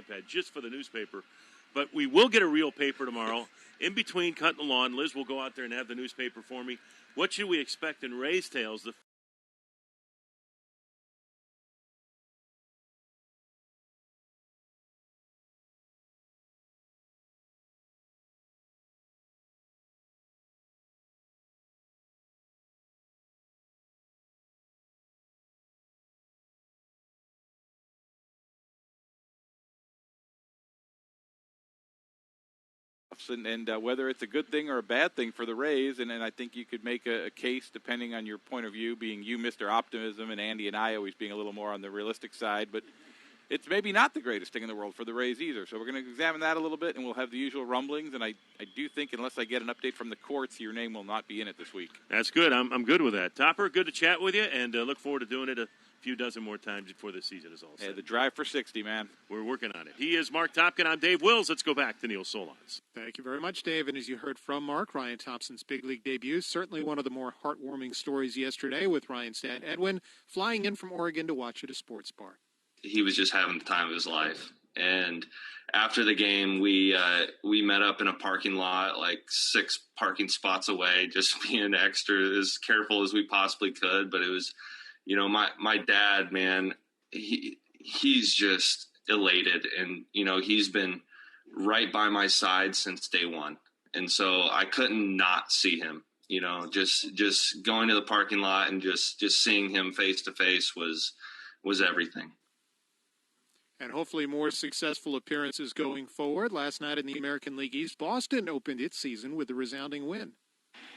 iPad just for the newspaper. But we will get a real paper tomorrow. In between cutting the lawn, Liz will go out there and have the newspaper for me. What should we expect in Rays Tales? And whether it's a good thing or a bad thing for the Rays, and I think you could make a case depending on your point of view, being you, Mr. Optimism, and Andy and I always being a little more on the realistic side, but it's maybe not the greatest thing in the world for the Rays either. So we're going to examine that a little bit, and we'll have the usual rumblings, and I do think unless I get an update from the courts, your name will not be in it this week. That's good. I'm good with that. Topper, good to chat with you, and look forward to doing it a few dozen more times before this season is all set. Hey, the drive for 60, man. We're working on it. He is Mark Topkin. I'm Dave Wills. Let's go back to Neil Solondz. Thank you very much, Dave. And as you heard from Mark, Ryan Thompson's big league debut, certainly one of the more heartwarming stories yesterday with Ryan's dad, Edwin, flying in from Oregon to watch at a sports bar. He was just having the time of his life. And after the game, we met up in a parking lot, like 6 parking spots away, just being extra as careful as we possibly could. But it was, you know, my dad, man, he's just elated. And, you know, he's been right by my side since day one. And so I couldn't not see him, you know, just going to the parking lot and just seeing him face to face was everything. And hopefully more successful appearances going forward. Last night in the American League East, Boston opened its season with a resounding win.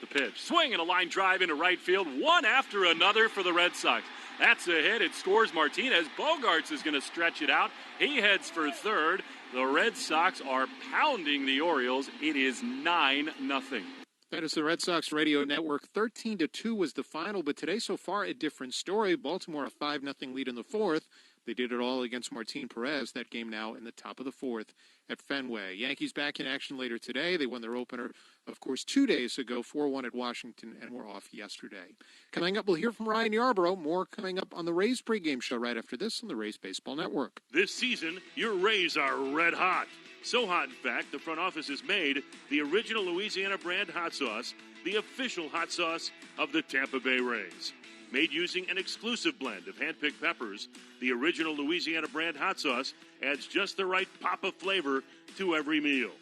The pitch. Swing and a line drive into right field, one after another for the Red Sox. That's a hit. It scores Martinez. Bogarts is going to stretch it out. He heads for third. The Red Sox are pounding the Orioles. It is 9-0. That is the Red Sox radio network. 13-2 was the final, but today so far a different story. Baltimore a 5-0 lead in the fourth. They did it all against Martin Perez. That game now in the top of the fourth at Fenway. Yankees back in action later today. They won their opener, of course, 2 days ago, 4-1 at Washington, and were off yesterday. Coming up, we'll hear from Ryan Yarbrough. More coming up on the Rays pregame show right after this on the Rays Baseball Network. This season, your Rays are red hot. So hot, in fact, the front office has made the original Louisiana brand hot sauce the official hot sauce of the Tampa Bay Rays. Made using an exclusive blend of hand-picked peppers, the original Louisiana brand hot sauce adds just the right pop of flavor to every meal.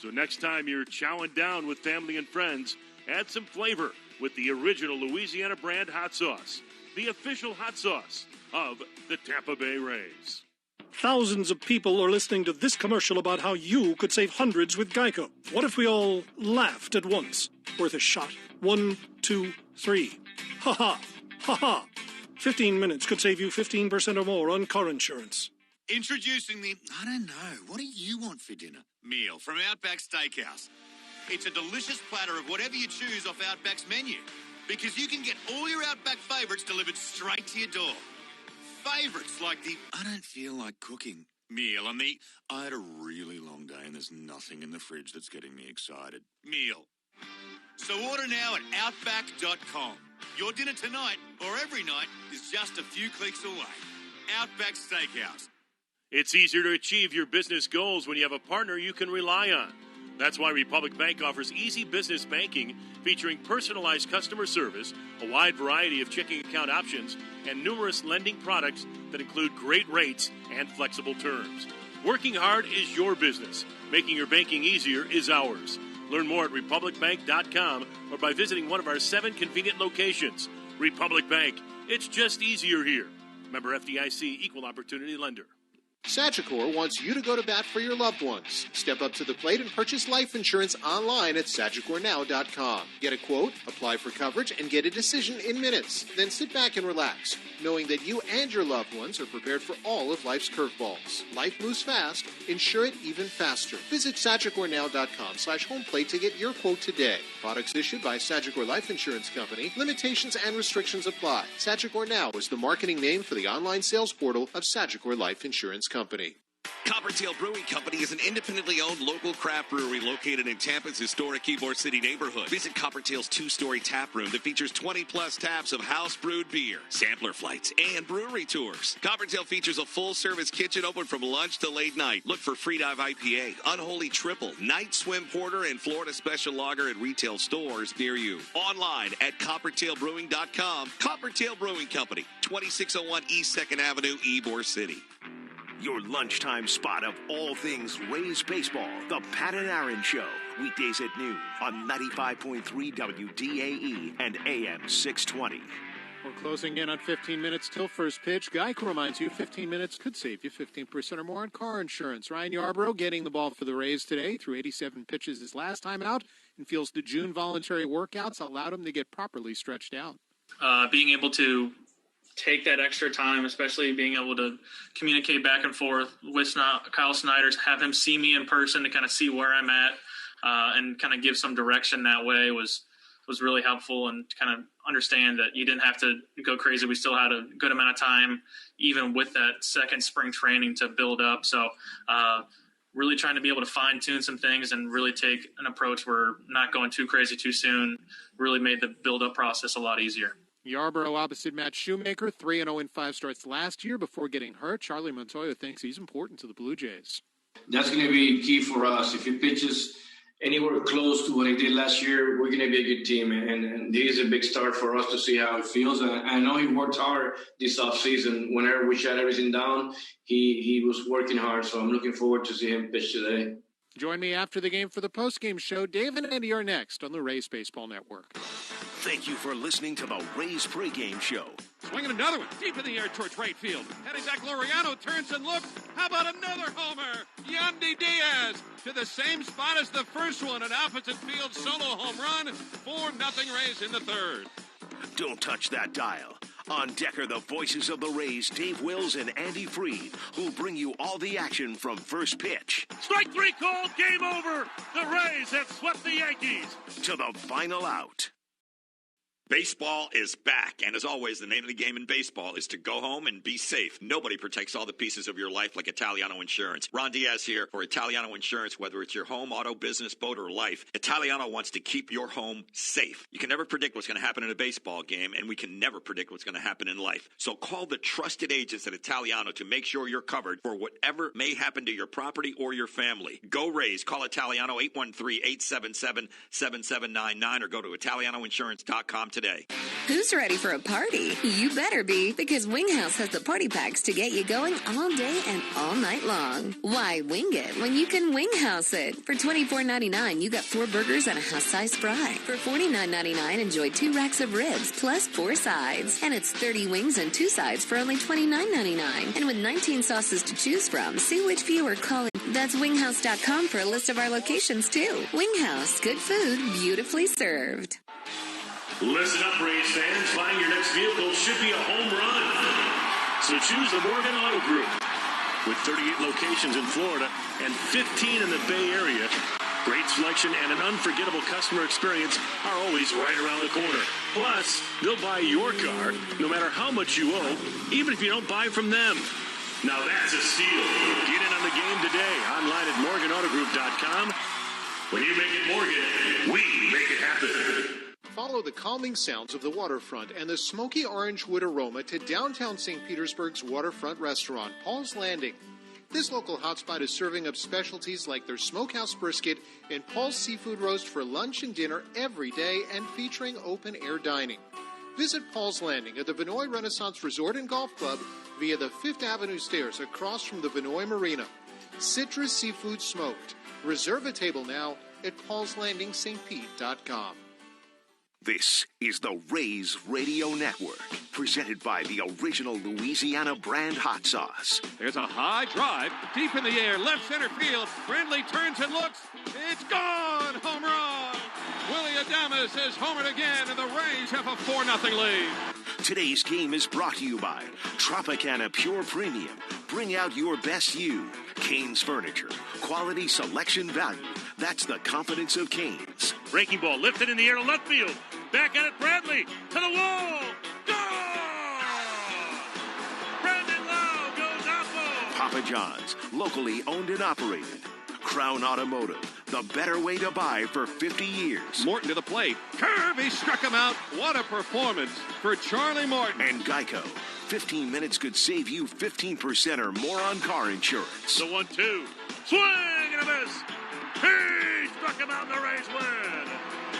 So next time you're chowing down with family and friends, add some flavor with the original Louisiana brand hot sauce, the official hot sauce of the Tampa Bay Rays. Thousands of people are listening to this commercial about how you could save hundreds with Geico. What if we all laughed at once? Worth a shot. 1, 2, 3. Ha ha. Ha ha! 15 minutes could save you 15% or more on car insurance. Introducing the, I don't know, what do you want for dinner? Meal from Outback Steakhouse. It's a delicious platter of whatever you choose off Outback's menu. Because you can get all your Outback favourites delivered straight to your door. Favourites like the, I don't feel like cooking meal and the, I had a really long day and there's nothing in the fridge that's getting me excited meal. So order now at Outback.com. Your dinner tonight or every night is just a few clicks away. Outback Steakhouse. It's easier to achieve your business goals when you have a partner you can rely on. That's why Republic Bank offers easy business banking featuring personalized customer service, a wide variety of checking account options, and numerous lending products that include great rates and flexible terms. Working hard is your business. Making your banking easier is ours. Learn more at republicbank.com or by visiting one of our 7 convenient locations. Republic Bank, it's just easier here. Member FDIC, Equal Opportunity Lender. Sagicor wants you to go to bat for your loved ones. Step up to the plate and purchase life insurance online at SagicorNow.com. Get a quote, apply for coverage, and get a decision in minutes. Then sit back and relax, knowing that you and your loved ones are prepared for all of life's curveballs. Life moves fast. Insure it even faster. Visit SagicorNow.com/homeplate to get your quote today. Products issued by Sagicor Life Insurance Company. Limitations and restrictions apply. Sagicor Now is the marketing name for the online sales portal of Sagicor Life Insurance Company. Coppertail Brewing Company is an independently owned local craft brewery located in Tampa's historic Ybor City neighborhood. Visit Coppertail's two-story tap room that features 20-plus taps of house-brewed beer, sampler flights, and brewery tours. Coppertail features a full-service kitchen open from lunch to late night. Look for Freedive IPA, Unholy Triple, Night Swim Porter, and Florida Special Lager at retail stores near you. Online at CoppertailBrewing.com. Coppertail Brewing Company, 2601 East 2nd Avenue, Ybor City. Your lunchtime spot of all things Rays baseball. The Pat and Aaron Show. Weekdays at noon on 95.3 WDAE and AM 620. We're closing in on 15 minutes till first pitch. Geico reminds you 15 minutes could save you 15% or more on car insurance. Ryan Yarbrough getting the ball for the Rays today through 87 pitches his last time out and feels the June voluntary workouts allowed him to get properly stretched out. Being able to take that extra time, especially being able to communicate back and forth with Kyle Snyder, have him see me in person to kind of see where I'm at and kind of give some direction that way was really helpful, and kind of understand that you didn't have to go crazy. We still had a good amount of time, even with that second spring training, to build up. So really trying to be able to fine tune some things and really take an approach where not going too crazy too soon really made the build up process a lot easier. Yarbrough opposite Matt Shoemaker, 3-0 in 5 starts last year before getting hurt. Charlie Montoya thinks he's important to the Blue Jays. That's going to be key for us. If he pitches anywhere close to what he did last year, we're going to be a good team. And this is a big start for us to see how it feels. And I know he worked hard this offseason. Whenever we shut everything down, he was working hard. So I'm looking forward to see him pitch today. Join me after the game for the postgame show. Dave and Andy are next on the Rays Baseball Network. Thank you for listening to the Rays pregame show. Swinging another one deep in the air towards right field. Heading back, Laureano turns and looks. How about another homer? Yandy Diaz to the same spot as the first one, an opposite field solo home run. 4-0 Rays in the third. Don't touch that dial. On deck are the voices of the Rays, Dave Wills and Andy Freed, who'll bring you all the action from first pitch. Strike three called, game over. The Rays have swept the Yankees. To the final out. Baseball is back, and as always, the name of the game in baseball is to go home and be safe. Nobody protects all the pieces of your life like Italiano Insurance. Ron Diaz here for Italiano Insurance. Whether it's your home, auto, business, boat, or life, Italiano wants to keep your home safe. You can never predict what's going to happen in a baseball game, and we can never predict what's going to happen in life. So call the trusted agents at Italiano to make sure you're covered for whatever may happen to your property or your family. Go Rays. Call Italiano 813-877-7799 or go to ItalianoInsurance.com today. Who's ready for a party? You better be, because Wing House has the party packs to get you going all day and all night long. Why wing it when you can Wing House it? For $24.99, you got 4 burgers and a house-size fry. For $49.99, enjoy 2 racks of ribs plus 4 sides. And it's 30 wings and 2 sides for only $29.99. And with 19 sauces to choose from, see which viewer calling. That's winghouse.com for a list of our locations, too. Wing House, good food, beautifully served. Listen up, Rays fans. Buying your next vehicle should be a home run. So choose the Morgan Auto Group. With 38 locations in Florida and 15 in the Bay Area, great selection and an unforgettable customer experience are always right around the corner. Plus, they'll buy your car no matter how much you owe, even if you don't buy from them. Now that's a steal. Get in on the game today online at morganautogroup.com. When you make it Morgan, we make it happen. Follow the calming sounds of the waterfront and the smoky orange wood aroma to downtown St. Petersburg's waterfront restaurant, Paul's Landing. This local hotspot is serving up specialties like their smokehouse brisket and Paul's seafood roast for lunch and dinner every day and featuring open-air dining. Visit Paul's Landing at the Vinoy Renaissance Resort and Golf Club via the 5th Avenue stairs across from the Vinoy Marina. Citrus seafood smoked. Reserve a table now at paulslandingstpete.com. This is the Rays Radio Network, presented by the original Louisiana brand hot sauce. There's a high drive, deep in the air, left center field. Brindley turns and looks. It's gone! Home run! Willie Adames has homered again, and the Rays have a 4-0 lead. Today's game is brought to you by Tropicana Pure Premium. Bring out your best you. Canes Furniture. Quality, selection, value. That's the confidence of Canes. Breaking ball lifted in the air to left field. Back at it, Bradley. To the wall. Goal! Brandon Lowe goes up. Papa John's, locally owned and operated. Crown Automotive, the better way to buy for 50 years. Morton to the plate. Curve, he struck him out. What a performance for Charlie Morton. And Geico, 15 minutes could save you 15% or more on car insurance. The 1-2. Swing and a miss. He struck him out and the Rays win.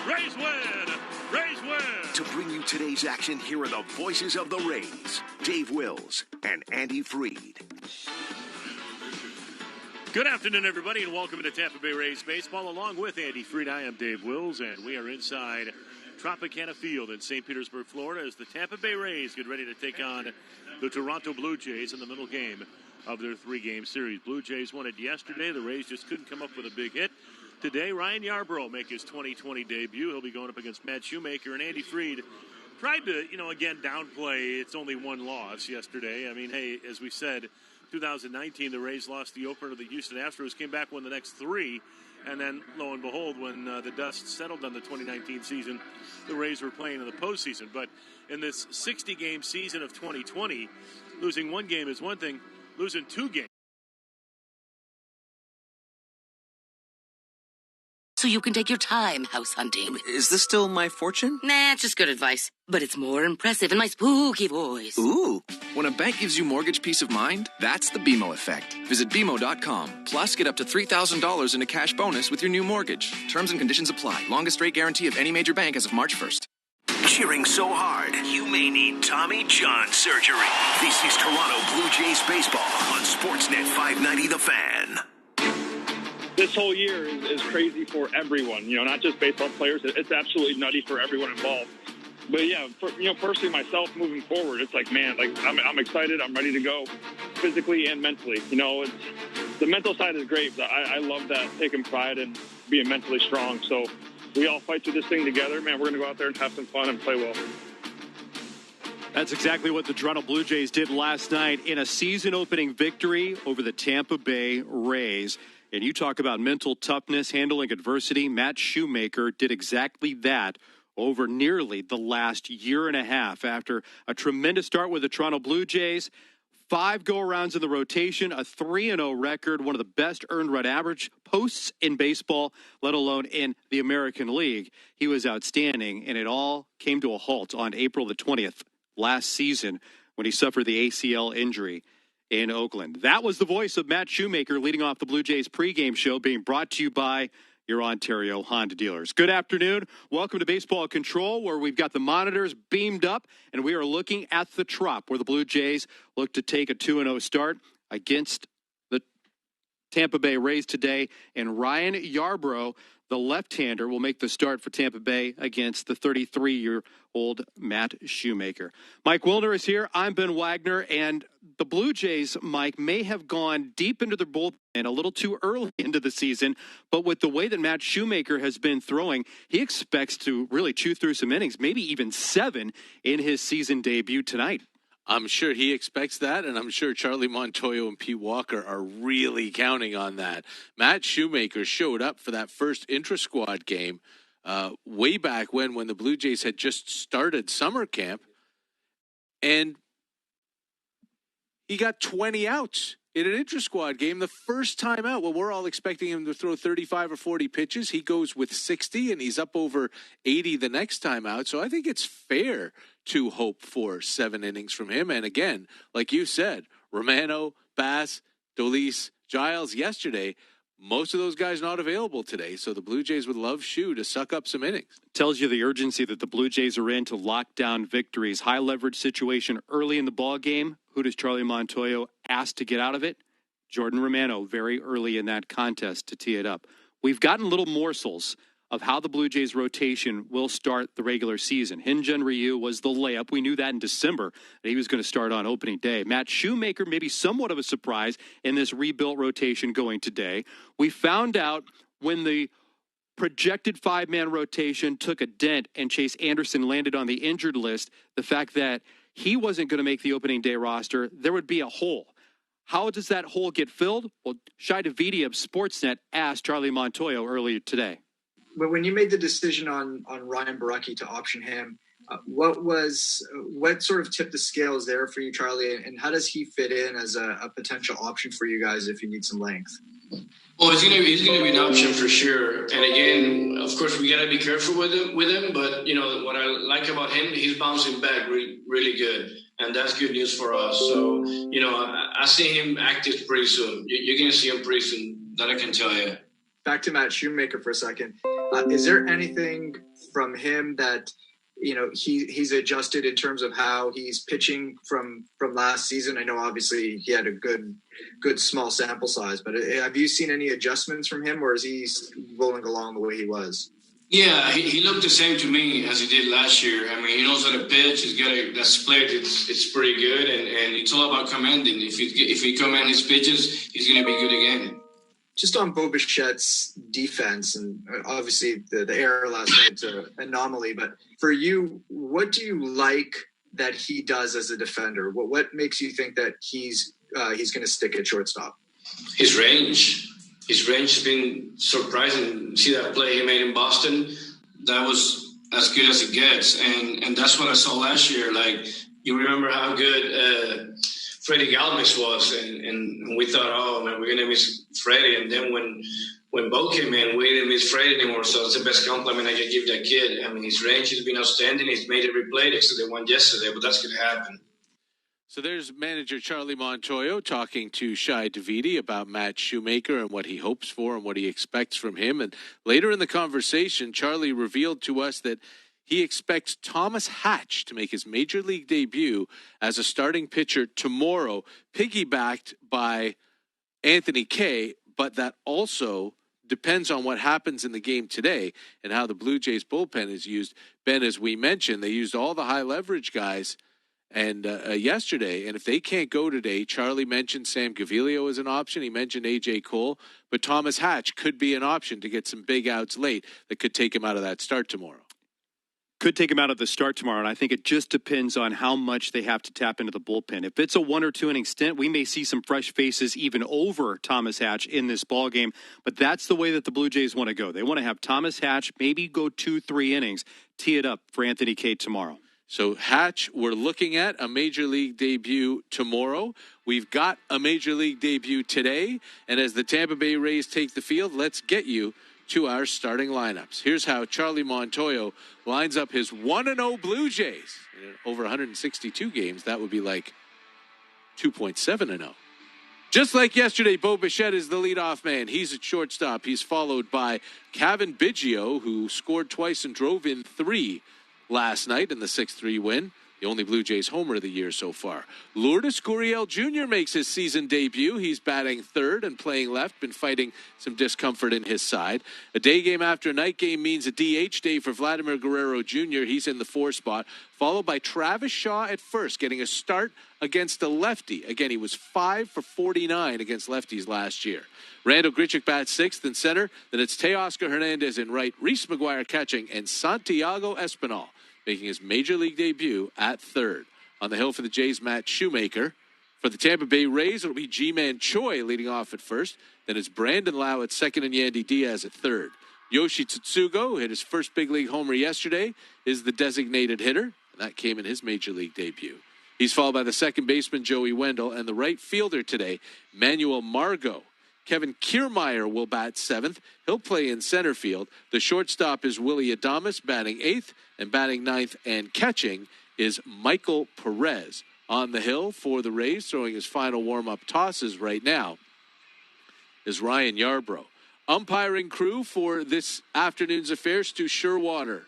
Rays win. Rays win. To bring you today's action, here are the voices of the Rays, Dave Wills and Andy Freed. Good afternoon, everybody, and welcome to Tampa Bay Rays Baseball. Along with Andy Freed, I am Dave Wills, and we are inside Tropicana Field in St. Petersburg, Florida, as the Tampa Bay Rays get ready to take on the Toronto Blue Jays in the middle game of their three-game series. Blue Jays won it yesterday. The Rays just couldn't come up with a big hit. Today, Ryan Yarbrough make his 2020 debut. He'll be going up against Matt Shoemaker, and Andy Freed tried to, again, downplay it's only one loss yesterday. I mean, hey, as we said, 2019, the Rays lost the opener to the Houston Astros, came back, won the next three, and then, lo and behold, when the dust settled on the 2019 season, the Rays were playing in the postseason. But in this 60-game season of 2020, losing one game is one thing, losing two games. So you can take your time house hunting. Is this still my fortune? Nah, it's just good advice. But it's more impressive in my spooky voice. Ooh. When a bank gives you mortgage peace of mind, that's the BMO effect. Visit BMO.com. Plus, get up to $3,000 in a cash bonus with your new mortgage. Terms and conditions apply. Longest rate guarantee of any major bank as of March 1st. Cheering so hard, you may need Tommy John surgery. This is Toronto Blue Jays baseball on Sportsnet 590 The Fan. This whole year is crazy for everyone, not just baseball players. It's absolutely nutty for everyone involved. But yeah, personally myself moving forward, it's like, man, I'm excited. I'm ready to go physically and mentally. It's, the mental side is great. But I love that, taking pride in being mentally strong. So we all fight through this thing together, man. We're going to go out there and have some fun and play well. That's exactly what the Toronto Blue Jays did last night in a season-opening victory over the Tampa Bay Rays. And you talk about mental toughness, handling adversity. Matt Shoemaker did exactly that over nearly the last year and a half after a tremendous start with the Toronto Blue Jays. 5 go-arounds in the rotation, a 3-0 record, one of the best earned run average posts in baseball, let alone in the American League. He was outstanding, and it all came to a halt on April the 20th last season when he suffered the ACL injury in Oakland. That was the voice of Matt Shoemaker leading off the Blue Jays pregame show, being brought to you by your Ontario Honda dealers. Good afternoon. Welcome to Baseball Control, where we've got the monitors beamed up, and we are looking at the Trop, where the Blue Jays look to take a 2-0 start against the Tampa Bay Rays today. And Ryan Yarbrough, the left-hander, will make the start for Tampa Bay against the 33-year-old Matt Shoemaker. Mike Wilner is here. I'm Ben Wagner, and the Blue Jays, Mike, may have gone deep into their bullpen a little too early into the season, but with the way that Matt Shoemaker has been throwing, he expects to really chew through some innings, maybe even 7 in his season debut tonight. I'm sure he expects that, and I'm sure Charlie Montoyo and Pete Walker are really counting on that. Matt Shoemaker showed up for that first intra-squad game way back when the Blue Jays had just started summer camp, and he got 20 outs in an intra-squad game the first time out. Well, we're all expecting him to throw 35 or 40 pitches. He goes with 60, and he's up over 80 the next time out. So I think it's fair to hope for 7 innings from him. And again, like you said, Romano, Bass, Dolis, Giles yesterday, most of those guys not available today. So the Blue Jays would love Shue to suck up some innings. Tells you the urgency that the Blue Jays are in to lock down victories. High leverage situation early in the ball game. Who does Charlie Montoyo ask to get out of it? Jordan Romano, very early in that contest to tee it up. We've gotten little morsels of how the Blue Jays rotation will start the regular season. Hyun-Jin Ryu was the layup. We knew that in December that he was going to start on opening day. Matt Shoemaker, maybe somewhat of a surprise in this rebuilt rotation going today. We found out when the projected 5-man rotation took a dent and Chase Anderson landed on the injured list, the fact that he wasn't going to make the opening day roster, there would be a hole. How does that hole get filled? Well, Shai Davidi of Sportsnet asked Charlie Montoyo earlier today. But when you made the decision on Ryan Baraki to option him, What sort of tipped the scales there for you, Charlie, and how does he fit in as a potential option for you guys if you need some length? Well, he's gonna be an option for sure. And again, of course, we gotta be careful with him. But what I like about him, he's bouncing back really good, and that's good news for us. So I see him active pretty soon. You're gonna see him pretty soon. That I can tell you. Back to Matt Shoemaker for a second. Is there anything from him that he's adjusted in terms of how he's pitching from last season? I know obviously he had a good small sample size, but have you seen any adjustments from him, or is he rolling along the way he was? Yeah, he looked the same to me as he did last year. I mean, he knows how to pitch. He's got that split. It's pretty good, and it's all about commanding. If he command his pitches, he's going to be good again. Just on Bo Bichette's defense, and obviously the error last night's an anomaly, but for you, what do you like that he does as a defender? What makes you think that he's going to stick at shortstop? His range. His range has been surprising. See that play he made in Boston? That was as good as it gets, and that's what I saw last year. Like, you remember how good Freddie Galvis was, and we thought, oh man, we're gonna miss Freddie. And then when Bo came in, we didn't miss Freddie anymore. So that's the best compliment I can give that kid. I mean, his range has been outstanding. He's made every play except the one yesterday, but that's gonna happen. So there's manager Charlie Montoyo talking to Shai Davidi about Matt Shoemaker and what he hopes for and what he expects from him. And later in the conversation, Charlie revealed to us that he expects Thomas Hatch to make his major league debut as a starting pitcher tomorrow, piggybacked by Anthony Kay, but that also depends on what happens in the game today and how the Blue Jays bullpen is used. Ben, as we mentioned, they used all the high leverage guys and yesterday, and if they can't go today, Charlie mentioned Sam Gaviglio as an option. He mentioned A.J. Cole, but Thomas Hatch could be an option to get some big outs late that could take him out of that start tomorrow. Could take him out of the start tomorrow, and I think it just depends on how much they have to tap into the bullpen. If it's a 1 or 2 inning stint, we may see some fresh faces even over Thomas Hatch in this ballgame, but that's the way that the Blue Jays want to go. They want to have Thomas Hatch maybe go 2-3 innings, tee it up for Anthony Kay tomorrow. So Hatch, we're looking at a major league debut tomorrow. We've got a major league debut today, and as the Tampa Bay Rays take the field, let's get you to our starting lineups. Here's how Charlie Montoyo lines up his 1-0 Blue Jays. In over 162 games, that would be like 2.7-0. Just like yesterday, Bo Bichette is the leadoff man. He's at shortstop. He's followed by Cavan Biggio, who scored twice and drove in 3 last night in the 6-3 win. The only Blue Jays homer of the year so far. Lourdes Gurriel Jr. makes his season debut. He's batting third and playing left, been fighting some discomfort in his side. A day game after a night game means a DH day for Vladimir Guerrero Jr. He's in the 4 spot, followed by Travis Shaw at first, getting a start against a lefty. Again, he was 5 for 49 against lefties last year. Randall Grichuk bats 6th in center. Then it's Teoscar Hernandez in right, Reese McGuire catching, and Santiago Espinal making his major league debut at third. On the hill for the Jays, Matt Shoemaker. For the Tampa Bay Rays, it'll be Ji-Man Choi leading off at first. Then it's Brandon Lau at second and Yandy Diaz at third. Yoshi Tsutsugo, who hit his first big league homer yesterday, is the designated hitter. And that came in his major league debut. He's followed by the second baseman, Joey Wendell, and the right fielder today, Manuel Margot. Kevin Kiermaier will bat 7th. He'll play in center field. The shortstop is Willie Adames, batting 8th, and batting 9th and catching is Michael Perez. On the hill for the Rays, throwing his final warm-up tosses right now, is Ryan Yarbrough. Umpiring crew for this afternoon's affair, Stu Hunter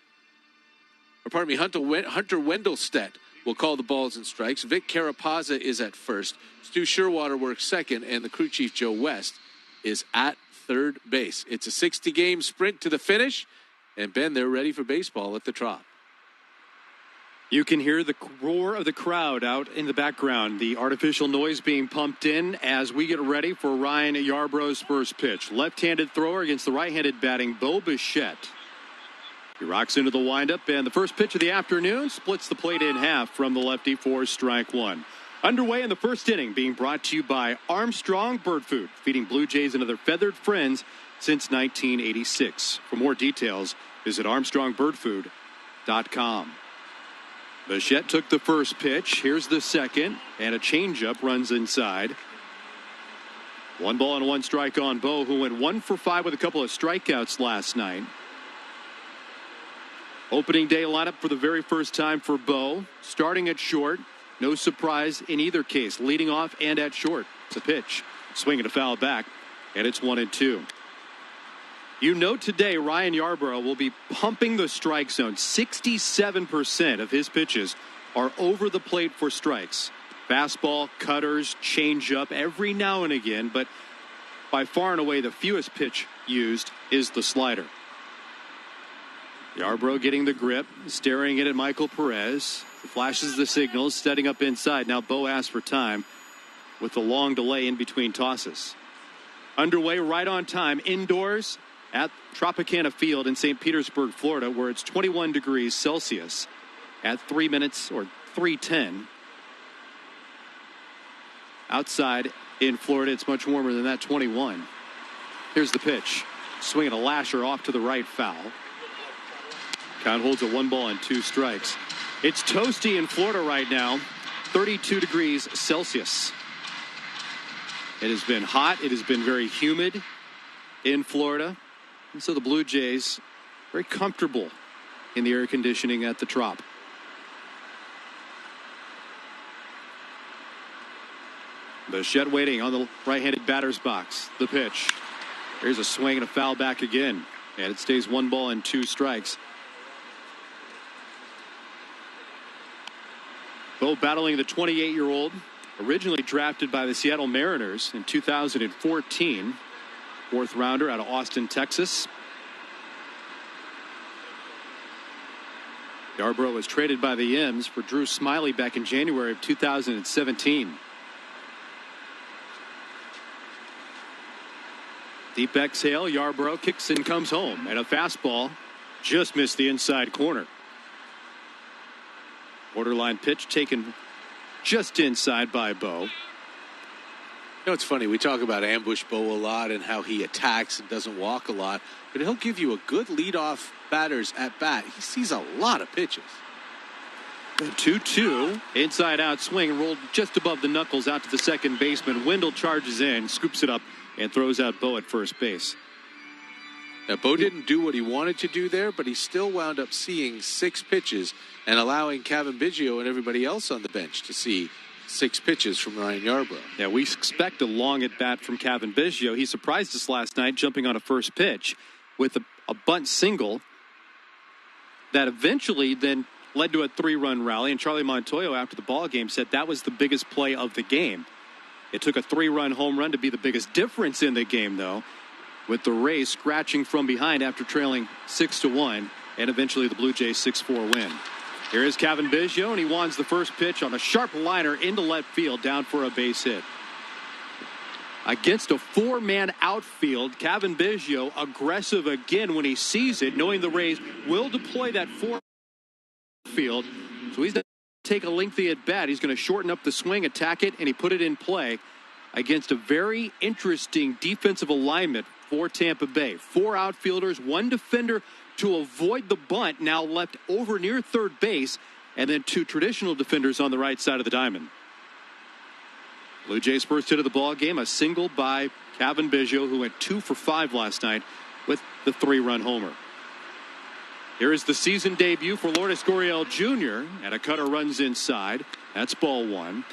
Wendelstedt will call the balls and strikes. Vic Carapazza is at first. Stu Sherwater works second, and the crew chief, Joe West, is at third base. It's a 60-game sprint to the finish, and Ben, they're ready for baseball at the Trop. You can hear the roar of the crowd out in the background, the artificial noise being pumped in as we get ready for Ryan Yarbrough's first pitch. Left-handed thrower against the right-handed batting Bo Bichette. He rocks into the windup, and the first pitch of the afternoon splits the plate in half from the lefty for strike 1. Underway in the first inning, being brought to you by Armstrong Bird Food, feeding Blue Jays and other feathered friends since 1986. For more details, visit ArmstrongBirdFood.com. Bichette took the first pitch. Here's the second, and a changeup runs inside. 1 ball and 1 strike on Bo, who went 1 for 5 with a couple of strikeouts last night. Opening day lineup for the very first time for Bo. Starting at short. No surprise in either case. Leading off and at short. The pitch. Swinging a foul back. And it's 1-2. You know today Ryan Yarbrough will be pumping the strike zone. 67% of his pitches are over the plate for strikes. Fastball, cutters, changeup every now and again, but by far and away the fewest pitch used is the slider. Yarbrough getting the grip, staring it at Michael Perez. He flashes the signals, setting up inside. Now Bo asks for time with the long delay in between tosses. Underway right on time indoors at Tropicana Field in St. Petersburg, Florida, where it's 21 degrees Celsius at 3 minutes or 3:10. Outside in Florida, it's much warmer than that, 21. Here's the pitch. Swinging a lasher off to the right, foul. Count holds at 1 ball and 2 strikes. It's toasty in Florida right now, 32 degrees Celsius. It has been hot. It has been very humid in Florida. And so the Blue Jays very comfortable in the air conditioning at the Trop. Bichette waiting on the right-handed batter's box. The pitch. Here's a swing and a foul back again. And it stays 1 ball and 2 strikes. Bo battling the 28-year-old, originally drafted by the Seattle Mariners in 2014. 4th rounder out of Austin, Texas. Yarbrough was traded by the M's for Drew Smiley back in January of 2017. Deep exhale, Yarbrough kicks and comes home, and a fastball just missed the inside corner. Borderline pitch taken just inside by Bo. You know, it's funny. We talk about ambush Bo a lot and how he attacks and doesn't walk a lot, but he'll give you a good leadoff batter's at bat. He sees a lot of pitches. The 2-2 inside out swing rolled just above the knuckles out to the second baseman. Wendell charges in, scoops it up, and throws out Bo at first base. Now, Bo didn't do what he wanted to do there, but he still wound up seeing 6 pitches and allowing Cavan Biggio and everybody else on the bench to see 6 pitches from Ryan Yarbrough. Yeah, we expect a long at bat from Cavan Biggio. He surprised us last night jumping on a first pitch with a bunt single that eventually then led to a 3-run rally. And Charlie Montoyo after the ball game said that was the biggest play of the game. It took a 3-run home run to be the biggest difference in the game, though, with the Rays scratching from behind after trailing 6-1, and eventually the Blue Jays 6-4 win. Here is Cavan Biggio, and he wands the first pitch on a sharp liner into left field, down for a base hit. Against a 4-man outfield, Cavan Biggio aggressive again when he sees it, knowing the Rays will deploy that 4 field. So he's going to take a lengthy at bat. He's going to shorten up the swing, attack it, and he put it in play against a very interesting defensive alignment for Tampa Bay. 4 outfielders, 1 defender to avoid the bunt, now left over near third base, and then 2 traditional defenders on the right side of the diamond. Blue Jays' first hit of the ball game, a single by Cavan Biggio, who went 2 for 5 last night with the 3-run homer. Here is the season debut for Lourdes Gurriel Jr., and a cutter runs inside. That's ball 1.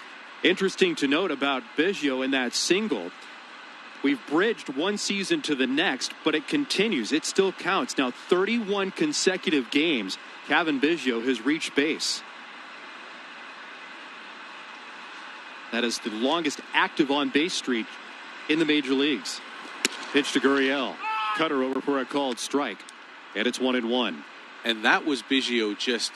Interesting to note about Biggio in that single, we've bridged one season to the next, but it continues. It still counts. Now, 31 consecutive games, Cavan Biggio has reached base. That is the longest active on-base streak in the major leagues. Pitch to Gurriel. Cutter over for a called strike. And it's 1-1. And that was Biggio just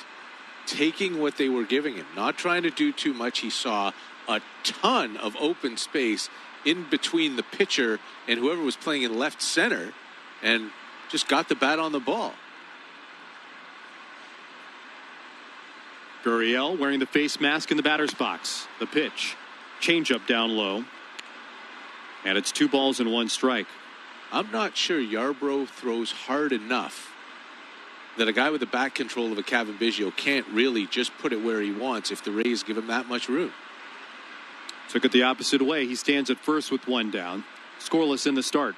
taking what they were giving him, not trying to do too much. He saw a ton of open space in between the pitcher and whoever was playing in left center, and just got the bat on the ball. Gurriel wearing the face mask in the batter's box. The pitch. Changeup down low. And it's 2 balls and 1 strike. I'm not sure Yarbrough throws hard enough that a guy with the back control of a Kevin Biggio can't really just put it where he wants if the Rays give him that much room. Took it the opposite way. He stands at first with one down. Scoreless in the start.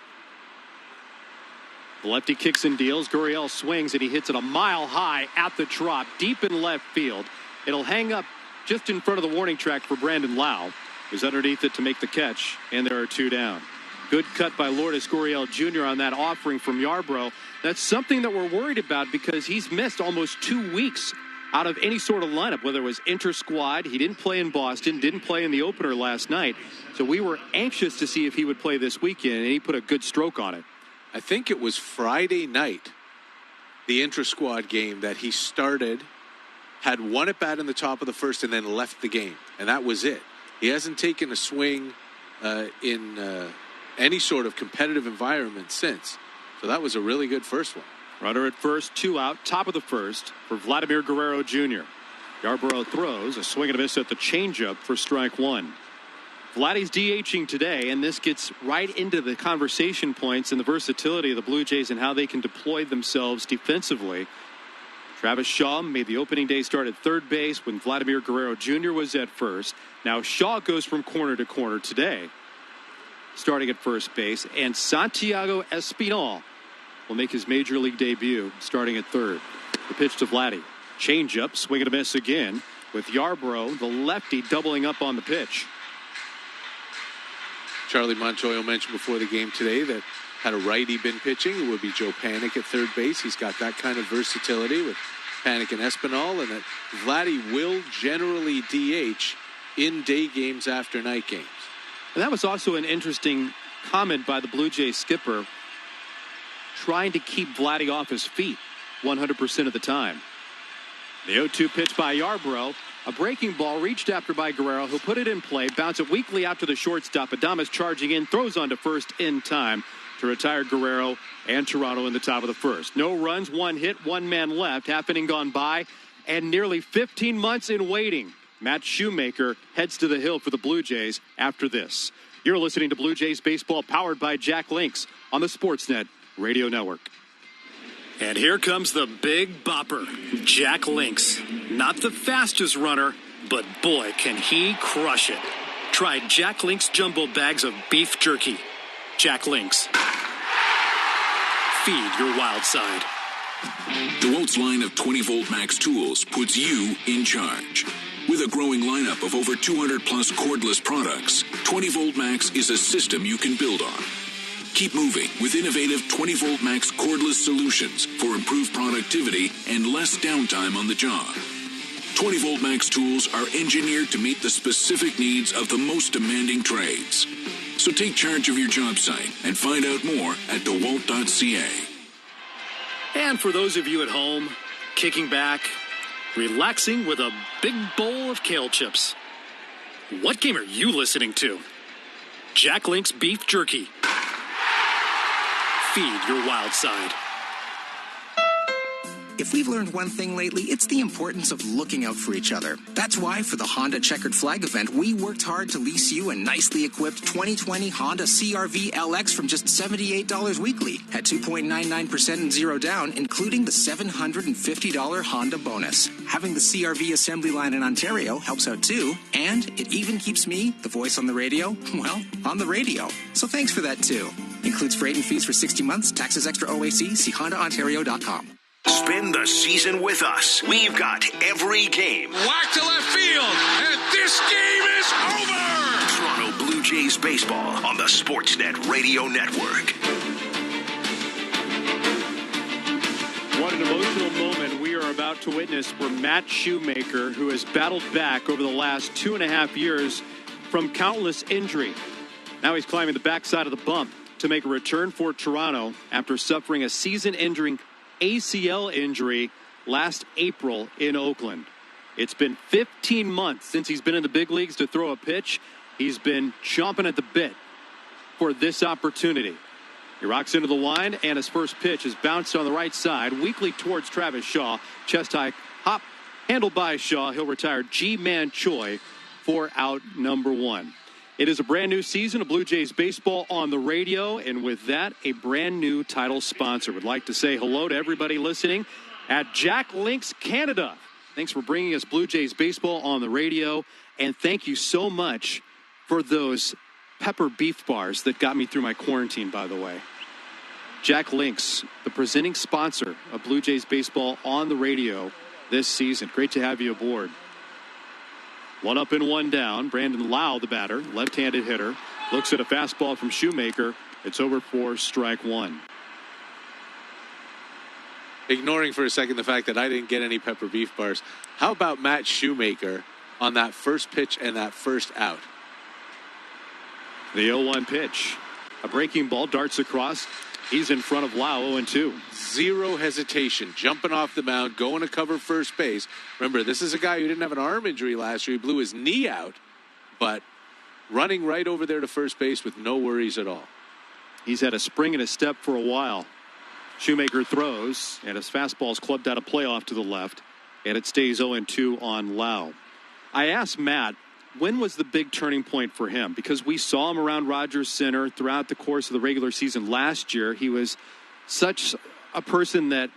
The lefty kicks and deals. Gurriel swings, and he hits it a mile high at the drop, deep in left field. It'll hang up just in front of the warning track for Brandon Lau, who's underneath it to make the catch, and there are two down. Good cut by Lourdes Gurriel Jr. on that offering from Yarbrough. That's something that we're worried about because he's missed almost 2 weeks out of any sort of lineup, whether it was inter-squad. He didn't play in Boston, didn't play in the opener last night. So we were anxious to see if he would play this weekend, and he put a good stroke on it. I think it was Friday night, the intra-squad game, that he started, had one at-bat in the top of the first, and then left the game. And that was it. He hasn't taken a swing in any sort of competitive environment since. So that was a really good first one. Runner at first, two out, top of the first for Vladimir Guerrero Jr. Yarbrough throws a swing and a miss at the changeup for strike one. Vladdy's DHing today, and this gets right into the conversation points and the versatility of the Blue Jays and how they can deploy themselves defensively. Travis Shaw made the opening day start at third base when Vladimir Guerrero Jr. was at first. Now Shaw goes from corner to corner today, starting at first base, and Santiago Espinal will make his major league debut starting at third. The pitch to Vladdy. Changeup, swing and a miss again with Yarbrough, the lefty, doubling up on the pitch. Charlie Montoyo mentioned before the game today that had a righty been pitching, it would be Joe Panik at third base. He's got that kind of versatility with Panik and Espinal, and that Vladdy will generally DH in day games after night games. And that was also an interesting comment by the Blue Jays skipper, trying to keep Vladdy off his feet 100% of the time. The 0-2 pitch by Yarbrough. A breaking ball reached after by Guerrero, who put it in play, bounce it weakly out to the shortstop. Adames charging in, throws onto first in time to retire Guerrero and Toronto in the top of the first. No runs, one hit, one man left. Half inning gone by, and nearly 15 months in waiting. Matt Shoemaker heads to the hill for the Blue Jays after this. You're listening to Blue Jays Baseball, powered by Jack Links on the Sportsnet Radio Network. And here comes the big bopper, Jack Links. Not the fastest runner, but boy, can he crush it. Try Jack Links jumbo bags of beef jerky. Jack Links. Feed your wild side. DeWalt's line of 20-volt max tools puts you in charge. With a growing lineup of over 200-plus cordless products, 20-volt max is a system you can build on. Keep moving with innovative 20-volt max cordless solutions for improved productivity and less downtime on the job. 20-volt max tools are engineered to meet the specific needs of the most demanding trades. So take charge of your job site and find out more at dewalt.ca. And for those of you at home, kicking back, relaxing with a big bowl of kale chips, what game are you listening to? Jack Link's Beef Jerky. Feed your wild side. If we've learned one thing lately, it's the importance of looking out for each other. That's why for the Honda Checkered Flag event, we worked hard to lease you a nicely equipped 2020 Honda CR-V LX from just $78 weekly at 2.99% and zero down, including the $750 Honda bonus. Having the CR-V assembly line in Ontario helps out too, and it even keeps me, the voice on the radio, well, on the radio. So thanks for that too. Includes freight and fees for 60 months, taxes extra OAC, see HondaOntario.com. Spend the season with us. We've got every game. Whack to left field, and this game is over! Toronto Blue Jays baseball on the Sportsnet Radio Network. What an emotional moment we are about to witness for Matt Shoemaker, who has battled back over the last 2.5 years from countless injury. Now he's climbing the backside of the bump to make a return for Toronto after suffering a season-ending ACL injury last April in Oakland. It's been 15 months since he's been in the big leagues to throw a pitch. He's been chomping at the bit for this opportunity. He rocks into the line, and his first pitch is bounced on the right side, weakly towards Travis Shaw. Chest high hop, handled by Shaw. He'll retire Ji-Man Choi for out number one. It is a brand new season of Blue Jays baseball on the radio, and with that, a brand new title sponsor. Would like to say hello to everybody listening at Jack Links Canada. Thanks for bringing us Blue Jays baseball on the radio, and thank you so much for those pepper beef bars that got me through my quarantine, by the way. Jack Links, the presenting sponsor of Blue Jays baseball on the radio this season. Great to have you aboard. 1 up and 1 down. Brandon Lau, the batter, left-handed hitter, looks at a fastball from Shoemaker. It's over for strike 1. Ignoring for a second the fact that I didn't get any pepper beef bars, how about Matt Shoemaker on that first pitch and that first out? The 0-1 pitch. A breaking ball darts across. He's in front of Lau, 0-2. Zero hesitation, jumping off the mound, going to cover first base. Remember, this is a guy who didn't have an arm injury last year. He blew his knee out, but running right over there to first base with no worries at all. He's had a spring and a step for a while. Shoemaker throws, and his fastball's clubbed out of play off to the left, and it stays 0-2 on Lau. I asked Matt, when was the big turning point for him? Because we saw him around Rogers Center throughout the course of the regular season last year. He was such a person that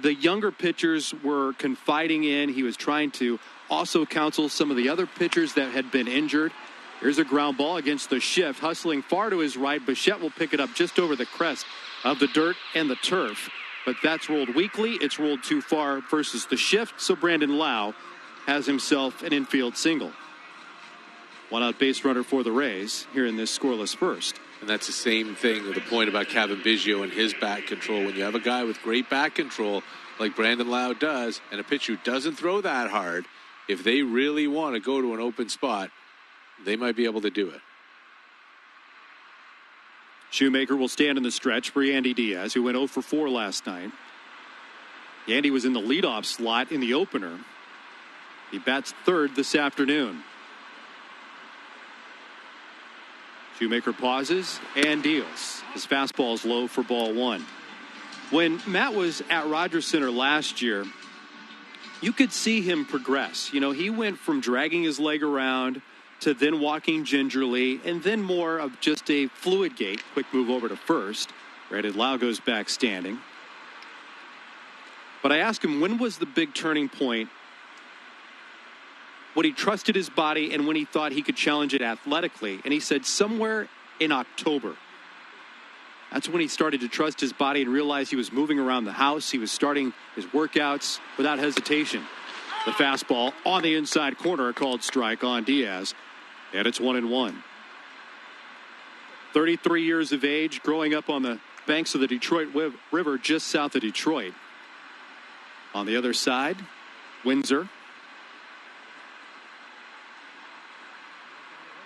the younger pitchers were confiding in. He was trying to also counsel some of the other pitchers that had been injured. Here's a ground ball against the shift, hustling far to his right. Bichette will pick it up just over the crest of the dirt and the turf. But that's rolled weakly. It's rolled too far versus the shift. So Brandon Lau has himself an infield single. 1 out base runner for the Rays here in this scoreless first. And that's the same thing with the point about Kevin Biggio and his bat control. When you have a guy with great bat control like Brandon Lau does, and a pitcher who doesn't throw that hard, if they really want to go to an open spot, they might be able to do it. Shoemaker will stand in the stretch for Yandy Diaz, who went 0 for 4 last night. Yandy was in the leadoff slot in the opener. He bats third this afternoon. Shoemaker pauses and deals. His fastball is low for ball 1. When Matt was at Rogers Center last year, you could see him progress. You know, he went from dragging his leg around to then walking gingerly, and then more of just a fluid gait. Quick move over to first. Brandon Lau goes back standing. But I asked him, when was the big turning point when he trusted his body and when he thought he could challenge it athletically? And he said somewhere in October. That's when he started to trust his body and realize he was moving around the house. He was starting his workouts without hesitation. The fastball on the inside corner, a called strike on Diaz. And it's 1-1. 33 years of age, growing up on the banks of the Detroit River just south of Detroit. On the other side, Windsor.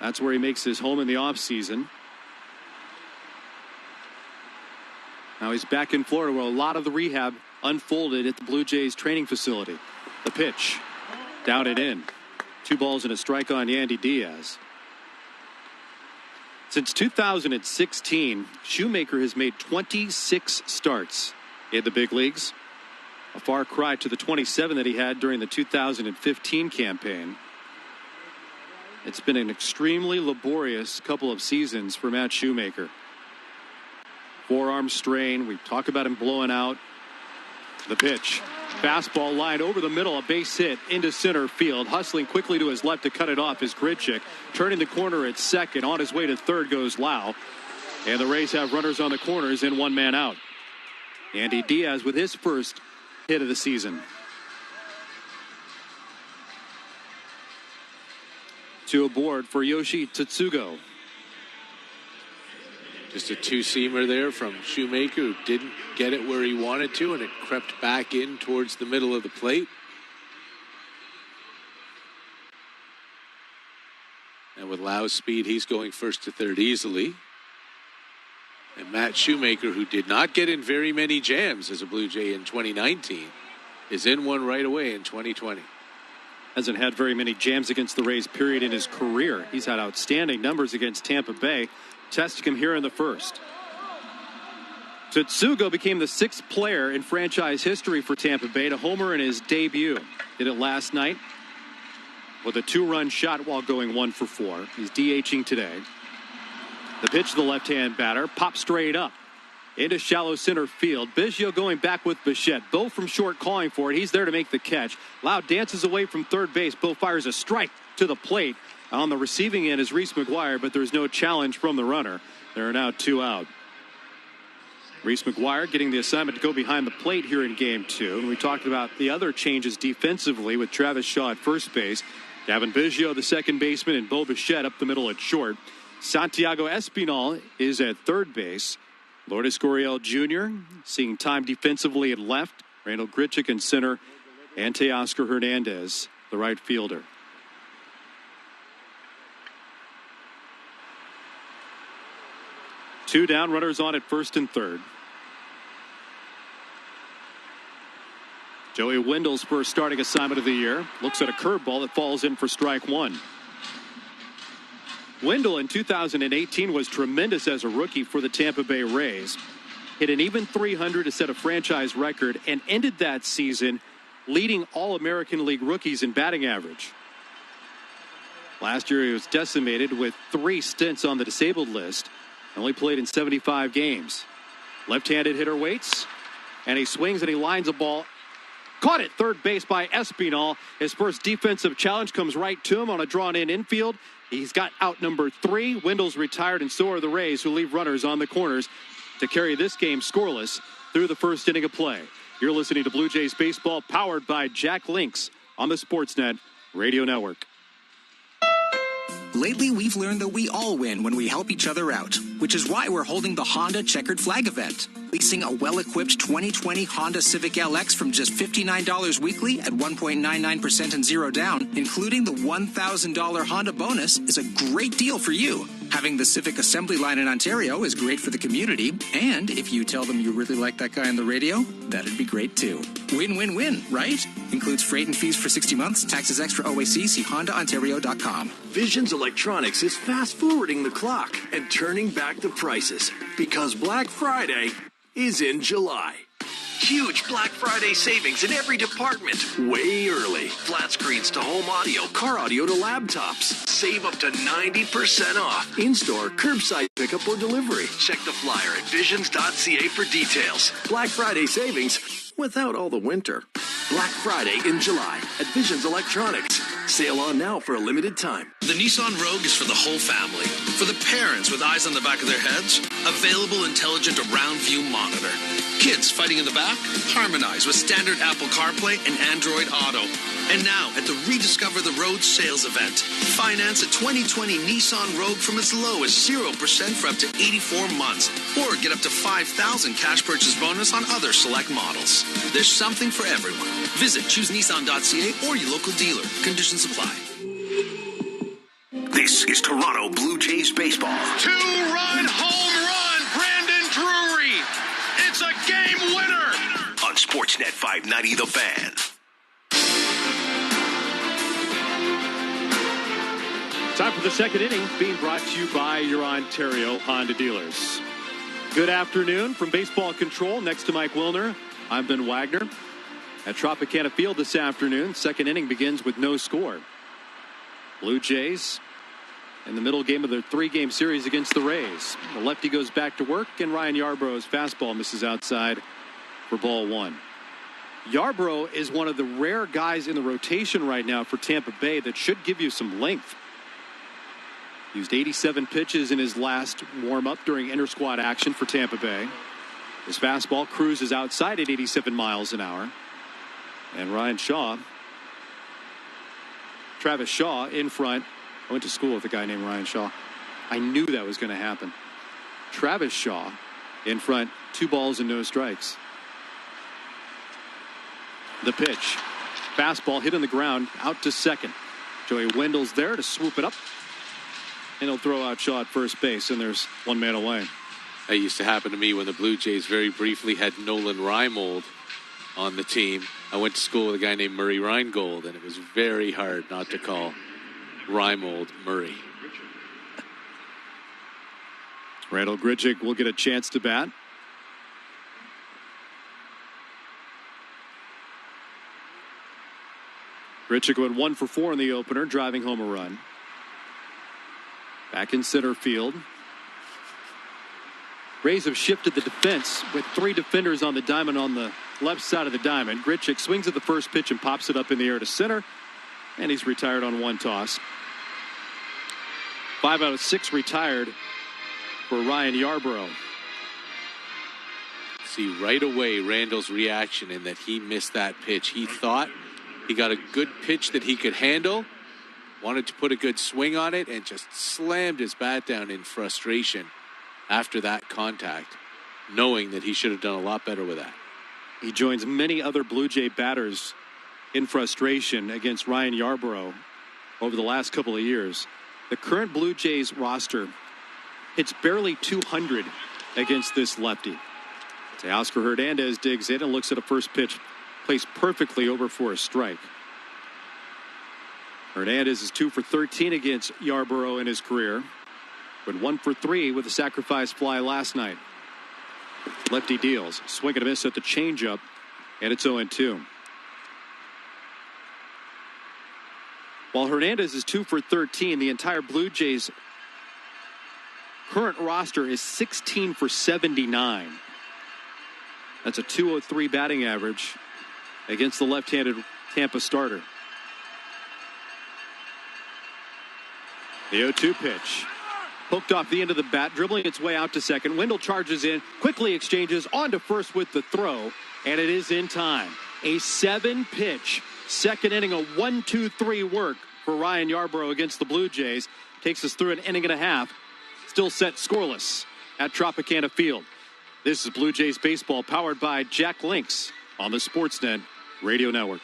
That's where he makes his home in the offseason. Now he's back in Florida, where a lot of the rehab unfolded at the Blue Jays training facility. The pitch, down and in. 2 balls and a strike on Yandy Diaz. Since 2016, Shoemaker has made 26 starts in the big leagues. A far cry to the 27 that he had during the 2015 campaign. It's been an extremely laborious couple of seasons for Matt Shoemaker. Forearm strain. We talk about him blowing out. The pitch. Fastball line over the middle, a base hit into center field. Hustling quickly to his left to cut it off is Gritchick. Turning the corner at second. On his way to third goes Lau. And the Rays have runners on the corners and 1 man out. Yandy Diaz with his first hit of the season. 2 aboard for Yoshi Tsutsugo. Just a 2-seamer there from Shoemaker, who didn't get it where he wanted to, and it crept back in towards the middle of the plate. And with Lau's speed, he's going first to third easily. And Matt Shoemaker, who did not get in very many jams as a Blue Jay in 2019, is in one right away in 2020. Hasn't had very many jams against the Rays, period, in his career. He's had outstanding numbers against Tampa Bay. Testing him here in the first. Tsutsugo became the 6th player in franchise history for Tampa Bay to homer in his debut. Did it last night with a 2-run shot while going 1 for 4. He's DHing today. The pitch to the left-hand batter, pops straight up. into shallow center field. Biggio going back with Bichette. Bo from short calling for it. He's there to make the catch. Lau dances away from third base. Bo fires a strike to the plate. On the receiving end is Reese McGuire, but there's no challenge from the runner. There are now 2 out. Reese McGuire getting the assignment to go behind the plate here in Game 2. And we talked about the other changes defensively with Travis Shaw at first base. Gavin Biggio, the second baseman, and Bo Bichette up the middle at short. Santiago Espinal is at third base. Lourdes Gurriel Jr. seeing time defensively at left. Randall Grichuk in center. And Teoscar Hernandez, the right fielder. Two down, runners on at first and third. Joey Wendell's first starting assignment of the year. Looks at a curveball that falls in for strike one. Wendell in 2018 was tremendous as a rookie for the Tampa Bay Rays. Hit an even 300 to set a franchise record and ended that season leading All-American League rookies in batting average. Last year he was decimated with 3 stints on the disabled list. Only played in 75 games. Left-handed hitter waits, and he swings and he lines a ball. Caught at third base by Espinal. His first defensive challenge comes right to him on a drawn-in infield. He's got out number 3. Wendell's retired, and so are the Rays, who leave runners on the corners to carry this game scoreless through the first inning of play. You're listening to Blue Jays Baseball, powered by Jack Links on the Sportsnet Radio Network. Lately, we've learned that we all win when we help each other out, which is why we're holding the Honda Checkered Flag event. Leasing a well-equipped 2020 Honda Civic LX from just $59 weekly at 1.99% and 0 down, including the $1,000 Honda bonus, is a great deal for you. Having the Civic assembly line in Ontario is great for the community, and if you tell them you really like that guy on the radio, that'd be great too. Win-win-win, right? Includes freight and fees for 60 months, taxes extra OAC, see HondaOntario.com. Visions Electronics is fast-forwarding the clock and turning back the prices because Black Friday is in July. Huge Black Friday savings in every department. Way early. Flat screens to home audio, car audio to laptops. Save up to 90% off. In-store, curbside pickup or delivery. Check the flyer at visions.ca for details. Black Friday savings without all the winter. Black Friday in July at Visions Electronics. Sale on now for a limited time. The Nissan Rogue is for the whole family. For the parents with eyes on the back of their heads, available intelligent around view monitor. Kids fighting in the back, harmonize with standard Apple CarPlay and Android Auto. And now at the Rediscover the Road sales event, finance a 2020 Nissan Rogue from as low as 0% for up to 84 months. Or get up to $5,000 cash purchase bonus on other select models. There's something for everyone. Visit choosenissan.ca or your local dealer. Conditions apply. This is Toronto Blue Jays baseball. 2-run home run, Brandon Drury. It's a game winner. On Sportsnet 590 The Fan. Time for the second inning, being brought to you by your Ontario Honda dealers. Good afternoon from Baseball Control. Next to Mike Wilner, I'm Ben Wagner. At Tropicana Field this afternoon, second inning begins with no score. Blue Jays in the middle game of their 3-game series against the Rays. The lefty goes back to work, and Ryan Yarbrough's fastball misses outside for ball 1. Yarbrough is one of the rare guys in the rotation right now for Tampa Bay that should give you some length. Used 87 pitches in his last warm-up during inter-squad action for Tampa Bay. His fastball cruises outside at 87 miles an hour. And Travis Shaw in front. I went to school with a guy named Ryan Shaw. I knew that was going to happen. Travis Shaw in front, 2 balls and no strikes. The pitch. Fastball hit on the ground, out to second. Joey Wendell's there to swoop it up. And he'll throw out Shaw at first base, and there's one man away. That used to happen to me when the Blue Jays very briefly had Nolan Reimold on the team. I went to school with a guy named Murray Reingold, and it was very hard not to call Reimold Murray. Randall Grichuk will get a chance to bat. Grichuk went 1 for 4 in the opener, driving home a run. Back in center field. Rays have shifted the defense with 3 defenders on the diamond on the left side of the diamond. Grichuk swings at the first pitch and pops it up in the air to center, and he's retired on 1 toss. 5 out of 6 retired for Ryan Yarbrough. See right away Randall's reaction in that he missed that pitch. He thought he got a good pitch that he could handle, wanted to put a good swing on it, and just slammed his bat down in frustration after that contact, knowing that he should have done a lot better with that. He joins many other Blue Jay batters in frustration against Ryan Yarbrough over the last couple of years. The current Blue Jays roster hits barely 200 against this lefty. Teoscar Hernandez digs in and looks at a first pitch placed perfectly over for a strike. Hernandez is 2 for 13 against Yarbrough in his career, but 1 for 3 with a sacrifice fly last night. Lefty deals. Swing and a miss at the changeup, and it's 0-2. While Hernandez is 2 for 13, the entire Blue Jays current roster is 16 for 79. That's a .203 batting average against the left-handed Tampa starter. The 0-2 pitch. Hooked off the end of the bat, dribbling its way out to second. Wendell charges in, quickly exchanges on to first with the throw, and it is in time. A 7-pitch second inning of 1-2-3 work for Ryan Yarbrough against the Blue Jays. Takes us through an inning and a half. Still set scoreless at Tropicana Field. This is Blue Jays baseball powered by Jack Links on the Sportsnet Radio Network.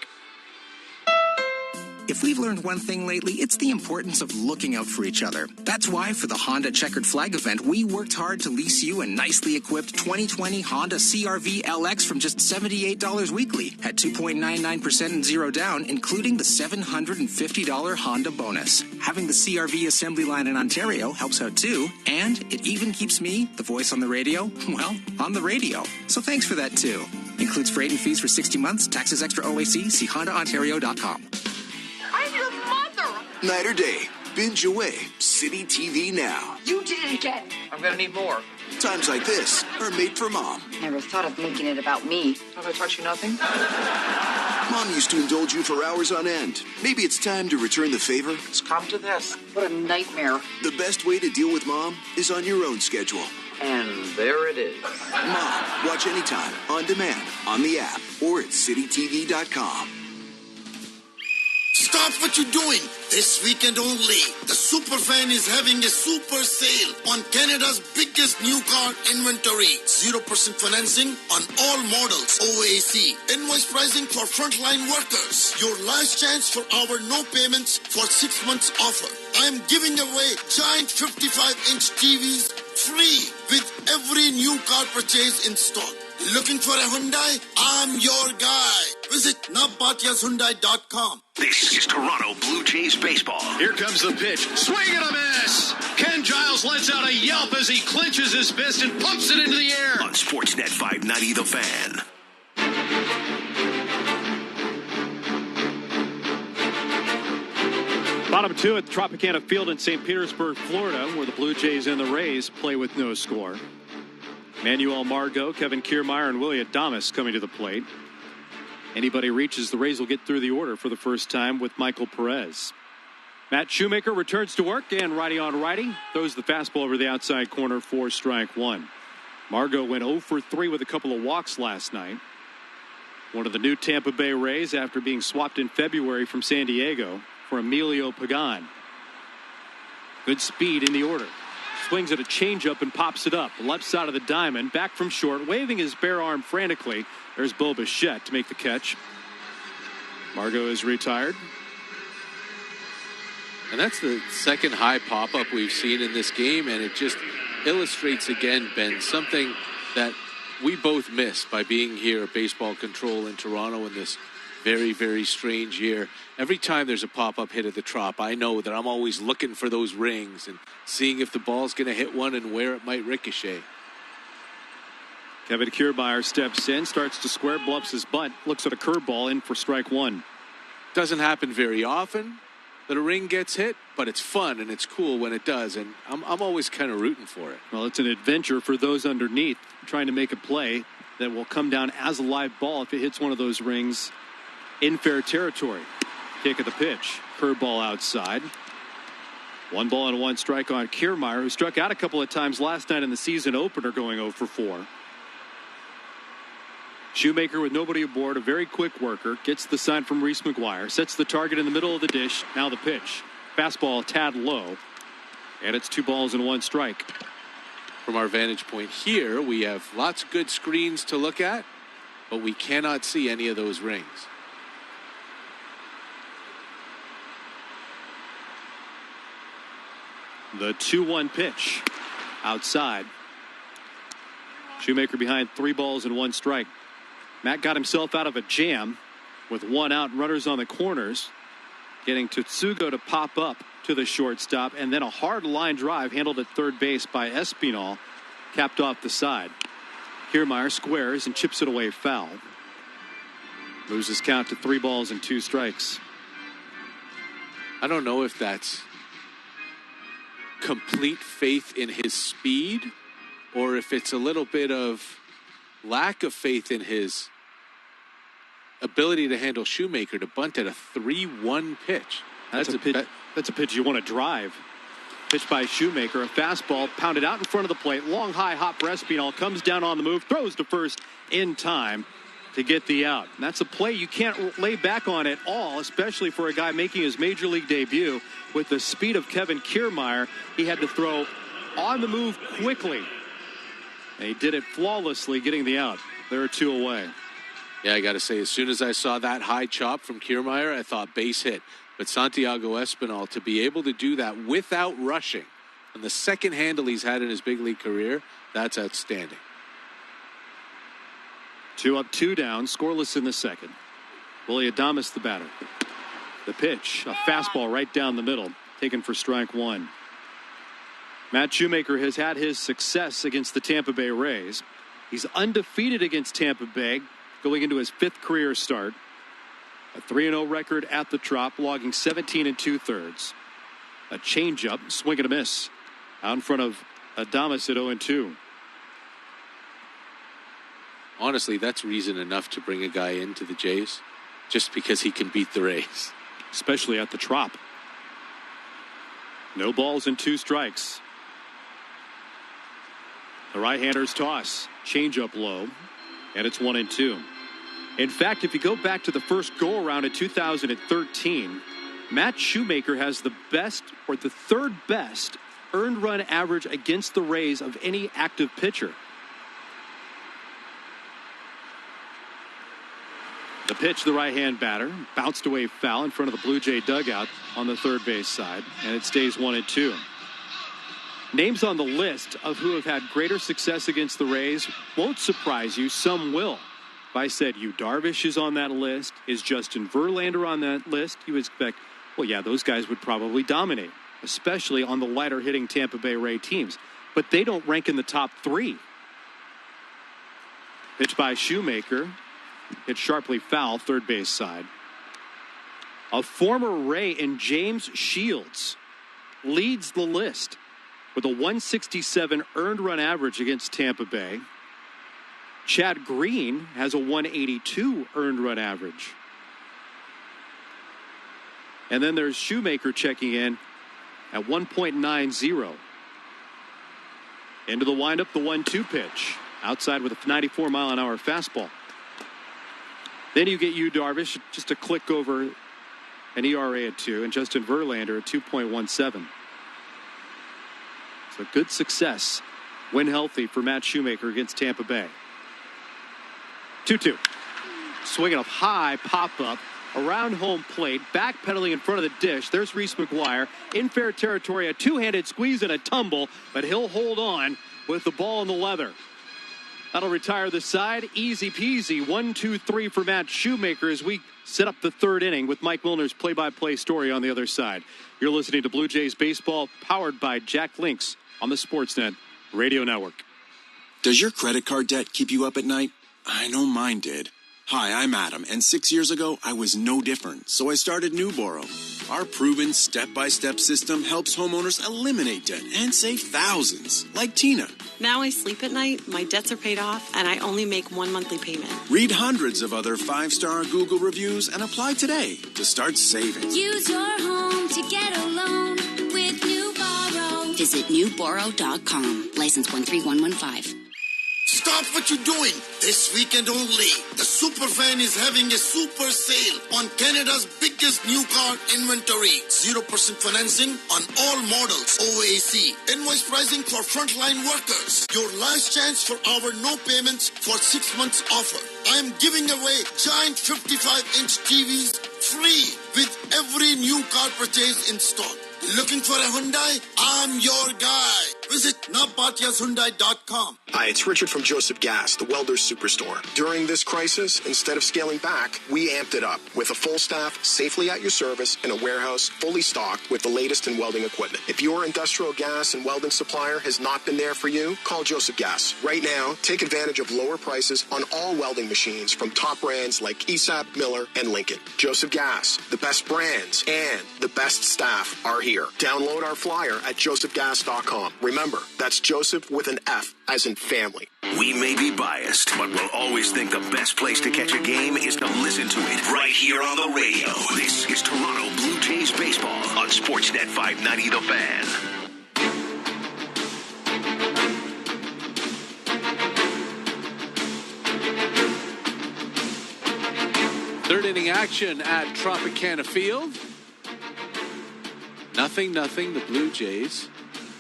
If we've learned one thing lately, it's the importance of looking out for each other. That's why for the Honda Checkered Flag event, we worked hard to lease you a nicely equipped 2020 Honda CR-V LX from just $78 weekly at 2.99% and 0 down, including the $750 Honda bonus. Having the CR-V assembly line in Ontario helps out too, and it even keeps me, the voice on the radio, well, on the radio. So thanks for that too. Includes freight and fees for 60 months, taxes extra OAC, see HondaOntario.com. I'm your mother! Night or day, binge away. City TV Now. You did it again. I'm gonna need more. Times like this are made for Mom. Never thought of making it about me. Have I taught you nothing? Mom used to indulge you for hours on end. Maybe it's time to return the favor. It's come to this. What a nightmare. The best way to deal with Mom is on your own schedule. And there it is. Mom, watch anytime, on demand, on the app, or at citytv.com. Stop what you're doing. This weekend only, the Superfan is having a super sale on Canada's biggest new car inventory. 0% financing on all models. OAC. Invoice pricing for frontline workers. Your last chance for our no payments for 6 months offer. I'm giving away giant 55-inch TVs free with every new car purchase in stock. Looking for a Hyundai? I'm your guy. Visit navbhatyashyundai.com. This is Toronto Blue Jays baseball. Here comes the pitch. Swing and a miss. Ken Giles lets out a yelp as he clenches his fist and pumps it into the air. On Sportsnet 590 The Fan. Bottom 2 at the Tropicana Field in St. Petersburg, Florida, where the Blue Jays and the Rays play with no score. Manuel Margot, Kevin Kiermaier, and Willie Adames coming to the plate. Anybody reaches, the Rays will get through the order for the first time with Michael Perez. Matt Shoemaker returns to work, and righty on righty. Throws the fastball over the outside corner for strike 1. Margot went 0 for 3 with a couple of walks last night. One of the new Tampa Bay Rays after being swapped in February from San Diego for Emilio Pagan. Good speed in the order. Swings at a changeup and pops it up. Left side of the diamond, back from short, waving his bare arm frantically. There's Bo Bichette to make the catch. Margot is retired. And that's the second high pop-up we've seen in this game, and it just illustrates again, Ben, something that we both miss by being here at Baseball Control in Toronto in this very, very strange year. Every time there's a pop-up hit at the Trop, I know that I'm always looking for those rings and seeing if the ball's going to hit one and where it might ricochet. Kevin Kiermaier steps in, starts to square, bluffs his bunt, looks at a curveball in for strike 1. Doesn't happen very often, that a ring gets hit, but it's fun and it's cool when it does, and I'm always kind of rooting for it. Well, it's an adventure for those underneath trying to make a play that will come down as a live ball if it hits one of those rings in fair territory. Kick at the pitch. Curveball outside. 1-1 strike on Kiermaier, who struck out a couple of times last night in the season opener, going 0 for 4. Shoemaker with nobody aboard, a very quick worker, gets the sign from Reese McGuire, sets the target in the middle of the dish. Now the pitch. Fastball a tad low, and it's 2-1 strike. From our vantage point here, we have lots of good screens to look at, but we cannot see any of those rings. The 2-1 pitch outside. Shoemaker behind 3-1 strike. Matt got himself out of a jam with one out, runners on the corners, getting Tetsugo to pop up to the shortstop, and then a hard line drive handled at third base by Espinal, capped off the side. Kiermaier squares and chips it away foul. Moves his count to 3-2 strikes. I don't know if that's complete faith in his speed or if it's a little bit of lack of faith in his ability to handle Shoemaker to bunt at a 3-1 pitch. That's a pitch you want to drive. Pitch by Shoemaker, a fastball pounded out in front of the plate. Long, high hop for Espinal, comes down on the move, throws to first in time to get the out. And that's a play you can't lay back on at all, especially for a guy making his major league debut. With the speed of Kevin Kiermaier, he had to throw on the move quickly. And he did it flawlessly, getting the out. There are 2 away. Yeah, I got to say, as soon as I saw that high chop from Kiermaier, I thought base hit. But Santiago Espinal, to be able to do that without rushing, and the second handle he's had in his big league career, that's outstanding. 2 up, 2 down, scoreless in the second. Willie Adames the batter. The pitch, a fastball right down the middle, taken for strike 1. Matt Shoemaker has had his success against the Tampa Bay Rays. He's undefeated against Tampa Bay, going into his 5th career start. A 3-0 record at the Trop, logging 17 2/3. A changeup, swing and a miss, out in front of Adames at 0-2. Honestly, that's reason enough to bring a guy into the Jays, just because he can beat the Rays. Especially at the Trop. No balls and 2 strikes. The right-hander's toss, changeup low, and it's 1-2. In fact, if you go back to the first go-around in 2013, Matt Shoemaker has the best, or the 3rd best, earned run average against the Rays of any active pitcher. The pitch, the right-hand batter, bounced away foul in front of the Blue Jay dugout on the third base side, and it stays 1-2. Names on the list of who have had greater success against the Rays won't surprise you. Some will. If I said Yu Darvish is on that list, is Justin Verlander on that list, you would expect, well, yeah, those guys would probably dominate, especially on the lighter-hitting Tampa Bay Ray teams. But they don't rank in the top 3. Pitch by Shoemaker. Hit sharply foul, third base side. A former Ray in James Shields leads the list with a 167 earned run average against Tampa Bay. Chad Green has a 182 earned run average. And then there's Shoemaker checking in at 1.90. Into the windup, the 1-2 pitch. Outside with a 94-mile-an-hour fastball. Then you get Yu Darvish just a click over an ERA at 2, and Justin Verlander at 2.17. So good success when healthy for Matt Shoemaker against Tampa Bay. 2-2. Swinging a high pop-up around home plate, backpedaling in front of the dish. There's Reese McGuire in fair territory, a 2-handed squeeze and a tumble, but he'll hold on with the ball in the leather. That'll retire the side. Easy peasy. 1-2-3 for Matt Shoemaker as we set up the 3rd inning with Mike Milner's play-by-play story on the other side. You're listening to Blue Jays Baseball, powered by Jack Links on the Sportsnet Radio Network. Does your credit card debt keep you up at night? I know mine did. Hi, I'm Adam, and 6 years ago, I was no different, so I started New Borrow. Our proven step-by-step system helps homeowners eliminate debt and save thousands, like Tina. Now I sleep at night, my debts are paid off, and I only make one monthly payment. Read hundreds of other 5-star Google reviews and apply today to start saving. Use your home to get a loan with New Borrow. Visit newborrow.com. License 13115. Stop what you're doing. This weekend only, the Superfan is having a super sale on Canada's biggest new car inventory. 0% financing on all models. OAC. Invoice pricing for frontline workers. Your last chance for our no payments for 6 months offer. I'm giving away giant 55-inch TVs free with every new car purchase in stock. Looking for a Hyundai? I'm your guy. Visit nabatiashyundai.com. Hi, it's Richard from Joseph Gas, the Welders Superstore. During this crisis, instead of scaling back, we amped it up with a full staff, safely at your service, in a warehouse fully stocked with the latest in welding equipment. If your industrial gas and welding supplier has not been there for you, call Joseph Gas. Right now, take advantage of lower prices on all welding machines from top brands like ESAB, Miller, and Lincoln. Joseph Gas, the best brands and the best staff are here. Download our flyer at josephgas.com. Remember, that's Joseph with an F as in family. We may be biased, but we'll always think the best place to catch a game is to listen to it right here on the radio. This is Toronto Blue Jays baseball on Sportsnet 590 The Fan. Third inning action at Tropicana Field. 0-0, the Blue Jays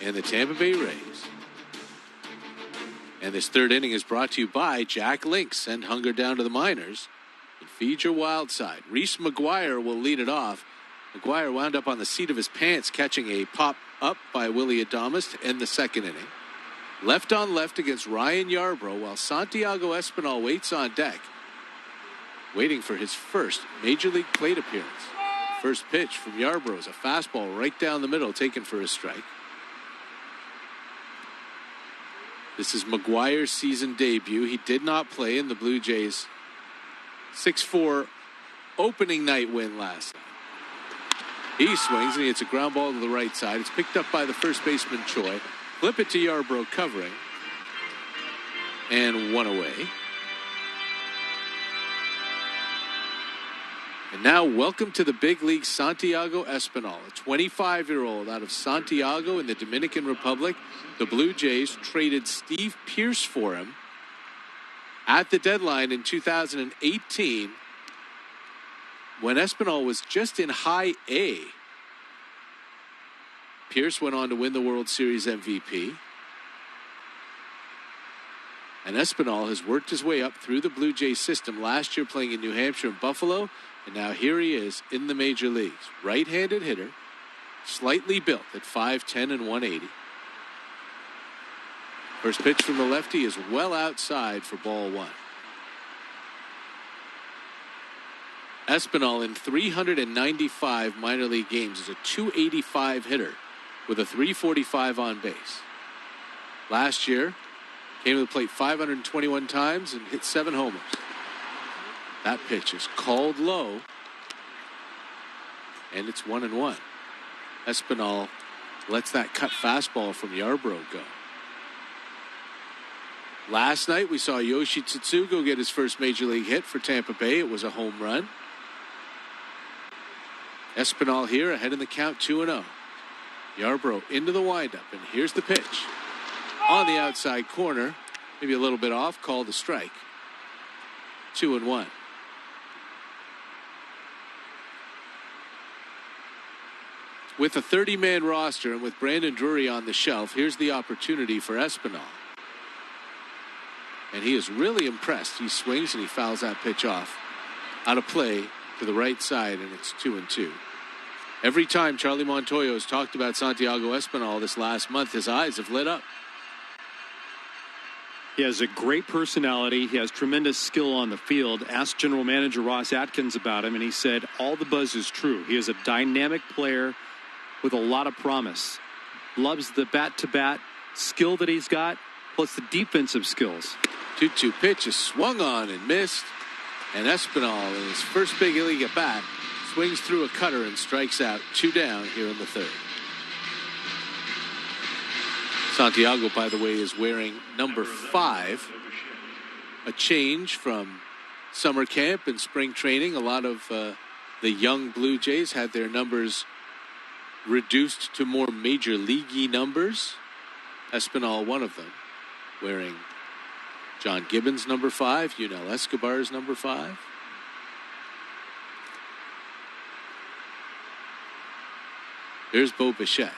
and the Tampa Bay Rays. And this third inning is brought to you by Jack Link. Send hunger down to the minors and feed your wild side. Reese McGuire will lead it off. McGuire wound up on the seat of his pants catching a pop up by Willie Adames to end the second inning. Left on left against Ryan Yarbrough while Santiago Espinal waits on deck, waiting for his first Major League plate appearance. First pitch from Yarbrough is a fastball right down the middle, taken for a strike. This is McGuire's season debut. He did not play in the Blue Jays' 6-4 opening night win last night. He swings and he hits a ground ball to the right side. It's picked up by the first baseman Choi. Flip it to Yarbrough covering. And one away. And now, welcome to the big league, Santiago Espinal, a 25-year-old out of Santiago in the Dominican Republic. The Blue Jays traded Steve Pearce for him at the deadline in 2018 when Espinal was just in high A. Pearce went on to win the World Series MVP. And Espinal has worked his way up through the Blue Jays system, last year playing in New Hampshire and Buffalo. And now here he is in the major leagues. Right-handed hitter, slightly built at 5'10" and 180. First pitch from the lefty is well outside for ball one. Espinal in 395 minor league games is a .285 hitter with a .345 on base. Last year, came to the plate 521 times and hit 7 homers. That pitch is called low, and it's 1-1. Espinal lets that cut fastball from Yarbrough go. Last night, we saw Yoshi Tsutsugo get his first major league hit for Tampa Bay. It was a home run. Espinal here ahead in the count, 2-0. Yarbrough into the windup, and here's the pitch. On the outside corner, maybe a little bit off, called a strike. 2-1. With a 30-man roster and with Brandon Drury on the shelf, here's the opportunity for Espinal. And he is really impressed. He swings and he fouls that pitch off. Out of play to the right side, and it's 2-2. Every time Charlie Montoyo has talked about Santiago Espinal this last month, his eyes have lit up. He has a great personality. He has tremendous skill on the field. Asked General Manager Ross Atkins about him, and he said all the buzz is true. He is a dynamic player with a lot of promise. Loves the bat-to-bat skill that he's got, plus the defensive skills. 2-2 pitch is swung on and missed. And Espinal, in his first big league at bat, swings through a cutter and strikes out. 2 down here in the third. Santiago, by the way, is wearing number 5. A change from summer camp and spring training. A lot of the young Blue Jays had their numbers reduced to more major league-y numbers. Espinal, one of them, wearing John Gibbons' number 5, Yunel Escobar's number 5. Here's Bo Bichette.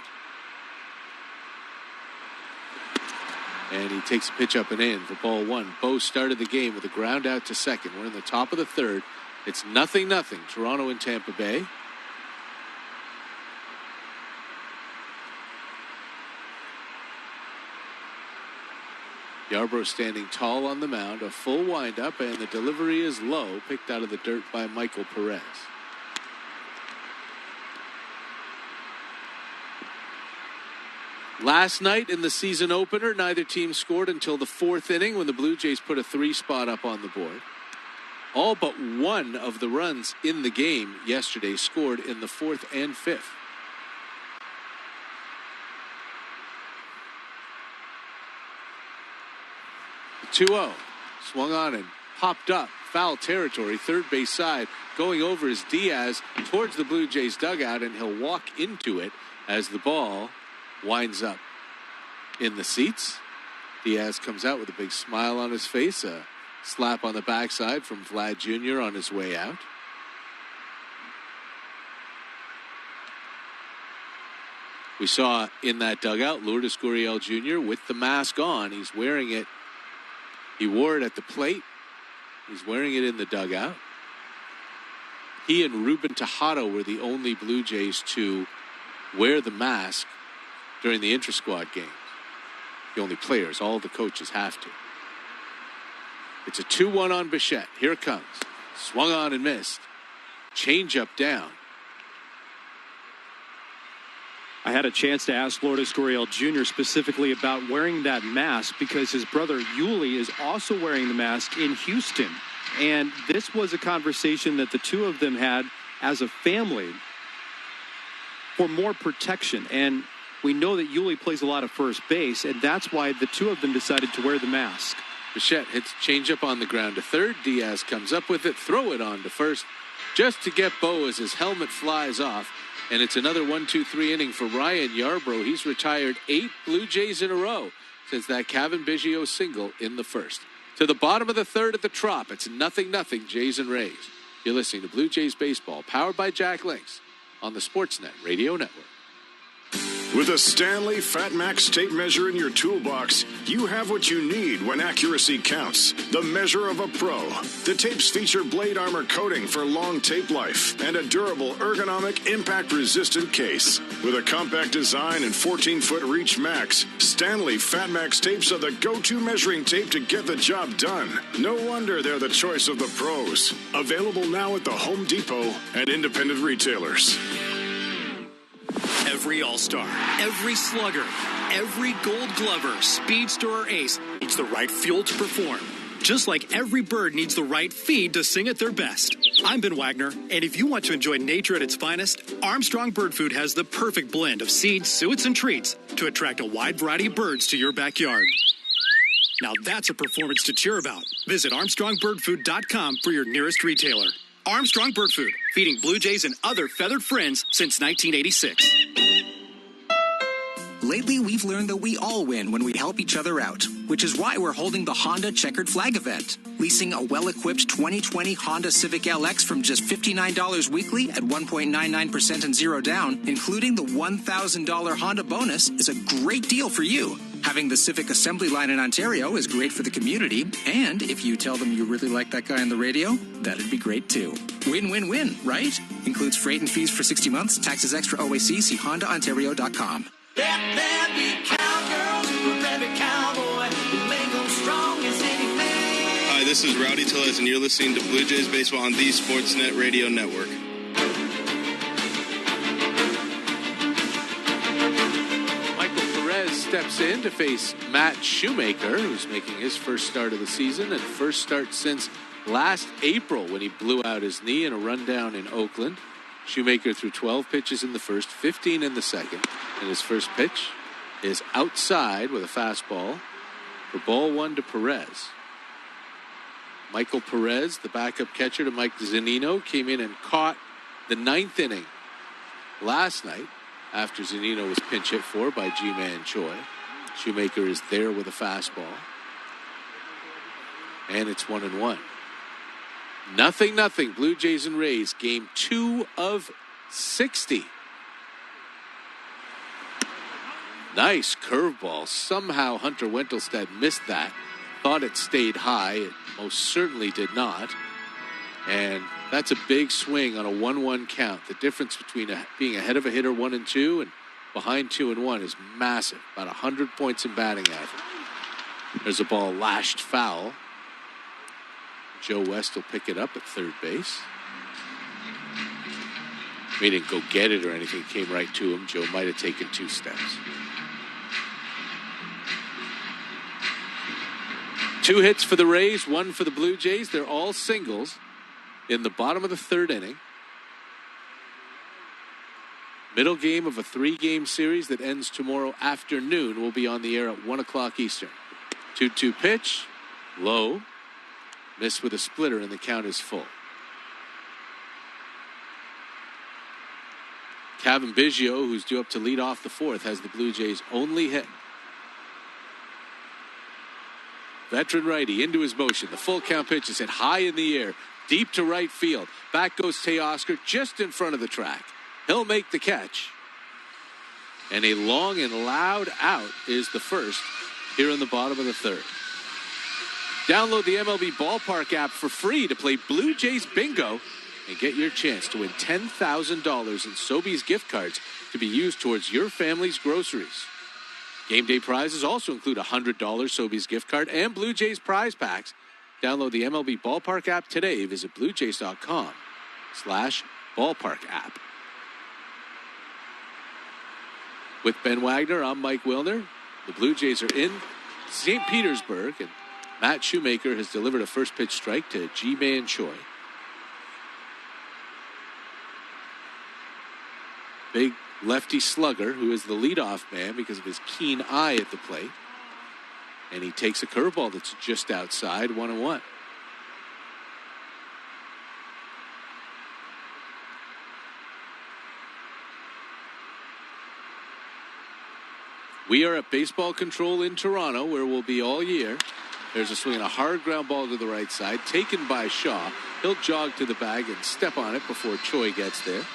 And he takes a pitch up and in for ball 1. Bo started the game with a ground out to second. We're in the top of the third. It's 0-0, Toronto and Tampa Bay. Yarbrough standing tall on the mound, a full windup, and the delivery is low, picked out of the dirt by Michael Perez. Last night in the season opener, neither team scored until the 4th inning when the Blue Jays put a 3 spot up on the board. All but one of the runs in the game yesterday scored in the 4th and 5th. The 2-0 swung on and popped up, foul territory, third base side. Going over is Diaz towards the Blue Jays dugout, and he'll walk into it as the ball winds up in the seats. Diaz comes out with a big smile on his face, a slap on the backside from Vlad Jr. on his way out. We saw in that dugout Lourdes Gurriel Jr. with the mask on. He's wearing it. He wore it at the plate. He's wearing it in the dugout. He and Ruben Tejada were the only Blue Jays to wear the mask during the intra-squad game. The only players, all the coaches have to. It's a 2-1 on Bichette. Here it comes. Swung on and missed. Change up down. I had a chance to ask Lourdes Gurriel Jr. specifically about wearing that mask because his brother Yuli is also wearing the mask in Houston. And this was a conversation that the two of them had as a family for more protection. And we know that Yuli plays a lot of first base, and that's why the two of them decided to wear the mask. Bichette hits changeup on the ground to third. Diaz comes up with it, throw it on to first, just to get Bo as his helmet flies off. And it's another 1-2-3 inning for Ryan Yarbrough. He's retired 8 Blue Jays in a row since that Kevin Biggio single in the first. To the bottom of the third at the Trop, it's 0-0 Jays and Rays. You're listening to Blue Jays Baseball, powered by Jack Links on the Sportsnet Radio Network. With a Stanley Fat Max tape measure in your toolbox, you have what you need when accuracy counts. The measure of a pro. The tapes feature blade armor coating for long tape life and a durable, ergonomic, impact-resistant case. With a compact design and 14-foot reach max, Stanley Fat Max tapes are the go-to measuring tape to get the job done. No wonder they're the choice of the pros. Available now at the Home Depot and independent retailers. Every All-Star, every slugger, every Gold Glover, speedster, or ace needs the right fuel to perform. Just like every bird needs the right feed to sing at their best. I'm Ben Wagner, and if you want to enjoy nature at its finest, Armstrong Bird Food has the perfect blend of seeds, suets, and treats to attract a wide variety of birds to your backyard. Now that's a performance to cheer about. Visit ArmstrongBirdFood.com for your nearest retailer. Armstrong Bird Food, feeding Blue Jays and other feathered friends since 1986. Lately, we've learned that we all win when we help each other out, which is why we're holding the Honda Checkered Flag event. Leasing a well-equipped 2020 Honda Civic LX from just $59 weekly at 1.99% and zero down, including the $1,000 Honda bonus, is a great deal for you. Having the Civic assembly line in Ontario is great for the community, and if you tell them you really like that guy on the radio, that'd be great too. Win-win-win, right? Includes freight and fees for 60 months, taxes extra OAC, see HondaOntario.com. Let there be cowgirls for every cowboy who make them strong as any man. Hi, this is Rowdy Tellez, and you're listening to Blue Jays Baseball on the Sportsnet Radio Network. Michael Perez steps in to face Matt Shoemaker, who's making his first start of the season and first start since last April when he blew out his knee in a rundown in Oakland. Shoemaker threw 12 pitches in the first, 15 in the second, and his first pitch is outside with a fastball for ball 1 to Perez. Michael Perez, the backup catcher to Mike Zunino, came in and caught the 9th inning last night after Zunino was pinch hit for by G-Man Choi. Shoemaker is there with a fastball. And it's 1-1. 0-0. Blue Jays and Rays. Game 2 of 60. Nice curveball. Somehow Hunter Wendelstedt missed that. Thought it stayed high. It most certainly did not. And that's a big swing on a 1-1 count. The difference between being ahead of a hitter 1-2 and behind 2-1 is massive. About 100 points in batting average. There's a ball lashed foul. Joe West will pick it up at third base. He didn't go get it or anything. It came right to him. Joe might have taken 2 steps. 2 hits for the Rays, 1 for the Blue Jays. They're all singles in the bottom of the 3rd inning. Middle game of a 3-game series that ends tomorrow afternoon will be on the air at 1 o'clock Eastern. 2-2 pitch, low. Missed with a splitter, and the count is full. Kevin Biggio, who's due up to lead off the 4th, has the Blue Jays' only hit. Veteran righty into his motion. The full count pitch is hit high in the air, deep to right field. Back goes Teoscar just in front of the track. He'll make the catch. And a long and loud out is the first here in the bottom of the 3rd. Download the MLB Ballpark app for free to play Blue Jays Bingo and get your chance to win $10,000 in Subzz gift cards to be used towards your family's groceries. Game day prizes also include a $100 Subzz gift card and Blue Jays prize packs. Download the MLB Ballpark app today. Visit bluejays.com/ballpark app. With Ben Wagner, I'm Mike Wilner. The Blue Jays are in St. Petersburg, and Matt Shoemaker has delivered a first pitch strike to G-Man Choi. Big lefty slugger who is the leadoff man because of his keen eye at the plate. And he takes a curveball that's just outside, 1-1. We are at Baseball Control in Toronto, where we'll be all year. There's a swing and a hard ground ball to the right side, taken by Shaw. He'll jog to the bag and step on it before Choi gets there.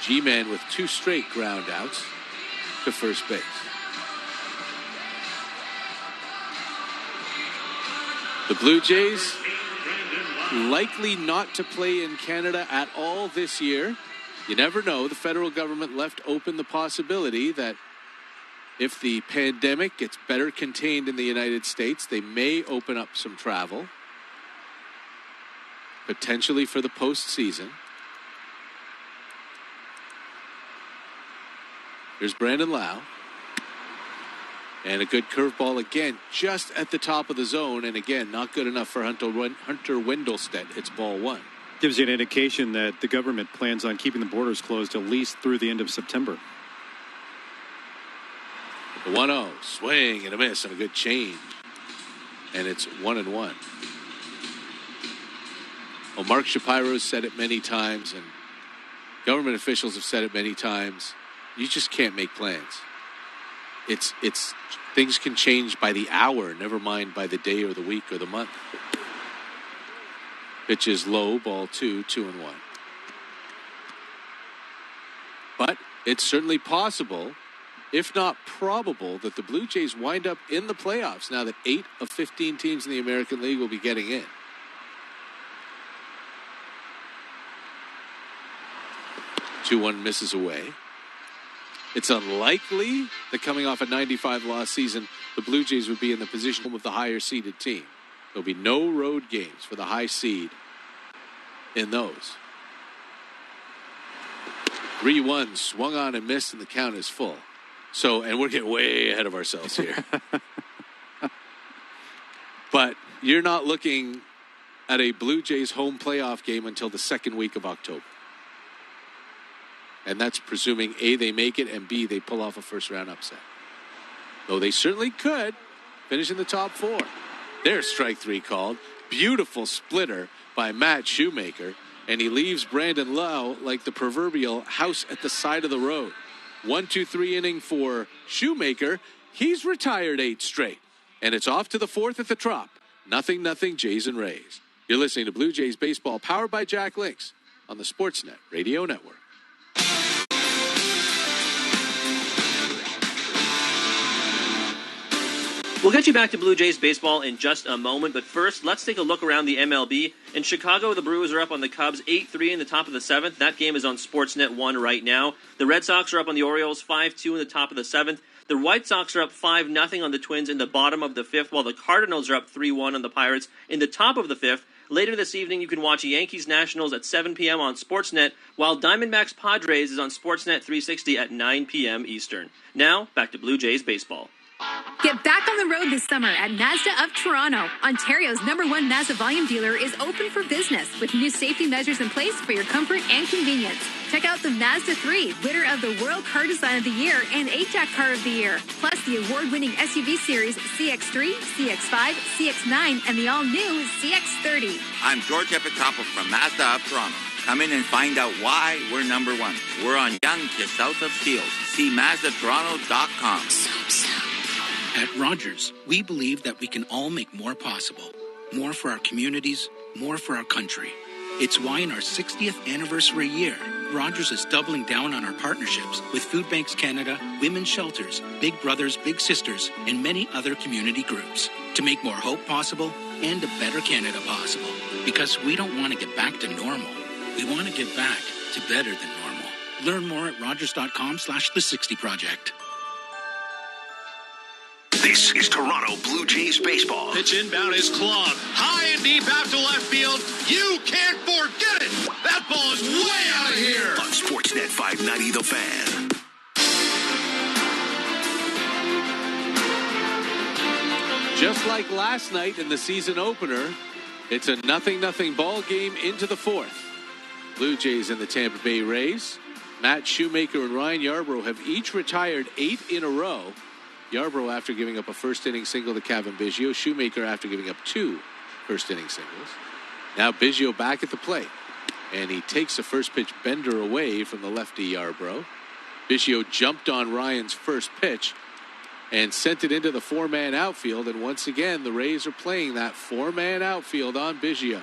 G-Man with 2 straight ground outs to first base. The Blue Jays likely not to play in Canada at all this year. You never know. The federal government left open the possibility that if the pandemic gets better contained in the United States, they may open up some travel, potentially for the postseason. Here's Brandon Lau. And a good curveball again, just at the top of the zone. And again, not good enough for Hunter Wendelstedt. It's ball 1. Gives you an indication that the government plans on keeping the borders closed at least through the end of September. The 1-0, swing and a miss and a good change. And it's 1-1. Well, Mark Shapiro's said it many times, and government officials have said it many times. You just can't make plans. It's things can change by the hour, never mind by the day or the week or the month. Pitch is low, ball 2, 2-1. But it's certainly possible, if not probable, that the Blue Jays wind up in the playoffs now that 8 of 15 teams in the American League will be getting in. Two 2-1 misses away. It's unlikely that coming off a 95-loss season, the Blue Jays would be in the position of the higher-seeded team. There'll be no road games for the high seed in those. 3-1, swung on and missed, and the count is full. So, and we're getting way ahead of ourselves here. But you're not looking at a Blue Jays home playoff game until the second week of October. And that's presuming A, they make it, and B, they pull off a first-round upset. Though they certainly could finish in the top 4. There's strike 3 called. Beautiful splitter by Matt Shoemaker. And he leaves Brandon Lau like the proverbial house at the side of the road. 1-2-3 inning for Shoemaker. He's retired 8 straight. And it's off to the 4th at the Trop. 0-0 Jays and Rays. You're listening to Blue Jays Baseball, powered by Jack Links on the Sportsnet Radio Network. We'll get you back to Blue Jays baseball in just a moment, but first, let's take a look around the MLB. In Chicago, the Brewers are up on the Cubs 8-3 in the top of the 7th. That game is on Sportsnet 1 right now. The Red Sox are up on the Orioles 5-2 in the top of the 7th. The White Sox are up 5-0 on the Twins in the bottom of the 5th, while the Cardinals are up 3-1 on the Pirates in the top of the 5th. Later this evening, you can watch Yankees-Nationals at 7 p.m. on Sportsnet, while Diamondbacks-Padres is on Sportsnet 360 at 9 p.m. Eastern. Now, back to Blue Jays baseball. Get back on the road this summer at Mazda of Toronto. Ontario's #1 Mazda volume dealer is open for business with new safety measures in place for your comfort and convenience. Check out the Mazda 3, winner of the World Car Design of the Year and 8-Jack Car of the Year, plus the award-winning SUV series CX-3, CX-5, CX-9, and the all-new CX-30. I'm George Epitopoulos from Mazda of Toronto. Come in and find out why we're #1. We're on Yonge, just south of Steeles. See MazdaToronto.com. At Rogers, we believe that we can all make more possible. More for our communities, more for our country. It's why in our 60th anniversary year, Rogers is doubling down on our partnerships with Food Banks Canada, Women's Shelters, Big Brothers Big Sisters, and many other community groups to make more hope possible and a better Canada possible. Because we don't want to get back to normal. We want to get back to better than normal. Learn more at rogers.com/the60project. This is Toronto Blue Jays baseball. Pitch inbound is clogged. High and deep out to left field. You can't forget it. That ball is way out of here. On Sportsnet 590, The Fan. Just like last night in the season opener, it's a 0-0 ball game into the 4th. Blue Jays and the Tampa Bay Rays. Matt Shoemaker and Ryan Yarbrough have each retired 8 in a row. Yarbrough after giving up a first-inning single to Kevin Biggio. Shoemaker after giving up 2 first-inning singles. Now Biggio back at the plate. And he takes a first-pitch bender away from the lefty Yarbrough. Biggio jumped on Ryan's first pitch and sent it into the 4-man outfield. And once again, the Rays are playing that 4-man outfield on Biggio.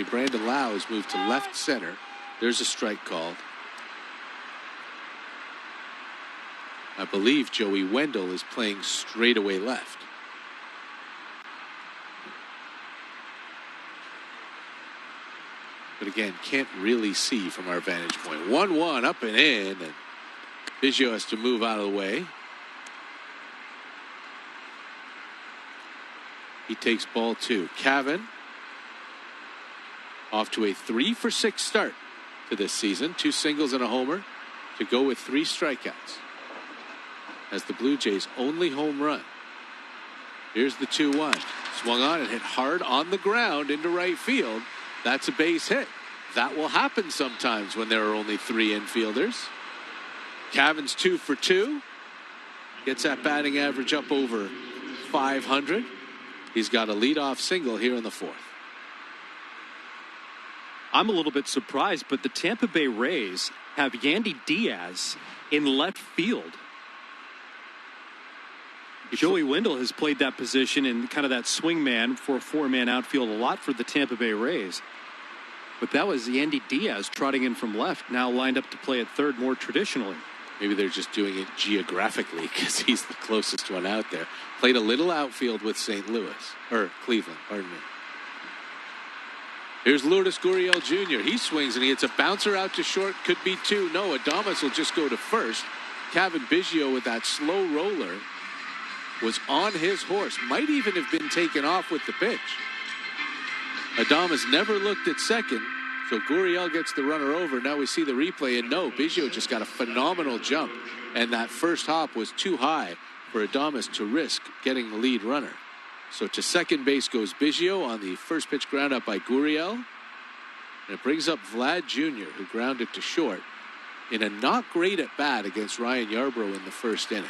Brandon Lau has moved to left center. There's a strike called. I believe Joey Wendell is playing straightaway left. But again, can't really see from our vantage point. 1-1 up and in, and Biggio has to move out of the way. He takes ball 2. Cavan off to a 3-for-6 start to this season. 2 singles and a homer to go with 3 strikeouts. As the Blue Jays' only home run. Here's the 2-1. Swung on and hit hard on the ground into right field. That's a base hit. That will happen sometimes when there are only 3 infielders. Cavan's 2 for 2. Gets that batting average up over 500. He's got a leadoff single here in the 4th. I'm a little bit surprised, but the Tampa Bay Rays have Yandy Diaz in left field. Joey Wendell has played that position in kind of that swing man for a 4-man outfield a lot for the Tampa Bay Rays. But that was Yandy Diaz trotting in from left, now lined up to play at third more traditionally. Maybe they're just doing it geographically because he's the closest one out there. Played a little outfield with Cleveland, pardon me. Here's Lourdes Gurriel Jr. He swings and he hits a bouncer out to short. Could be 2. No, Adames will just go to first. Kevin Biggio with that slow roller was on his horse. Might even have been taken off with the pitch. Adames never looked at second. So Gurriel gets the runner over. Now we see the replay, and no, Biggio just got a phenomenal jump. And that first hop was too high for Adames to risk getting the lead runner. So to second base goes Biggio on the first pitch ground up by Gurriel. And it brings up Vlad Jr., who grounded to short in a not great at bat against Ryan Yarbrough in the first inning.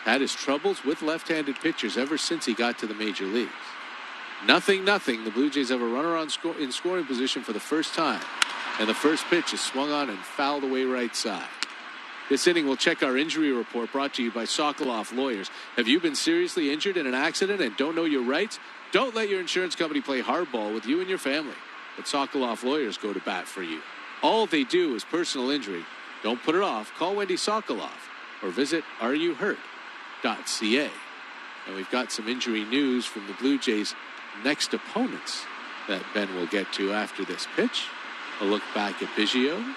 Had his troubles with left-handed pitchers ever since he got to the major leagues. 0-0. The Blue Jays have a runner in scoring position for the first time. And the first pitch is swung on and fouled away right side. This inning, we'll check our injury report brought to you by Sokoloff Lawyers. Have you been seriously injured in an accident and don't know your rights? Don't let your insurance company play hardball with you and your family. But Sokoloff Lawyers go to bat for you. All they do is personal injury. Don't put it off. Call Wendy Sokoloff or visit areyouhurt.ca. And we've got some injury news from the Blue Jays' next opponents that Ben will get to after this pitch. A look back at Biggio.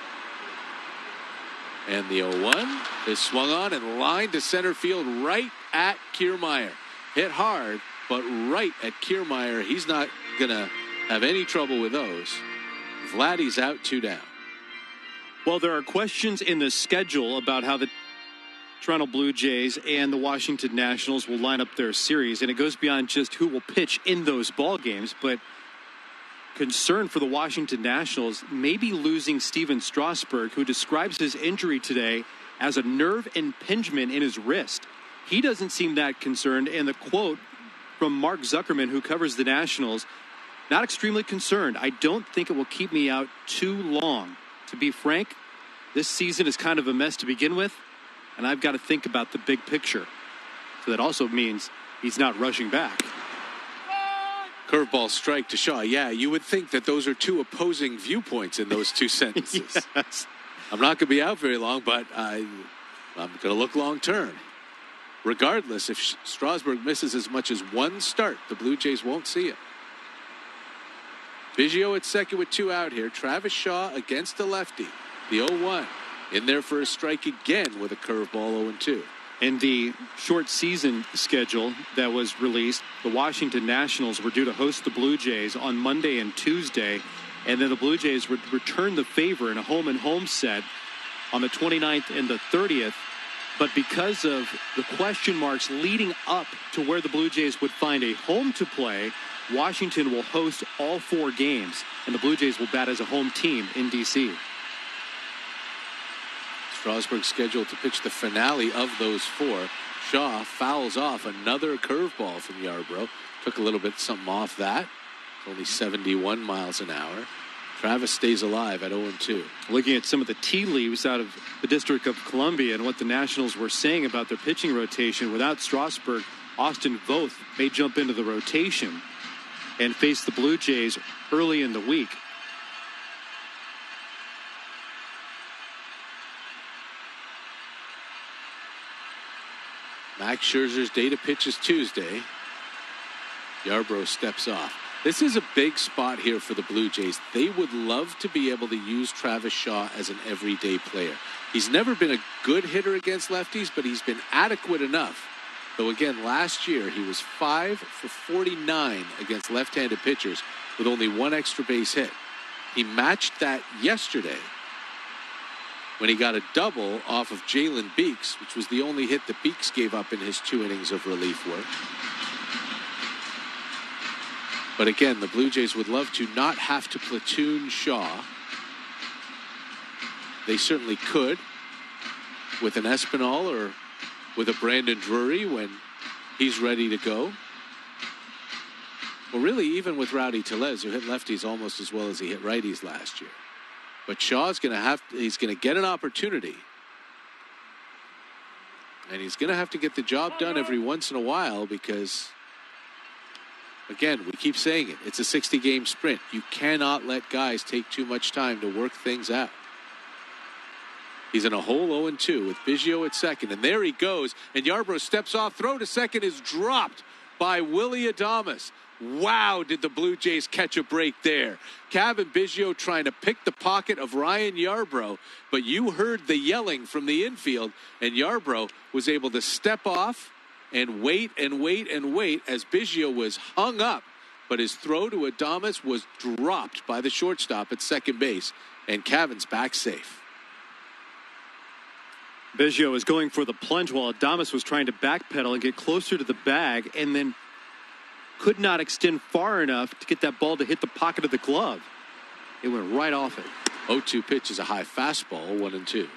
And the 0-1 is swung on and lined to center field right at Kiermaier. Hit hard, but right at Kiermaier. He's not going to have any trouble with those. Vladdy's out, 2 down. Well, there are questions in the schedule about how the Toronto Blue Jays and the Washington Nationals will line up their series, and it goes beyond just who will pitch in those ball games, but concern for the Washington Nationals maybe losing Steven Strasburg, who describes his injury today as a nerve impingement in his wrist. He doesn't seem that concerned, and the quote from Mark Zuckerman, who covers the Nationals, not extremely concerned. I don't think it will keep me out too long. To be frank, this season is kind of a mess to begin with, and I've got to think about the big picture. So that also means he's not rushing back. Curveball strike to Shaw. Yeah, you would think that those are two opposing viewpoints in those two sentences. Yes. I'm not going to be out very long, but I'm going to look long term. Regardless, if Strasburg misses as much as one start, the Blue Jays won't see it. Biggio at second with 2 out here. Travis Shaw against the lefty. The 0-1 in there for a strike again with a curveball 0-2. In the short season schedule that was released, the Washington Nationals were due to host the Blue Jays on Monday and Tuesday, and then the Blue Jays would return the favor in a home-and-home set on the 29th and the 30th. But because of the question marks leading up to where the Blue Jays would find a home to play, Washington will host all 4 games, and the Blue Jays will bat as a home team in D.C. Strasburg scheduled to pitch the finale of those 4. Shaw fouls off another curveball from Yarbrough. Took a little bit something off that. It's only 71 miles an hour. Travis stays alive at 0-2. Looking at some of the tea leaves out of the District of Columbia and what the Nationals were saying about their pitching rotation, without Strasburg, Austin Voth may jump into the rotation and face the Blue Jays early in the week. Max Scherzer's day to pitch is Tuesday. Yarbrough steps off. This is a big spot here for the Blue Jays. They would love to be able to use Travis Shaw as an everyday player. He's never been a good hitter against lefties, but he's been adequate enough. Though again, last year he was 5 for 49 against left-handed pitchers with only 1 extra base hit. He matched that yesterday when he got a double off of Jalen Beeks, which was the only hit that Beeks gave up in his 2 innings of relief work. But again, the Blue Jays would love to not have to platoon Shaw. They certainly could with an Espinal or with a Brandon Drury when he's ready to go. Well, really, even with Rowdy Tellez, who hit lefties almost as well as he hit righties last year. But Shaw's going to he's going to get an opportunity. And he's going to have to get the job done every once in a while because, again, we keep saying it. It's a 60-game sprint. You cannot let guys take too much time to work things out. He's in a hole 0-2 with Biggio at second. And there he goes. And Yarbrough steps off. Throw to second is dropped by Willy Adames. Wow, did the Blue Jays catch a break there. Kevin Biggio trying to pick the pocket of Ryan Yarbrough, but you heard the yelling from the infield, and Yarbrough was able to step off and wait and wait and wait as Biggio was hung up, but his throw to Adames was dropped by the shortstop at second base, and Kevin's back safe. Biggio is going for the plunge while Adames was trying to backpedal and get closer to the bag and then could not extend far enough to get that ball to hit the pocket of the glove. It went right off it. 0-2 pitch is a high fastball, 1-2.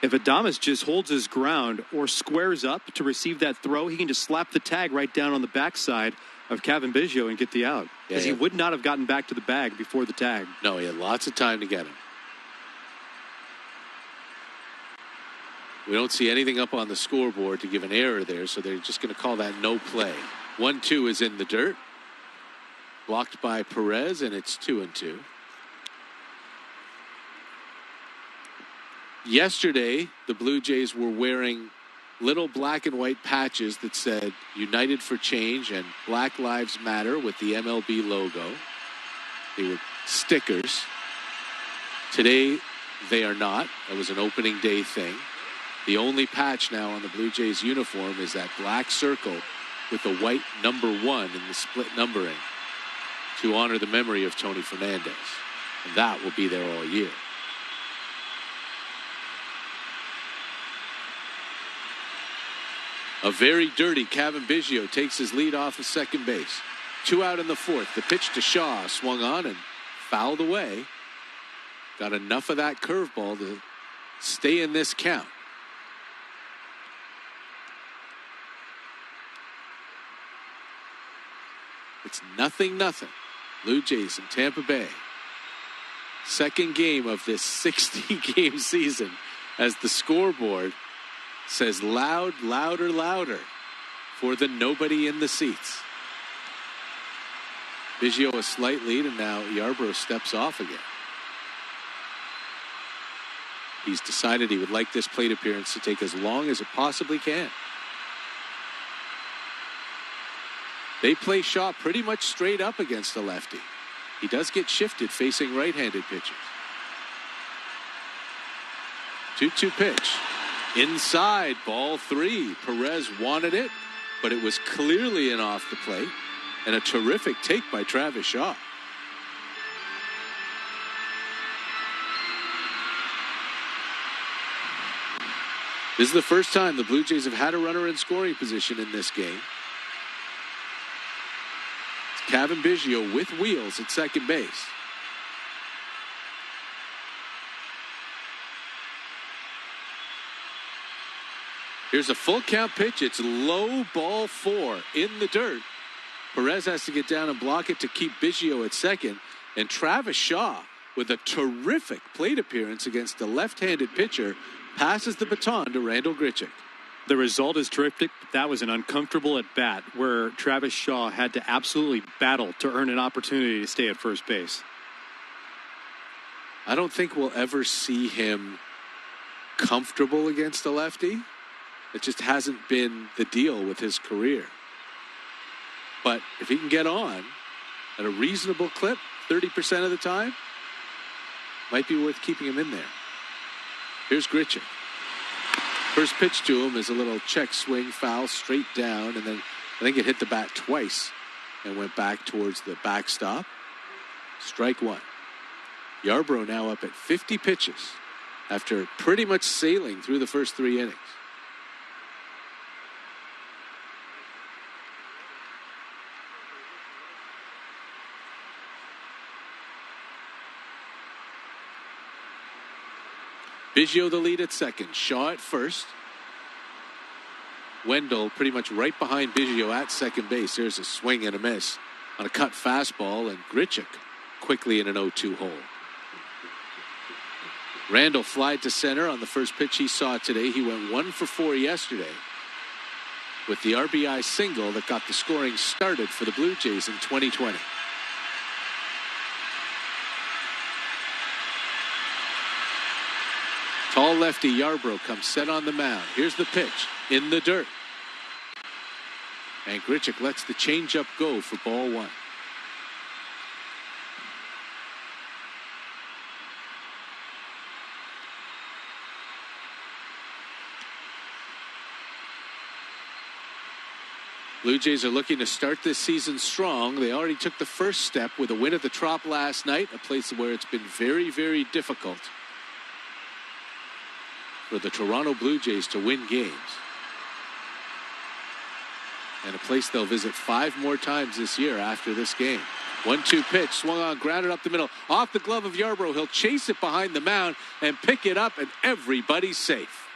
If Adames just holds his ground or squares up to receive that throw, he can just slap the tag right down on the backside of Cavan Biggio and get the out. Because he would not have gotten back to the bag before the tag. No, he had lots of time to get him. We don't see anything up on the scoreboard to give an error there, so they're just going to call that no play. 1-2 is in the dirt. Blocked by Perez, and it's 2-2. Yesterday, the Blue Jays were wearing little black and white patches that said United for Change and Black Lives Matter with the MLB logo. They were stickers. Today, they are not. That was an opening day thing. The only patch now on the Blue Jays uniform is that black circle with the white number 1 in the split numbering to honor the memory of Tony Fernandez. And that will be there all year. A very dirty Cavan Biggio takes his lead off of second base. 2 out in the 4th. The pitch to Shaw swung on and fouled away. Got enough of that curveball to stay in this count. It's 0-0. Blue Jays in Tampa Bay. Second game of this 60-game season as the scoreboard says loud, louder, louder for the nobody in the seats. Biggio a slight lead, and now Yarbrough steps off again. He's decided he would like this plate appearance to take as long as it possibly can. They play Shaw pretty much straight up against the lefty. He does get shifted facing right-handed pitchers. 2-2 pitch. Inside, ball 3. Perez wanted it, but it was clearly an off the plate. And a terrific take by Travis Shaw. This is the first time the Blue Jays have had a runner in scoring position in this game. Cavan Biggio with wheels at second base. Here's a full count pitch. It's low, ball 4 in the dirt. Perez has to get down and block it to keep Biggio at second. And Travis Shaw, with a terrific plate appearance against the left-handed pitcher, passes the baton to Randall Grichuk. The result is terrific. That was an uncomfortable at bat where Travis Shaw had to absolutely battle to earn an opportunity to stay at first base. I don't think we'll ever see him comfortable against a lefty. It just hasn't been the deal with his career. But if he can get on at a reasonable clip, 30% of the time, might be worth keeping him in there. Here's Grichuk. First pitch to him is a little check swing foul straight down, and then I think it hit the bat twice and went back towards the backstop. Strike 1. Yarbrough now up at 50 pitches after pretty much sailing through the first 3 innings. Biggio the lead at second. Shaw at first. Wendell pretty much right behind Biggio at second base. There's a swing and a miss on a cut fastball, and Grichuk quickly in an 0-2 hole. Randall flied to center on the first pitch he saw today. He went 1 for 4 yesterday with the RBI single that got the scoring started for the Blue Jays in 2020. Tall lefty Yarbrough comes set on the mound. Here's the pitch in the dirt. And Grichuk lets the changeup go for ball 1. Blue Jays are looking to start this season strong. They already took the first step with a win at the Trop last night, a place where it's been very, very difficult for the Toronto Blue Jays to win games. And a place they'll visit 5 more times this year after this game. 1-2 pitch, swung on, grounded up the middle. Off the glove of Yarbrough. He'll chase it behind the mound and pick it up, and everybody's safe.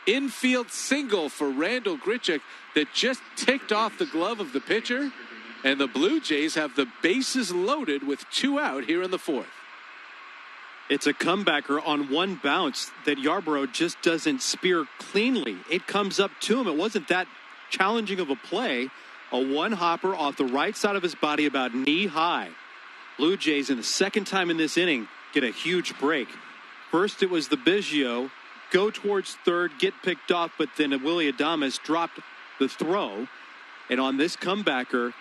Infield single for Randall Grichuk that just ticked off the glove of the pitcher. And the Blue Jays have the bases loaded with 2 out here in the 4th. It's a comebacker on one bounce that Yarbrough just doesn't spear cleanly. It comes up to him. It wasn't that challenging of a play. A one-hopper off the right side of his body about knee-high. Blue Jays, in the second time in this inning, get a huge break. First, it was the Biggio. Go towards third, get picked off, but then Willie Adames dropped the throw. And on this comebacker,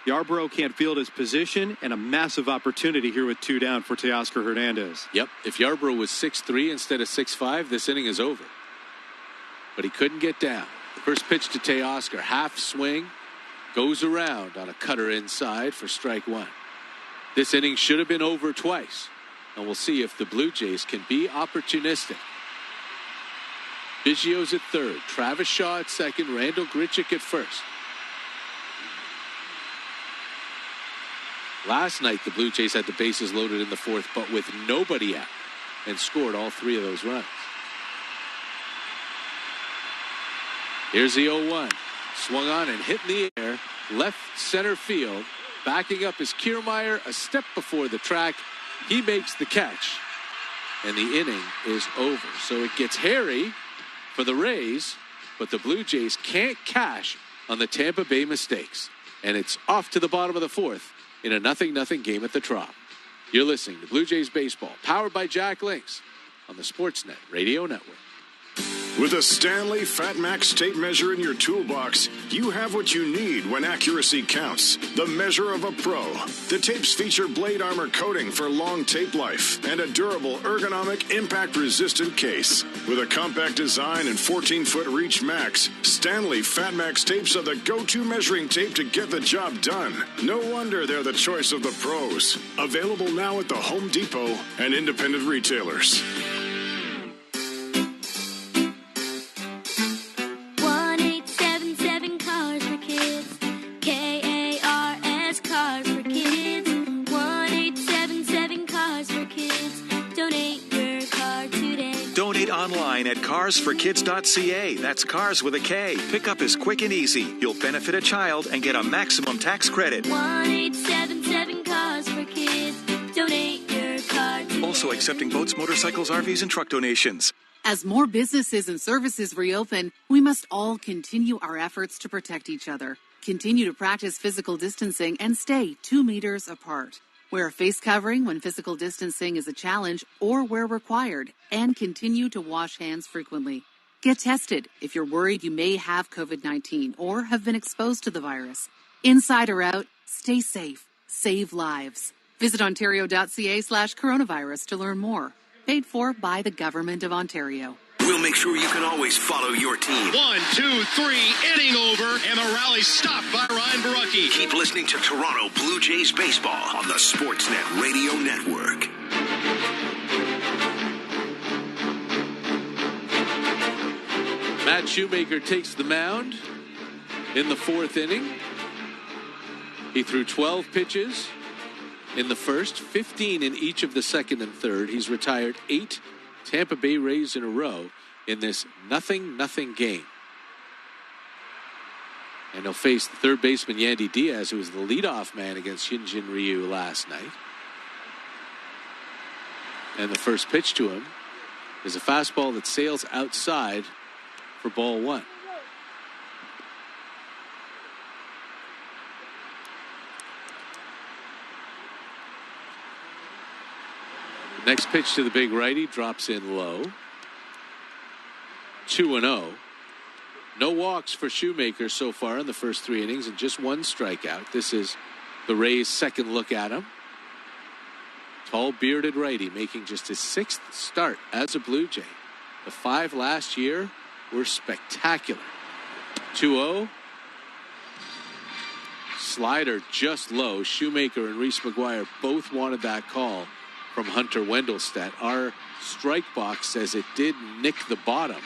Yarbrough can't field his position, and a massive opportunity here with 2 down for Teoscar Hernandez. Yep, if Yarbrough was 6'3" instead of 6'5", this inning is over. But he couldn't get down. First pitch to Teoscar, half swing, goes around on a cutter inside for strike 1. This inning should have been over twice, and we'll see if the Blue Jays can be opportunistic. Biggio's at third, Travis Shaw at second, Randall Grichuk at first. Last night, the Blue Jays had the bases loaded in the 4th, but with nobody out, and scored all 3 of those runs. Here's the 0-1. Swung on and hit in the air. Left center field. Backing up is Kiermaier, a step before the track. He makes the catch, and the inning is over. So it gets hairy for the Rays, but the Blue Jays can't cash on the Tampa Bay mistakes. And it's off to the bottom of the 4th. In a 0-0 game at the Trop. You're listening to Blue Jays Baseball, powered by Jack Links on the Sportsnet Radio Network. With a Stanley Fat Max tape measure in your toolbox, you have what you need when accuracy counts. The measure of a pro. The tapes feature blade armor coating for long tape life and a durable, ergonomic, impact-resistant case. With a compact design and 14-foot reach max, Stanley Fat Max tapes are the go-to measuring tape to get the job done. No wonder they're the choice of the pros. Available now at the Home Depot and independent retailers. 1-877 Cars for Kids. KARS Cars for Kids. 1-877 Cars for Kids. Donate your car today. Donate online at carsforkids.ca. That's cars with a K. Pickup is quick and easy. You'll benefit a child and get a maximum tax credit. 1-877 Cars for Kids. Donate your car today. Also accepting boats, motorcycles, RVs, and truck donations. As more businesses and services reopen, we must all continue our efforts to protect each other. Continue to practice physical distancing and stay 2 meters apart. Wear a face covering when physical distancing is a challenge or where required, and continue to wash hands frequently. Get tested if you're worried you may have COVID-19 or have been exposed to the virus. Inside or out, stay safe. Save lives. Visit ontario.ca/coronavirus to learn more. Paid for by the Government of Ontario. We'll make sure you can always follow your team. 1, 2, 3, inning over, and the rally stopped by Ryan Barucki. Keep listening to Toronto Blue Jays baseball on the Sportsnet Radio Network. Matt Shoemaker takes the mound in the 4th inning. He threw 12 pitches in the first, 15 in each of the second and third. He's retired 8 Tampa Bay Rays in a row in this 0-0 game. And he'll face the third baseman Yandy Diaz, who was the leadoff man against Hyunjin Ryu last night. And the first pitch to him is a fastball that sails outside for ball 1. Next pitch to the big righty drops in low. 2-0. No walks for Shoemaker so far in the first 3 innings and just 1 strikeout. This is the Rays' second look at him. Tall, bearded righty making just his 6th start as a Blue Jay. The 5 last year were spectacular. 2-0. Slider just low. Shoemaker and Reese McGuire both wanted that call from Hunter Wendelstedt. Our strike box says it did nick the bottom.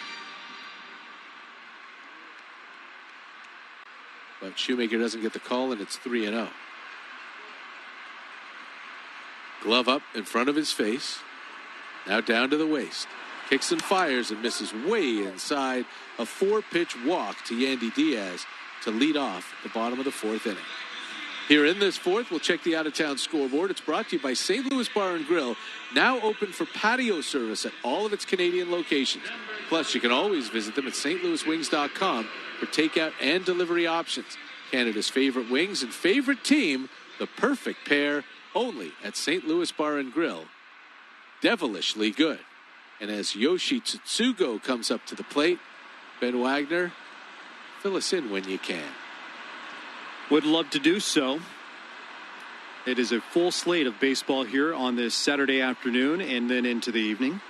But Shoemaker doesn't get the call, and it's 3-0. Glove up in front of his face. Now down to the waist. Kicks and fires and misses way inside. A 4-pitch walk to Yandy Diaz to lead off the bottom of the 4th inning. Here in this 4th, we'll check the out-of-town scoreboard. It's brought to you by St. Louis Bar and Grill, now open for patio service at all of its Canadian locations. Plus, you can always visit them at stlouiswings.com for takeout and delivery options. Canada's favorite wings and favorite team, the perfect pair, only at St. Louis Bar and Grill. Devilishly good. And as Yoshi Tsutsugo comes up to the plate, Ben Wagner, fill us in when you can. Would love to do so. It is a full slate of baseball here on this Saturday afternoon and then into the evening.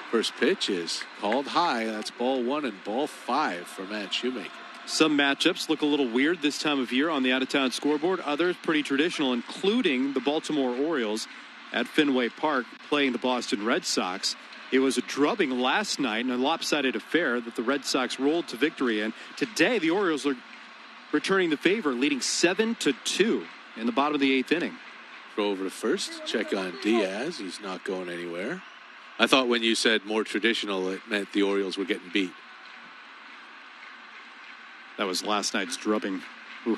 First pitch is called high. That's ball 1 and ball 5 for Matt Shoemaker. Some matchups look a little weird this time of year on the out-of-town scoreboard. Others pretty traditional, including the Baltimore Orioles at Fenway Park playing the Boston Red Sox. It was a drubbing last night in a lopsided affair that the Red Sox rolled to victory in. Today, the Orioles are returning the favor, leading 7-2 in the bottom of the 8th inning. Throw over to first. Check on Diaz. He's not going anywhere. I thought when you said more traditional, it meant the Orioles were getting beat. That was last night's drubbing. Ooh.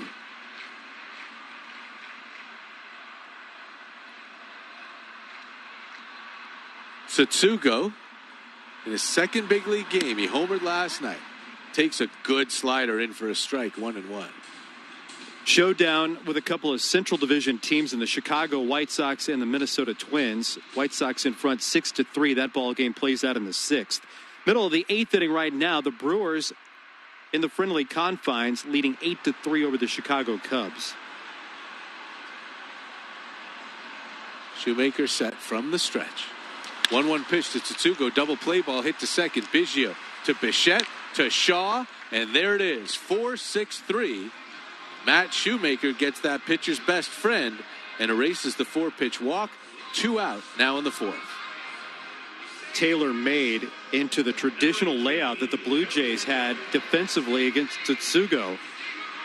Tsutsugo, in his second big league game, he homered last night. Takes a good slider in for a strike, 1-1. Showdown with a couple of Central Division teams in the Chicago White Sox and the Minnesota Twins. White Sox in front 6-3. That ball game plays out in the 6th. Middle of the 8th inning right now. The Brewers in the friendly confines, leading 8-3 over the Chicago Cubs. Shoemaker set from the stretch. 1-1 pitch to Tsutsugo. Double play ball hit to second. Biggio to Bichette to Shaw. And there it is. 4-6-3. Matt Shoemaker gets that pitcher's best friend and erases the 4-pitch walk. 2 out now in the 4th. Tailor-made into the traditional layout that the Blue Jays had defensively against Tsutsugo.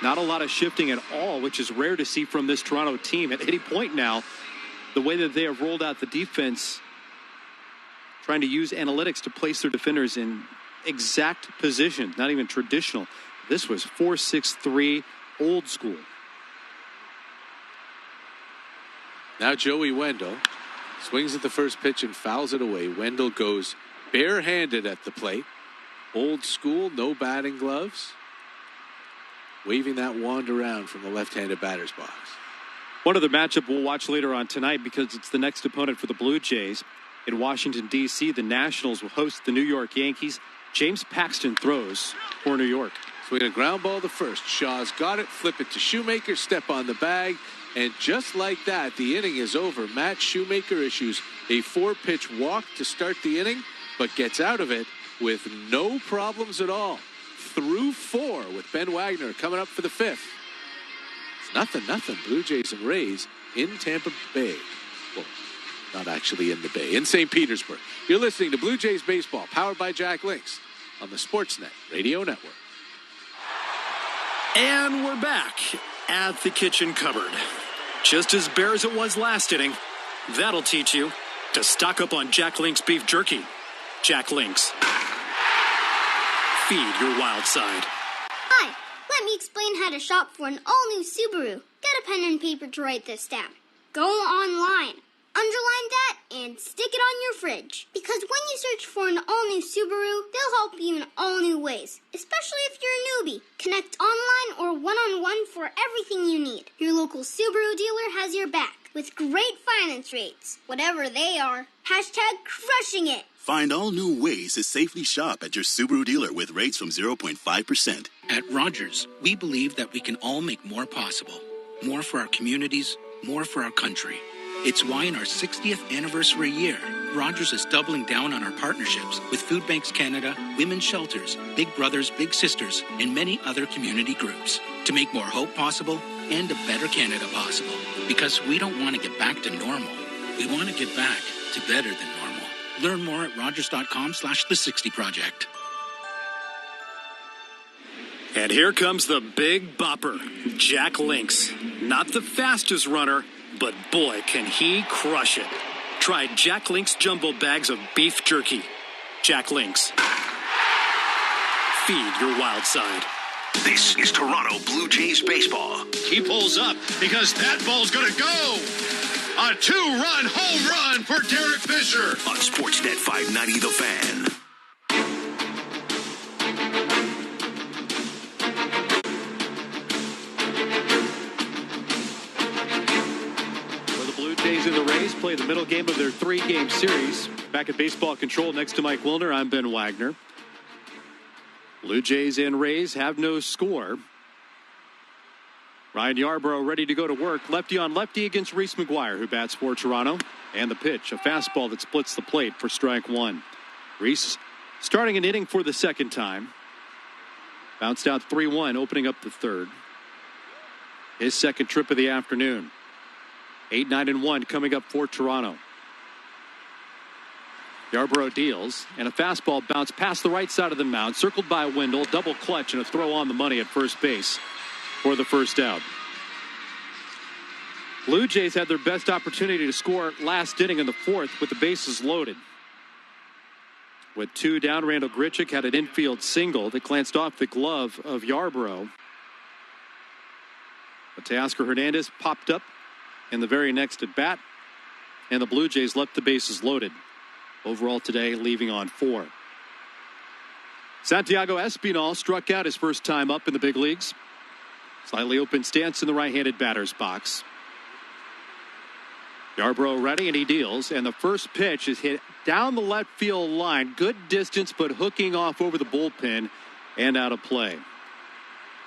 Not a lot of shifting at all, which is rare to see from this Toronto team. At any point now, the way that they have rolled out the defense, trying to use analytics to place their defenders in exact position, not even traditional. This was 4-6-3, old school. Now Joey Wendell swings at the first pitch and fouls it away. Wendell goes barehanded at the plate. Old school, no batting gloves. Waving that wand around from the left-handed batter's box. One other matchup we'll watch later on tonight because it's the next opponent for the Blue Jays. In Washington, D.C., the Nationals will host the New York Yankees. James Paxton throws for New York. Swing a ground ball to first. Shaw's got it. Flip it to Shoemaker. Step on the bag. And just like that, the inning is over. Matt Shoemaker issues a 4-pitch walk to start the inning, but gets out of it with no problems at all. Through 4 with Ben Wagner coming up for the 5th. It's 0-0. Blue Jays and Rays in Tampa Bay. Well, not actually in the Bay, in St. Petersburg. You're listening to Blue Jays Baseball, powered by Jack Links on the Sportsnet Radio Network. And we're back at the kitchen cupboard. Just as bare as it was last inning, that'll teach you to stock up on Jack Links beef jerky. Jack Links. Feed your wild side. Hi, let me explain how to shop for an all-new Subaru. Get a pen and paper to write this down. Go online, underline that, and stick it on your fridge. Because when you search for an all-new Subaru, they'll help you in all new ways, especially if you're a newbie. Connect online or one-on-one for everything you need. Your local Subaru dealer has your back with great finance rates, whatever they are. Hashtag crushing it. Find all new ways to safely shop at your Subaru dealer with rates from 0.5%. At Rogers, we believe that we can all make more possible. More for our communities, more for our country. It's why in our 60th anniversary year, Rogers is doubling down on our partnerships with Food Banks Canada, Women's Shelters, Big Brothers Big Sisters, and many other community groups. To make more hope possible, and a better Canada possible. Because we don't want to get back to normal. We want to get back to better than normal. Learn more at rogers.com/the60project. And here comes the big bopper, Jack Links. Not the fastest runner, but boy, can he crush it. Try Jack Links jumbo bags of beef jerky. Jack Links. Feed your wild side. This is Toronto Blue Jays baseball. He pulls up because that ball's going to go. A 2-run home run for Derek Fisher. On Sportsnet 590 The Fan. And the Rays play the middle game of their 3-game series. Back at Baseball Control next to Mike Wilner, I'm Ben Wagner. Blue Jays and Rays have no score. Ryan Yarbrough ready to go to work. Lefty on lefty against Reese McGuire, who bats for Toronto. And the pitch, a fastball that splits the plate for strike one. Reese starting an inning for the second time. Bounced out 3-1, opening up the third. His second trip of the afternoon. 8-9-1 coming up for Toronto. Yarbrough deals, and a fastball bounced past the right side of the mound, circled by Wendell, double clutch, and a throw on the money at first base for the first out. Blue Jays had their best opportunity to score last inning in the fourth with the bases loaded. With 2 down, Randall Grichuk had an infield single that glanced off the glove of Yarbrough. But Teoscar Hernandez popped up in the very next at bat, and the Blue Jays left the bases loaded. Overall today, leaving on 4. Santiago Espinal struck out his first time up in the big leagues. Slightly open stance in the right-handed batter's box. Yarbrough ready, and he deals, and the first pitch is hit down the left field line. Good distance, but hooking off over the bullpen and out of play.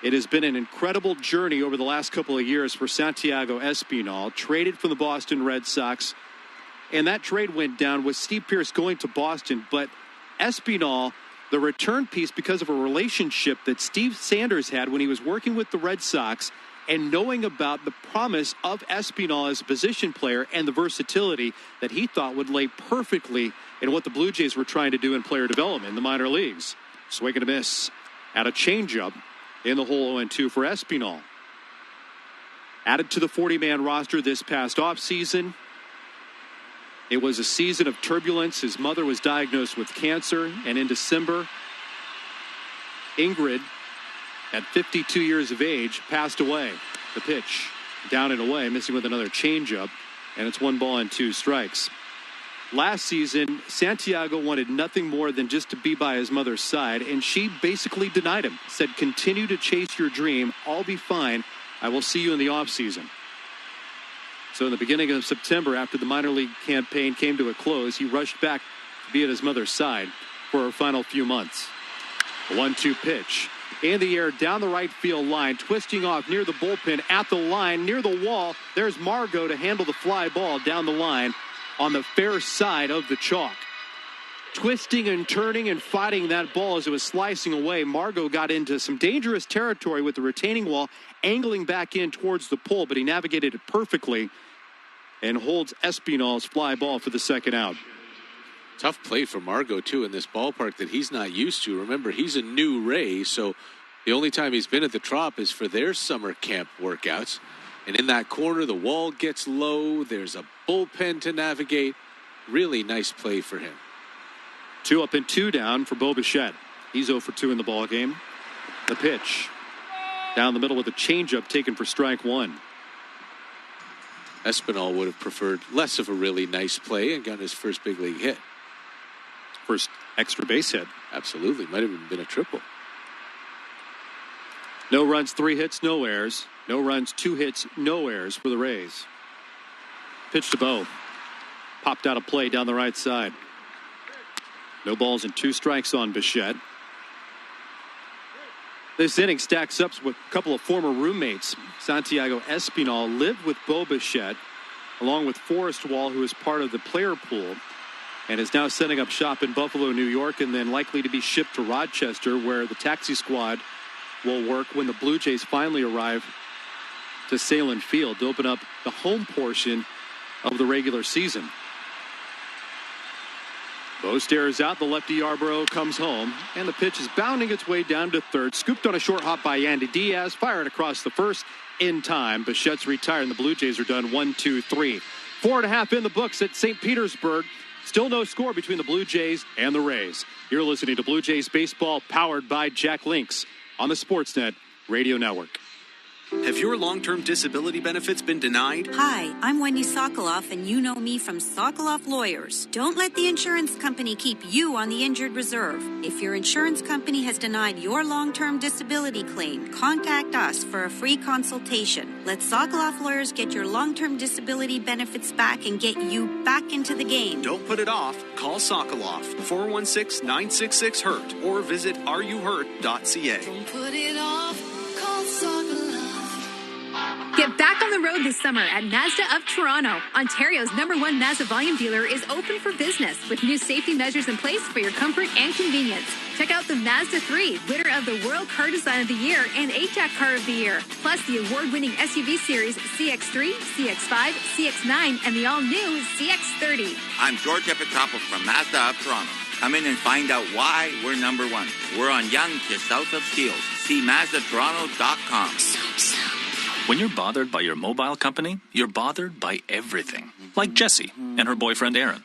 It has been an incredible journey over the last couple of years for Santiago Espinal, traded from the Boston Red Sox. And that trade went down with Steve Pearce going to Boston. But Espinal, the return piece because of a relationship that Steve Sanders had when he was working with the Red Sox and knowing about the promise of Espinal as a position player and the versatility that he thought would lay perfectly in what the Blue Jays were trying to do in player development in the minor leagues. Swing and a miss at a changeup. In the hole 0-2 for Espinal. Added to the 40-man roster this past offseason. It was a season of turbulence. His mother was diagnosed with cancer, and in December, Ingrid, at 52 years of age, passed away. The pitch down and away, missing with another changeup, and it's 1 ball and 2 strikes. Last season, Santiago wanted nothing more than just to be by his mother's side, and she basically denied him. Said, continue to chase your dream. I'll be fine. I will see you in the offseason. So in the beginning of September, after the minor league campaign came to a close, he rushed back to be at his mother's side for her final few months. A 1-2 pitch. In the air, down the right field line, twisting off near the bullpen, at the line, near the wall. There's Margot to handle the fly ball down the line on the fair side of the chalk. Twisting and turning and fighting that ball as it was slicing away. Margot got into some dangerous territory with the retaining wall, angling back in towards the pole, but he navigated it perfectly and holds Espinal's fly ball for the second out. Tough play for Margot, too, in this ballpark that he's not used to. Remember, he's a new Ray, so the only time he's been at the Trop is for their summer camp workouts. And in that corner, the wall gets low. There's a bullpen to navigate. Really nice play for him. 2 up and 2 down for Bo Bichette. He's 0 for 2 in the ball game. The pitch down the middle with a changeup taken for strike 1. Espinal would have preferred less of a really nice play and got his first big league hit. First extra base hit. Absolutely. Might have even been a triple. No runs, 3 hits, no errors. No runs, 2 hits, no errors for the Rays. Pitch to Bo. Popped out of play down the right side. No balls and 2 strikes on Bichette. This inning stacks up with a couple of former roommates. Santiago Espinal lived with Bo Bichette, along with Forrest Wall, who is part of the player pool, and is now setting up shop in Buffalo, New York, and then likely to be shipped to Rochester, where the taxi squad will work when the Blue Jays finally arrive to Salem Field to open up the home portion of the regular season. Bo stares out. The lefty Yarbrough comes home, and the pitch is bounding its way down to third. Scooped on a short hop by Yandy Diaz. Fired across the first in time. Bichette's retired, and the Blue Jays are done 1-2-3. 4.5 in the books at St. Petersburg. Still no score between the Blue Jays and the Rays. You're listening to Blue Jays Baseball, powered by Jack Links on the Sportsnet Radio Network. Have your long-term disability benefits been denied? Hi, I'm Wendy Sokoloff, and you know me from Sokoloff Lawyers. Don't let the insurance company keep you on the injured reserve. If your insurance company has denied your long-term disability claim, contact us for a free consultation. Let Sokoloff Lawyers get your long-term disability benefits back and get you back into the game. Don't put it off. Call Sokoloff, 416-966-HURT, or visit areyouhurt.ca. Don't put it off. Call Sokoloff. Get back on the road this summer at Mazda of Toronto. Ontario's #1 Mazda volume dealer is open for business with new safety measures in place for your comfort and convenience. Check out the Mazda 3, winner of the World Car Design of the Year and AJAC Car of the Year, plus the award-winning SUV series CX-3, CX-5, CX-9, and the all-new CX-30. I'm George Epitopoulos from Mazda of Toronto. Come in and find out why we're #1. We're on Yonge, just south of Steeles. See MazdaToronto.com. When you're bothered by your mobile company, you're bothered by everything. Like Jessie and her boyfriend Aaron.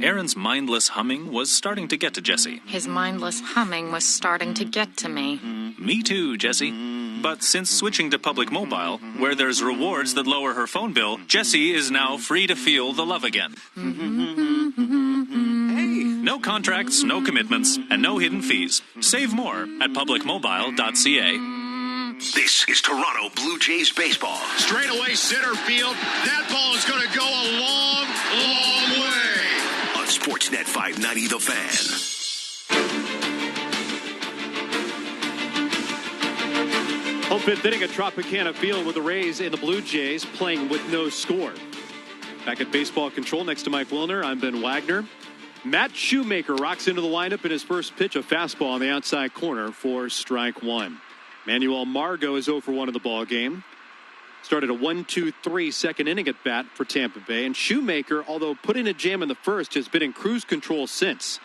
Aaron's mindless humming was starting to get to Jessie. His mindless humming was starting to get to me. Me too, Jessie. But since switching to public mobile, where there's rewards that lower her phone bill, Jessie is now free to feel the love again. No contracts, no commitments, and no hidden fees. Save more at publicmobile.ca. This is Toronto Blue Jays baseball. Straight away center field. That ball is going to go a long, long way. On Sportsnet 590 The Fan. Home fifth inning at Tropicana Field with the Rays and the Blue Jays playing with no score. Back at baseball control next to Mike Wilner, I'm Ben Wagner. Matt Shoemaker rocks into the lineup in his first pitch, a fastball on the outside corner for strike one. Manuel Margot is 0 for 1 in the ball game. Started a 1-2-3 second inning at bat for Tampa Bay. And Shoemaker, although put in a jam in the first, has been in cruise control since.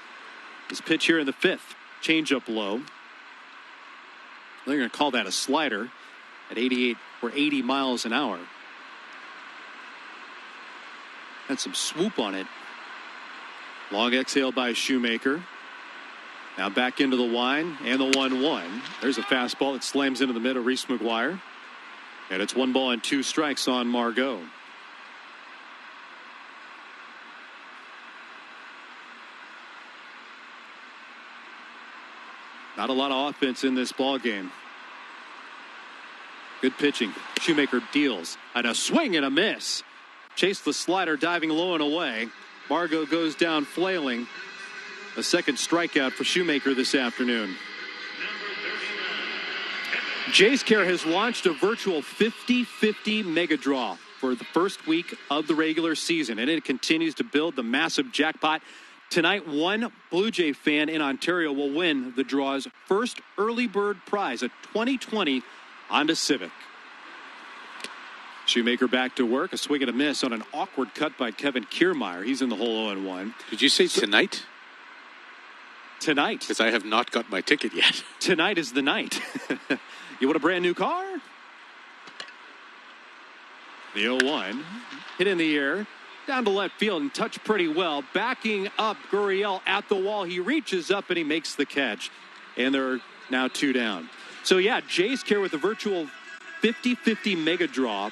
His pitch here in the fifth, changeup low. They're going to call that a slider at 88 or 80 miles an hour. Had some swoop on it. Long exhale by Shoemaker. Now back into the line and the 1-1. There's a fastball that slams into the middle, Reese McGuire. And it's 1 ball and 2 strikes on Margot. Not a lot of offense in this ball game. Good pitching. Shoemaker deals. And a swing and a miss. Chase the slider, diving low and away. Margot goes down flailing. A second strikeout for Shoemaker this afternoon. Jays Care has launched a virtual 50-50 mega draw for the first week of the regular season, and it continues to build the massive jackpot. Tonight, one Blue Jay fan in Ontario will win the draw's first early bird prize, a 2020 Honda Civic. Shoemaker back to work, a swing and a miss on an awkward cut by Kevin Kiermaier. He's in the hole 0-1. Did you say tonight? Tonight. Because I have not got my ticket yet. Tonight is the night. You want a brand new car? The 0-1. Hit in the air. Down to left field and touched pretty well. Backing up Gurriel at the wall. He reaches up and he makes the catch. And they're now 2 down. So, yeah, Jays Care with the virtual 50-50 mega draw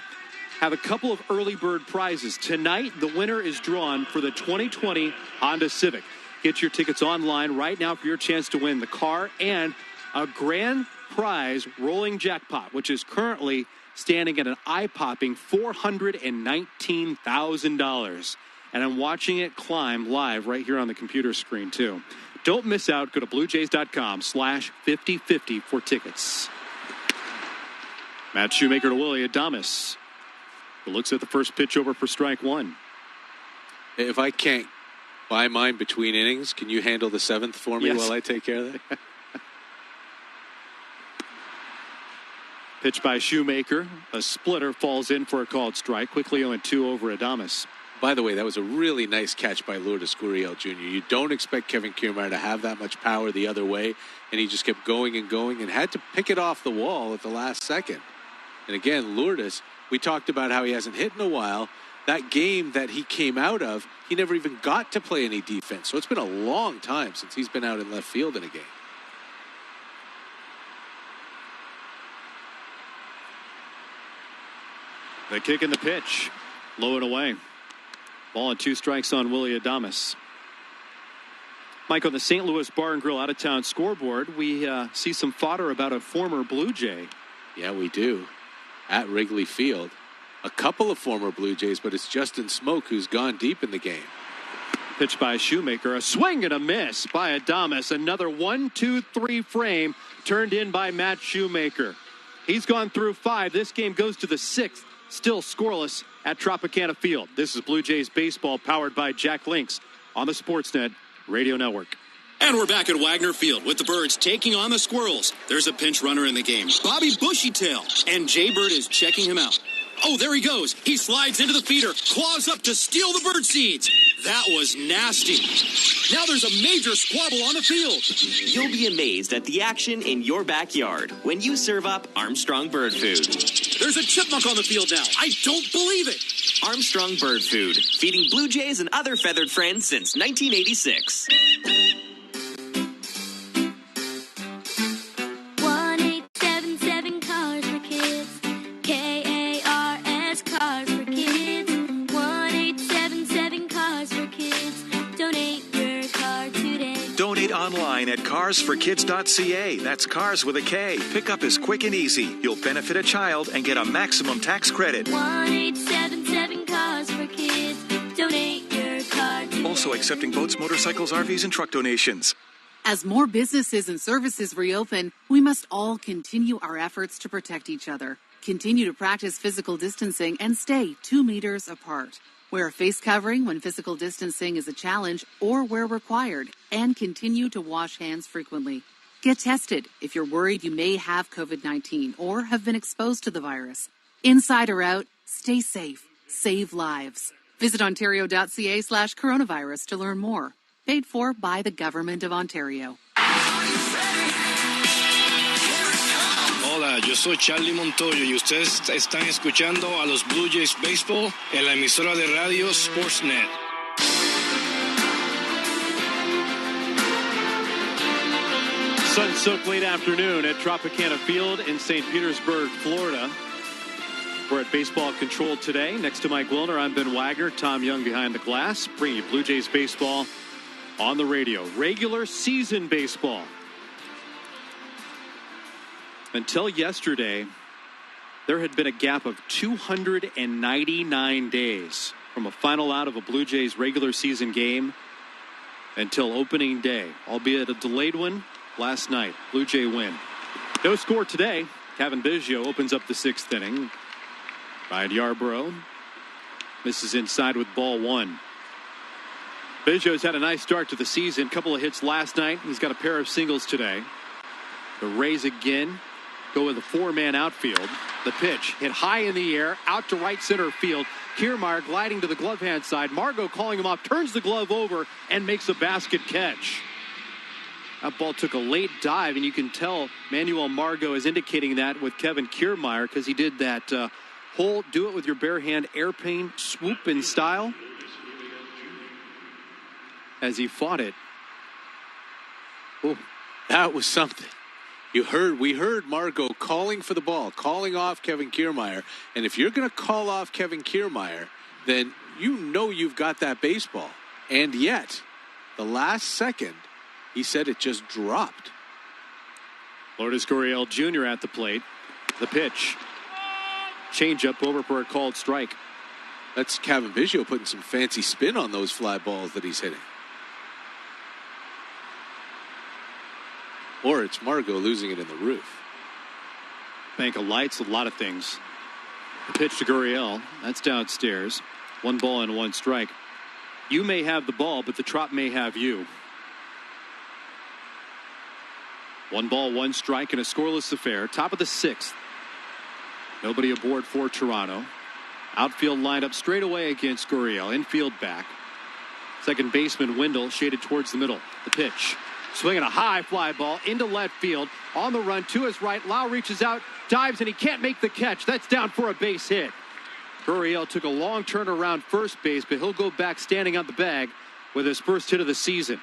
have a couple of early bird prizes. Tonight, the winner is drawn for the 2020 Honda Civic. Get your tickets online right now for your chance to win the car and a grand prize rolling jackpot, which is currently standing at an eye-popping $419,000. And I'm watching it climb live right here on the computer screen, too. Don't miss out. Go to bluejays.com/5050 for tickets. Matt Shoemaker to Willie Adames, who looks at the first pitch over for strike one. If I can't buy mine between innings, can you handle the 7th for me while I take care of that? Pitch by Shoemaker. A splitter falls in for a called strike. Quickly 0-2 over Adames. By the way, that was a really nice catch by Lourdes Gurriel Jr. You don't expect Kevin Kiermaier to have that much power the other way, and he just kept going and going and had to pick it off the wall at the last second. And again, Lourdes, we talked about how he hasn't hit in a while. That game that he came out of, he never even got to play any defense. So it's been a long time since he's been out in left field in a game. The kick and the pitch. Low and away. Ball and 2 strikes on Willy Adames. Mike, on the St. Louis Bar and Grill out-of-town scoreboard, we see some fodder about a former Blue Jay. Yeah, we do. At Wrigley Field. A couple of former Blue Jays, but it's Justin Smoke who's gone deep in the game. Pitch by Shoemaker. A swing and a miss by Adames. Another 1-2-3 frame turned in by Matt Shoemaker. He's gone through 5. This game goes to the 6th. Still scoreless at Tropicana Field. This is Blue Jays baseball powered by Jack Links on the Sportsnet Radio Network. And we're back at Wagner Field with the Birds taking on the Squirrels. There's a pinch runner in the game, Bobby Bushytail, and Jay Bird is checking him out. Oh, there he goes. He slides into the feeder, claws up to steal the bird seeds. That was nasty. Now there's a major squabble on the field. You'll be amazed at the action in your backyard when you serve up Armstrong Bird Food. There's a chipmunk on the field now. I don't believe it. Armstrong Bird Food, feeding Blue Jays and other feathered friends since 1986. 1-877 Cars for Kids. KARS Cars for Kids. 1-877 Cars for Kids. Donate your car today. Donate online at carsforkids.ca. That's cars with a K. Pickup is quick and easy. You'll benefit a child and get a maximum tax credit. 1-877 Cars for Kids. Donate your car today. Also accepting boats, motorcycles, RVs, and truck donations. As more businesses and services reopen, we must all continue our efforts to protect each other. Continue to practice physical distancing and stay 2 meters apart. Wear a face covering when physical distancing is a challenge or where required, and continue to wash hands frequently. Get tested if you're worried you may have COVID-19 or have been exposed to the virus. Inside or out, stay safe. Save lives. Visit ontario.ca/coronavirus to learn more. Paid for by the Government of Ontario. Hola, yo soy Charlie Montoyo y ustedes están escuchando a los Blue Jays Baseball en la emisora de radio Sportsnet. Sun-soaked late afternoon at Tropicana Field in St. Petersburg, Florida. We're at Baseball Control today. Next to Mike Wilner, I'm Ben Wagner, Tom Young behind the glass, bringing you Blue Jays baseball on the radio. Regular season baseball. Until yesterday, there had been a gap of 299 days from a final out of a Blue Jays regular season game until opening day, albeit a delayed one last night. Blue Jay win. No score today. Kevin Biggio opens up the 6th inning. Ryan Yarbrough misses inside with ball 1. Biggio's had a nice start to the season. Couple of hits last night. He's got a pair of singles today. The Rays again go with a 4-man outfield. The pitch hit high in the air, out to right center field. Kiermaier gliding to the glove hand side. Margot calling him off, turns the glove over, and makes a basket catch. That ball took a late dive, and you can tell Manuel Margot is indicating that with Kevin Kiermaier because he did that whole do it with your bare hand airplane swoop in style as he fought it. Oh, that was something. We heard Margot calling for the ball, calling off Kevin Kiermaier. And if you're going to call off Kevin Kiermaier, then you know you've got that baseball. And yet, the last second, he said it just dropped. Lourdes Gurriel Jr. at the plate. The pitch. Changeup over for a called strike. That's Kevin Biggio putting some fancy spin on those fly balls that he's hitting. Or it's Margot losing it in the roof. Bank of lights, a lot of things. The pitch to Gurriel. That's downstairs. 1 ball and 1 strike. You may have the ball, but the Trop may have you. 1 ball, 1 strike, and a scoreless affair. Top of the 6th. Nobody aboard for Toronto. Outfield lineup straight away against Gurriel. Infield back. Second baseman Wendell shaded towards the middle. The pitch. Swinging a high fly ball into left field. On the run to his right. Lau reaches out, dives, and he can't make the catch. That's down for a base hit. Gurriel took a long turn around first base, but he'll go back standing on the bag with his first hit of the season.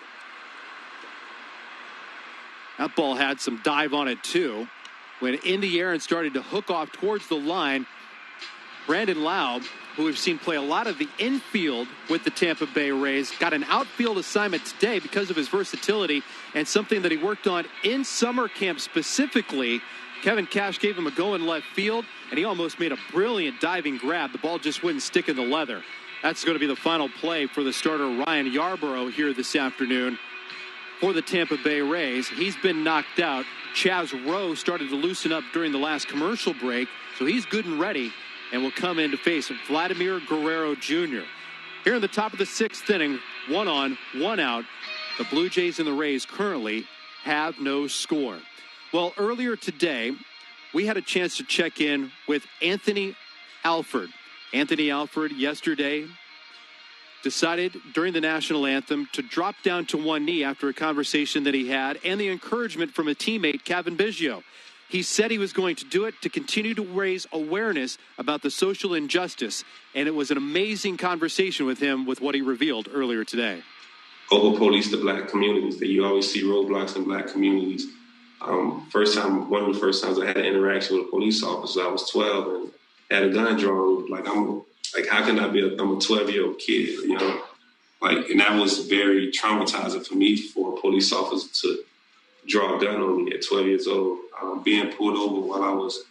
That ball had some dive on it, too. Went in the air and started to hook off towards the line. Brandon Lau, who we've seen play a lot of the infield with the Tampa Bay Rays, got an outfield assignment today because of his versatility and something that he worked on in summer camp specifically. Kevin Cash gave him a go in left field, and he almost made a brilliant diving grab. The ball just wouldn't stick in the leather. That's going to be the final play for the starter Ryan Yarbrough here this afternoon for the Tampa Bay Rays. He's been knocked out. Chaz Rowe started to loosen up during the last commercial break, so he's good and ready and will come in to face Vladimir Guerrero Jr. Here in the top of the sixth inning, 1 on, 1 out. The Blue Jays and the Rays currently have no score. Well, earlier today, we had a chance to check in with Anthony Alford. Anthony Alford yesterday decided during the national anthem to drop down to one knee after a conversation that he had and the encouragement from a teammate, Kevin Biggio. He said he was going to do it to continue to raise awareness about the social injustice, and it was an amazing conversation with him with what he revealed earlier today. Over-police the black communities, that you always see roadblocks in black communities. One of the first times I had an interaction with a police officer, I was 12 and had a gun drawn. How can I be I'm a 12-year-old kid, you know? And that was very traumatizing for me for a police officer to draw a gun on me at 12 years old. Being pulled over while I was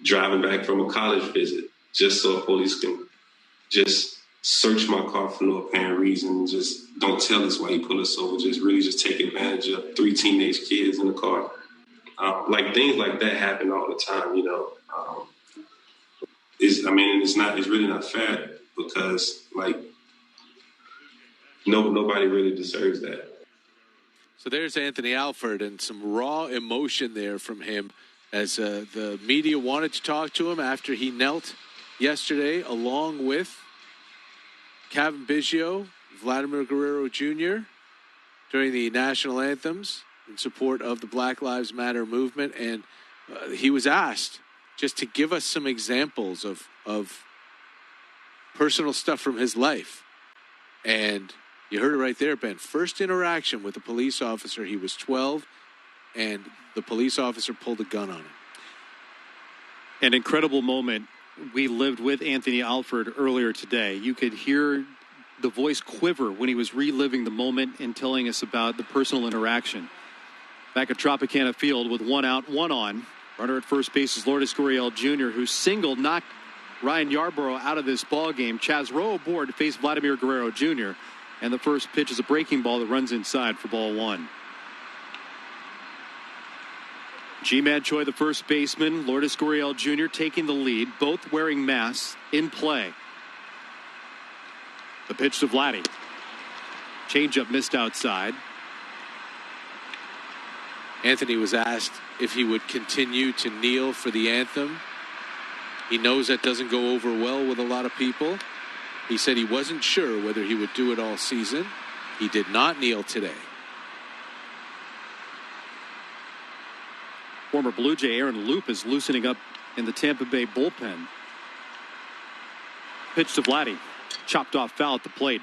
driving back from a college visit, just so police can just search my car for no apparent reason. Just don't tell us why you pull us over. Just take advantage of 3 teenage kids in the car. Things like that happen all the time, you know. It's really not fair because nobody really deserves that. So there's Anthony Alford and some raw emotion there from him as the media wanted to talk to him after he knelt yesterday along with Kevin Biggio, Vladimir Guerrero Jr. during the national anthems in support of the Black Lives Matter movement. And he was asked just to give us some examples of personal stuff from his life. And you heard it right there, Ben. First interaction with a police officer, he was 12, and the police officer pulled a gun on him. An incredible moment we lived with Anthony Alford earlier today. You could hear the voice quiver when he was reliving the moment and telling us about the personal interaction. Back at Tropicana Field with 1 out, 1 on. Runner at first base is Lourdes Gurriel Jr., who singled knocked Ryan Yarbrough out of this ball game. Chaz Rowe aboard to face Vladimir Guerrero Jr., and the first pitch is a breaking ball that runs inside for ball 1. G-Man Choi, the first baseman, Lourdes Gurriel Jr. taking the lead, both wearing masks in play. The pitch to Vladdy. Changeup missed outside. Anthony was asked if he would continue to kneel for the anthem. He knows that doesn't go over well with a lot of people. He said he wasn't sure whether he would do it all season. He did not kneel today. Former Blue Jay Aaron Loop is loosening up in the Tampa Bay bullpen. Pitch to Vladdy. Chopped off foul at the plate.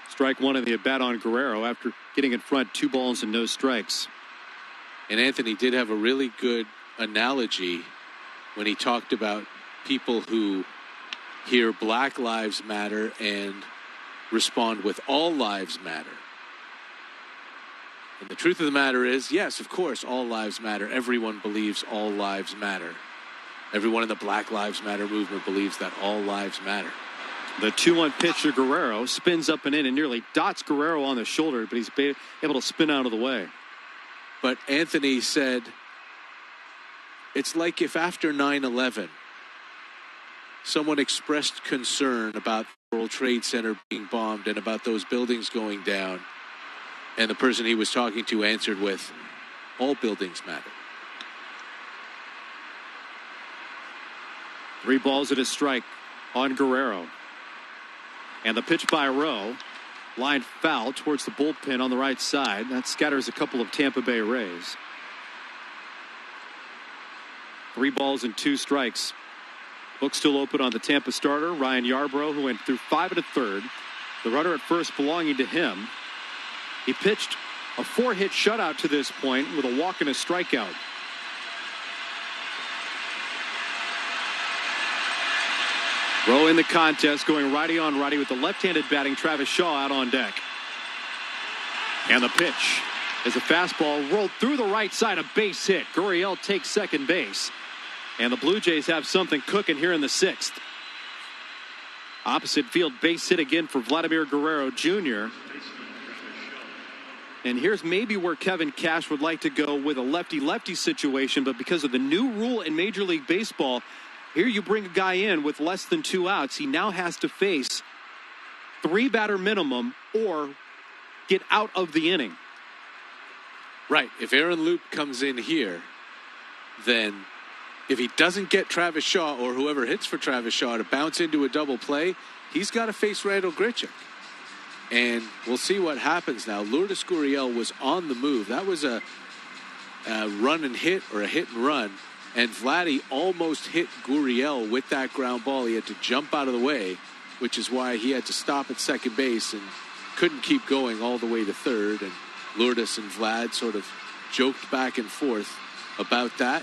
Strike 1 in the at-bat on Guerrero after getting in front, 2 balls and no strikes. And Anthony did have a really good analogy when he talked about people who hear Black Lives Matter and respond with all lives matter. And the truth of the matter is, yes, of course, all lives matter. Everyone believes all lives matter. Everyone in the Black Lives Matter movement believes that all lives matter. The 2-1 pitch to Guerrero spins up and in and nearly dots Guerrero on the shoulder, but he's able to spin out of the way. But Anthony said, it's like if after 9/11, someone expressed concern about the World Trade Center being bombed and about those buildings going down, and the person he was talking to answered with, all buildings matter. 3 balls and a strike on Guerrero. And the pitch by Rowe. Line foul towards the bullpen on the right side. That scatters a couple of Tampa Bay Rays. 3 balls and 2 strikes. Book still open on the Tampa starter, Ryan Yarbrough, who went through 5 1/3. The runner at first belonging to him. He pitched a 4-hit shutout to this point with a walk and a strikeout. Rowe in the contest, going righty on righty with the left-handed batting Travis Shaw out on deck. And the pitch is a fastball rolled through the right side, a base hit. Gurriel takes second base. And the Blue Jays have something cooking here in the 6th. Opposite field base hit again for Vladimir Guerrero Jr. And here's maybe where Kevin Cash would like to go with a lefty-lefty situation, but because of the new rule in Major League Baseball, here you bring a guy in with less than 2 outs. He now has to face 3-batter minimum or get out of the inning. Right. If Aaron Loop comes in here, then if he doesn't get Travis Shaw or whoever hits for Travis Shaw to bounce into a double play, he's got to face Randall Grichuk. And we'll see what happens now. Lourdes Gurriel was on the move. That was a run and hit or a hit and run. And Vladdy almost hit Gurriel with that ground ball. He had to jump out of the way, which is why he had to stop at second base and couldn't keep going all the way to third. And Lourdes and Vlad sort of joked back and forth about that.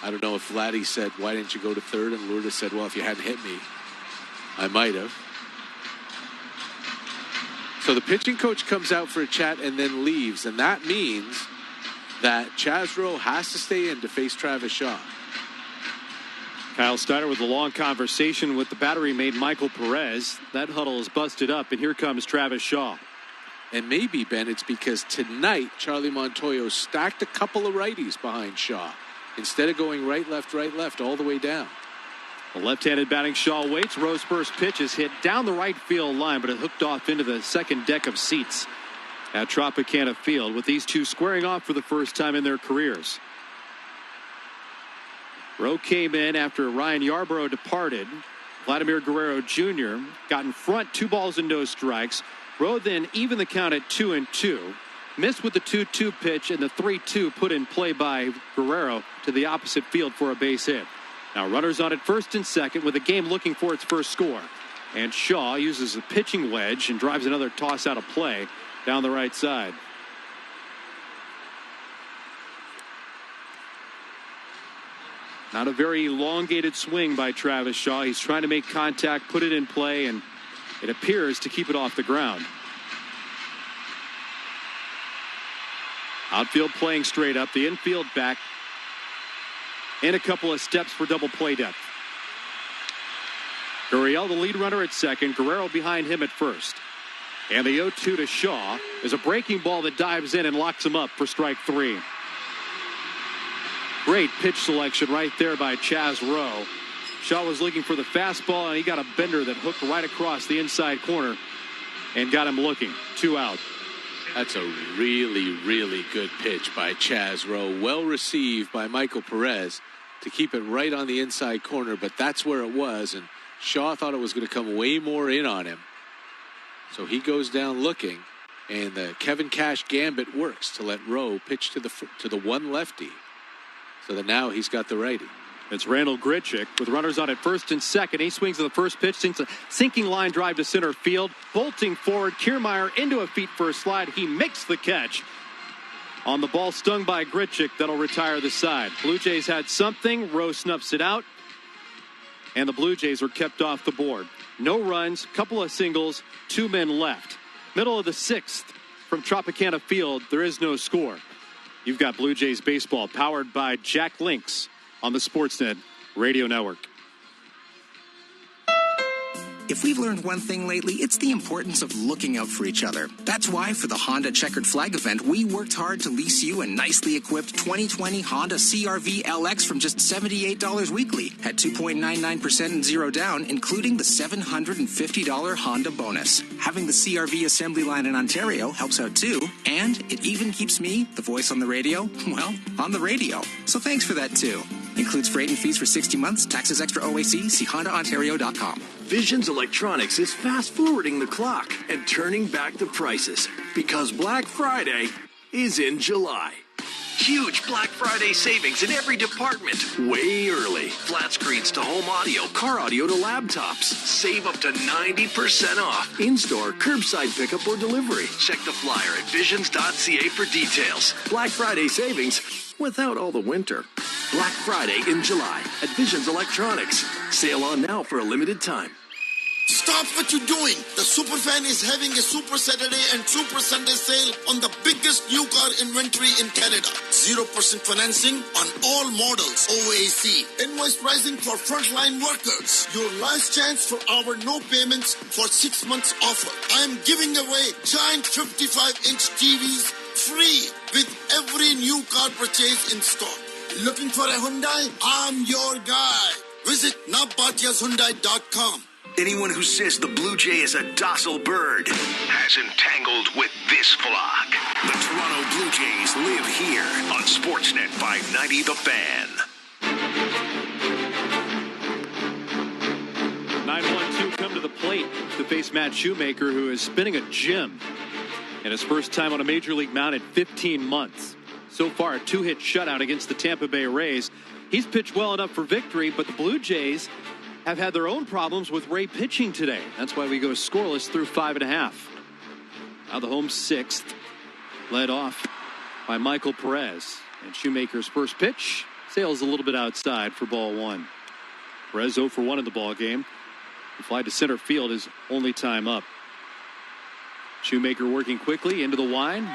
I don't know if Vladdy said, why didn't you go to third? And Lourdes said, well, if you hadn't hit me, I might have. So the pitching coach comes out for a chat and then leaves. And that means that Chaz Rowe has to stay in to face Travis Shaw. Kyle Steiner with a long conversation with the battery mate Michael Perez. That huddle is busted up, and here comes Travis Shaw. And maybe, Ben, it's because tonight Charlie Montoyo stacked a couple of righties behind Shaw instead of going right, left, all the way down. The left-handed batting Shaw waits. Rowe's first pitch is hit down the right field line, but it hooked off into the second deck of seats at Tropicana Field, with these two squaring off for the first time in their careers. Rowe came in after Ryan Yarbrough departed. Vladimir Guerrero Jr. got in front, 2 balls and no strikes. Rowe then evened the count at 2-2. Missed with the 2-2 pitch and the 3-2 put in play by Guerrero to the opposite field for a base hit. Now runners on at first and second with the game looking for its first score. And Shaw uses a pitching wedge and drives another toss out of play down the right side. Not a very elongated swing by Travis Shaw. He's trying to make contact, put it in play, and it appears to keep it off the ground. Outfield playing straight up, the infield back, and a couple of steps for double play depth. Gurriel, the lead runner at second, Guerrero behind him at first. And the 0-2 to Shaw is a breaking ball that dives in and locks him up for strike 3. Great pitch selection right there by Chaz Rowe. Shaw was looking for the fastball, and he got a bender that hooked right across the inside corner and got him looking. 2 out. That's a really, really good pitch by Chaz Rowe. Well received by Michael Perez to keep it right on the inside corner, but that's where it was, and Shaw thought it was going to come way more in on him. So he goes down looking, and the Kevin Cash gambit works to let Rowe pitch to the one lefty, so that now he's got the righty. It's Randall Grichuk with runners on at first and second. He swings to the first pitch, sinks a sinking line drive to center field. Bolting forward, Kiermaier into a feet first slide. He makes the catch on the ball stung by Grichuk. That'll retire the side. Blue Jays had something. Rowe snuffs it out, and the Blue Jays were kept off the board. No runs, couple of singles, 2 men left. Middle of the 6th from Tropicana Field. There is no score. You've got Blue Jays baseball powered by Jack Links on the Sportsnet Radio Network. If we've learned one thing lately, it's the importance of looking out for each other. That's why for the Honda Checkered Flag event, we worked hard to lease you a nicely equipped 2020 Honda CR-V LX from just $78 weekly at 2.99% and 0 down, including the $750 Honda bonus. Having the CR-V assembly line in Ontario helps out too, and it even keeps me, the voice on the radio, well, on the radio. So thanks for that too. Includes freight and fees for 60 months, taxes extra OAC, see HondaOntario.com. Visions Electronics is fast forwarding the clock and turning back the prices because Black Friday is in July. Huge Black Friday savings in every department. Way early. Flat screens to home audio, car audio to laptops. Save up to 90% off. In-store, curbside pickup or delivery. Check the flyer at visions.ca for details. Black Friday savings without all the winter. Black Friday in July at Visions Electronics. Sale on now for a limited time. Stop what you're doing. The Superfan is having a Super Saturday and Super Sunday sale on the biggest new car inventory in Canada. 0% financing on all models. OAC. Invoice pricing for frontline workers. Your last chance for our no payments for 6 months offer. I'm giving away giant 55-inch TVs free with every new car purchase in store. Looking for a Hyundai? I'm your guy. Visit nabatiashyundai.com. Anyone who says the Blue Jay is a docile bird has entangled with this flock. The Toronto Blue Jays live here on Sportsnet 590 The Fan. 9-1-2 come to the plate to face Matt Shoemaker, who is spinning a gem in his first time on a Major League mound in 15 months. So far, a 2-hit shutout against the Tampa Bay Rays. He's pitched well enough for victory, but the Blue Jays have had their own problems with Ray pitching today. That's why we go scoreless through 5.5. Now the home sixth, led off by Michael Perez. And Shoemaker's first pitch sails a little bit outside for ball one. Perez 0 for 1 in the ball game. The fly to center field is only time up. Shoemaker working quickly into the wind.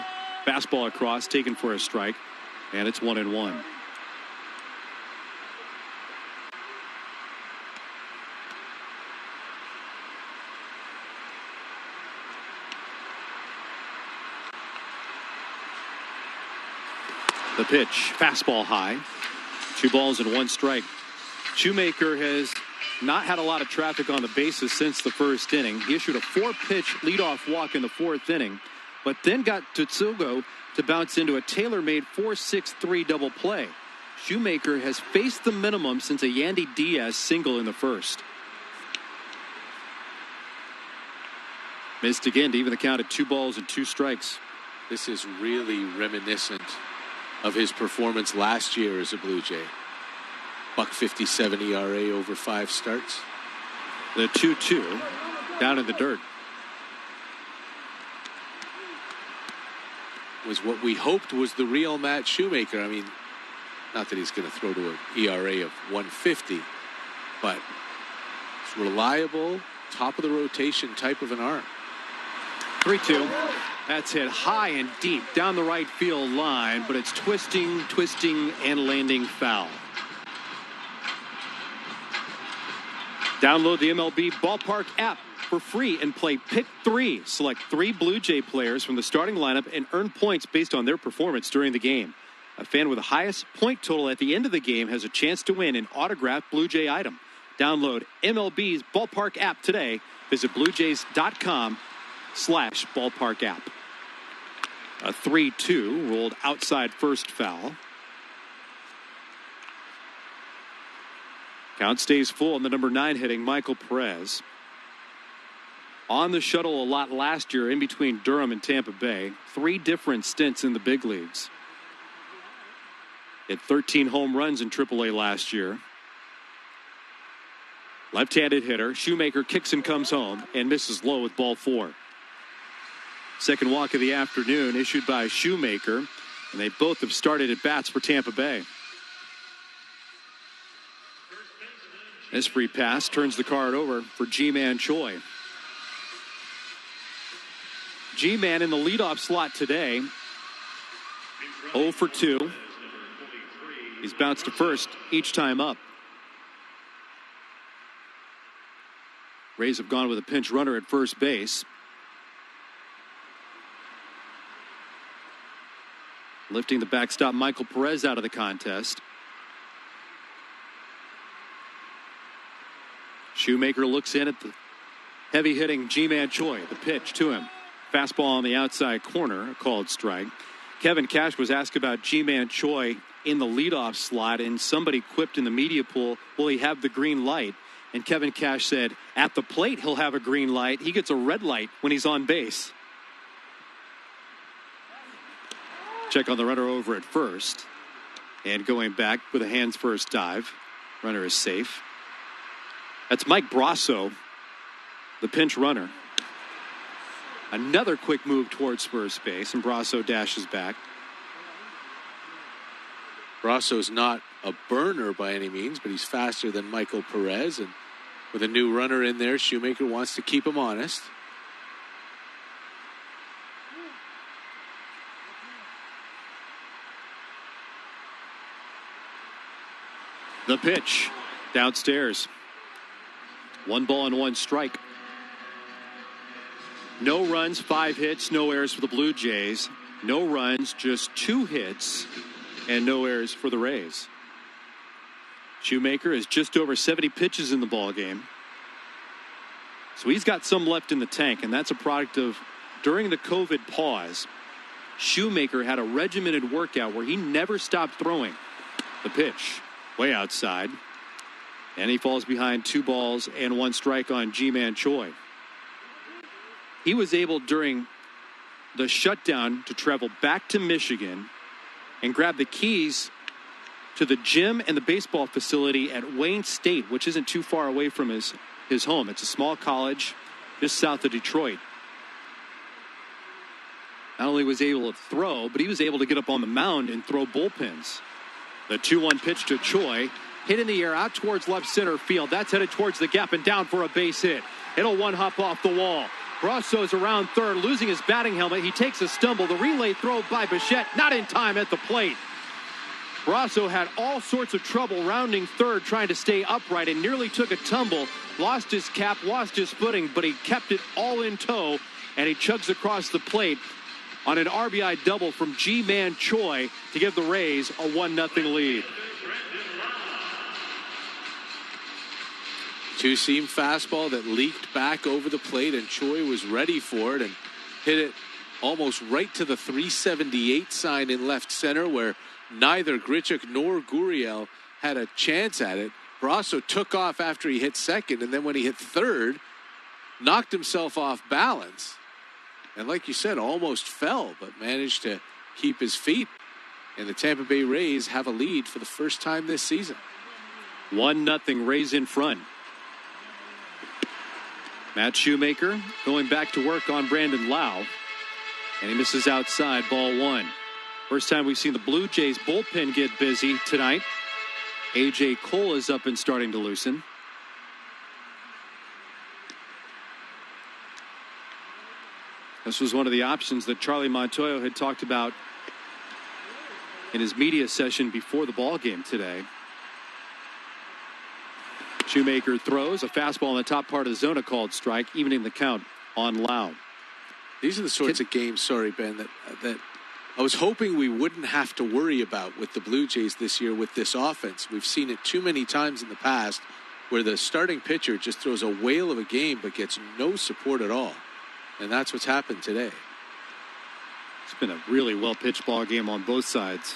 Fastball across, taken for a strike. And it's 1-1. The pitch, fastball high. 2 balls and 1 strike. Shoemaker has not had a lot of traffic on the bases since the first inning. He issued a 4-pitch leadoff walk in the 4th inning, but then got Tutsugo to bounce into a tailor-made 4-6-3 double play. Shoemaker has faced the minimum since a Yandy Diaz single in the first. Missed again to even the count at 2 balls and 2 strikes. This is really reminiscent of his performance last year as a Blue Jay. .57 ERA over 5 starts. The 2-2 down in the dirt. Was what we hoped was the real Matt Shoemaker. I mean, not that he's going to throw to an ERA of 150, but it's reliable, top of the rotation type of an arm. 3-2. That's hit high and deep down the right field line, but it's twisting, and landing foul. Download the MLB Ballpark app for free and play Pick 3. Select 3 Blue Jay players from the starting lineup and earn points based on their performance during the game. A fan with the highest point total at the end of the game has a chance to win an autographed Blue Jay item. Download MLB's Ballpark app today. Visit bluejays.com/ballpark app. A 3-2 rolled outside first foul. Count stays full on the number 9 hitting Michael Perez. On the shuttle a lot last year in between Durham and Tampa Bay. 3 different stints in the big leagues. Hit 13 home runs in AAA last year. Left-handed hitter. Shoemaker kicks and comes home and misses low with ball 4. Second walk of the afternoon issued by Shoemaker, and they both have started at bats for Tampa Bay. This free pass turns the card over for G-Man Choi. G-Man in the leadoff slot today. 0 for 2. He's bounced to first each time up. Rays have gone with a pinch runner at first base. Lifting the backstop, Michael Perez out of the contest. Shoemaker looks in at the heavy-hitting G-Man Choi. The pitch to him. Fastball on the outside corner, a called strike. Kevin Cash was asked about G-Man Choi in the leadoff slot, and somebody quipped in the media pool, will he have the green light? And Kevin Cash said, at the plate, he'll have a green light. He gets a red light when he's on base. Check on the runner over at first. And going back with a hands first dive. Runner is safe. That's Mike Brasso, the pinch runner. Another quick move towards first base, and Brasso dashes back. Brasso's not a burner by any means, but he's faster than Michael Perez. And with a new runner in there, Shoemaker wants to keep him honest. The pitch downstairs. 1 ball and 1 strike. No runs, 5 hits, no errors for the Blue Jays. No runs, just 2 hits, and no errors for the Rays. Shoemaker is just over 70 pitches in the ball game. So he's got some left in the tank, and that's a product of during the COVID pause, Shoemaker had a regimented workout where he never stopped throwing. The pitch way outside, and he falls behind 2 balls and 1 strike on Ji-Man Choi. He was able during the shutdown to travel back to Michigan and grab the keys to the gym and the baseball facility at Wayne State, which isn't too far away from his home. It's a small college just south of Detroit. Not only was he able to throw, but he was able to get up on the mound and throw bullpens. The 2-1 pitch to Choi, hit in the air out towards left center field. That's headed towards the gap and down for a base hit. It'll 1-hop off the wall. Brasso's around third, losing his batting helmet. He takes a stumble. The relay throw by Bichette, not in time at the plate. Brasso had all sorts of trouble rounding third, trying to stay upright, and nearly took a tumble. Lost his cap, lost his footing, but he kept it all in tow, and he chugs across the plate on an RBI double from Ji-Man Choi to give the Rays a 1-0 lead. Two-seam fastball that leaked back over the plate, and Choi was ready for it and hit it almost right to the 378 sign in left center, where neither Grichuk nor Gurriel had a chance at it. Brasso took off after he hit second, and then when he hit third, knocked himself off balance. And like you said, almost fell, but managed to keep his feet. And the Tampa Bay Rays have a lead for the first time this season. 1-0 Rays in front. Matt Shoemaker going back to work on Brandon Lau. And he misses outside, ball 1. First time we've seen the Blue Jays bullpen get busy tonight. A.J. Cole is up and starting to loosen. This was one of the options that Charlie Montoyo had talked about in his media session before the ball game today. Shoemaker throws a fastball in the top part of the zone, a called strike, evening the count on Lau. These are the sorts of games, sorry, Ben, that I was hoping we wouldn't have to worry about with the Blue Jays this year with this offense. We've seen it too many times in the past where the starting pitcher just throws a whale of a game but gets no support at all. And that's what's happened today. It's been a really well-pitched ball game on both sides.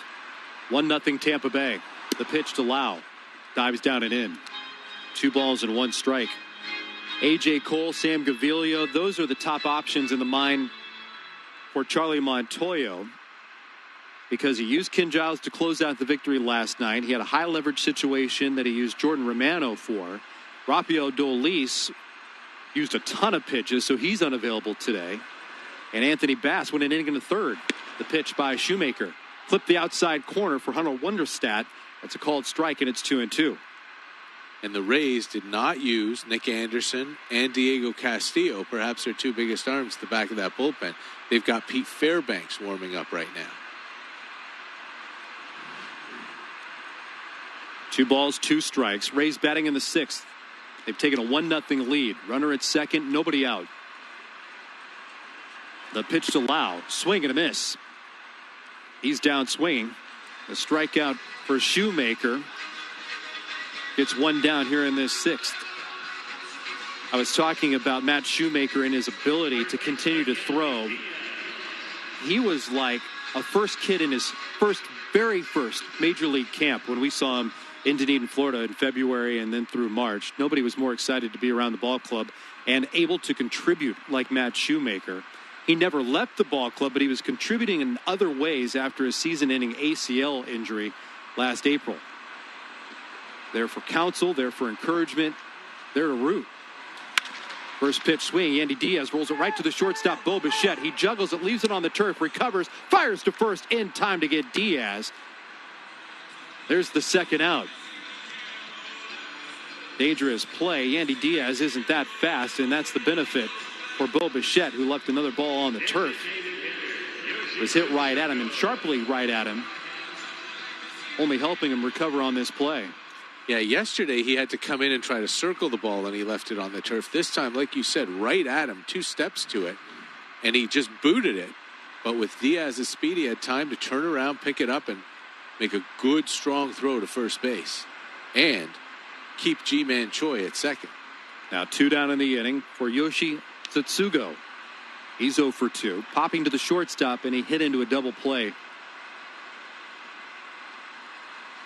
1-0 Tampa Bay. The pitch to Lau. Dives down and in. 2 balls and 1 strike. A.J. Cole, Sam Gaviglio, those are the top options in the mind for Charlie Montoyo, because he used Ken Giles to close out the victory last night. He had a high leverage situation that he used Jordan Romano for. Rafael Dolis used a ton of pitches, so he's unavailable today. And Anthony Bass went an inning in the third. The pitch by Shoemaker. Flipped the outside corner for Hunter Wonderstadt. That's a called strike, and it's 2-2. And the Rays did not use Nick Anderson and Diego Castillo, perhaps their 2 biggest arms at the back of that bullpen. They've got Pete Fairbanks warming up right now. 2 balls, 2 strikes. Rays batting in the 6th. They've taken a 1-0 lead. Runner at second, nobody out. The pitch to Lau. Swing and a miss. He's down swinging. A strikeout for Shoemaker. Gets 1 down here in this 6th. I was talking about Matt Shoemaker and his ability to continue to throw. He was like a first kid in his first very first Major League camp when we saw him in Dunedin, Florida in February and then through March. Nobody was more excited to be around the ball club and able to contribute like Matt Shoemaker. He never left the ball club, but he was contributing in other ways after his season-ending ACL injury last April. There for counsel, there for encouragement, there to root. First pitch swing, Yandy Diaz rolls it right to the shortstop, Bo Bichette. He juggles it, leaves it on the turf, recovers, fires to first in time to get Diaz. There's the second out. Dangerous play. Yandy Diaz isn't that fast, and that's the benefit for Bo Bichette, who left another ball on the turf. It was hit right at him, and sharply right at him, only helping him recover on this play. Yeah, yesterday he had to come in and try to circle the ball, and he left it on the turf. This time, like you said, right at him, 2 steps to it, and he just booted it. But with Diaz's speed, he had time to turn around, pick it up, and make a good, strong throw to first base. And keep G-Man Choi at second. Now 2 down in the inning for Yoshi Tsutsugo. He's 0 for 2, popping to the shortstop, and he hit into a double play.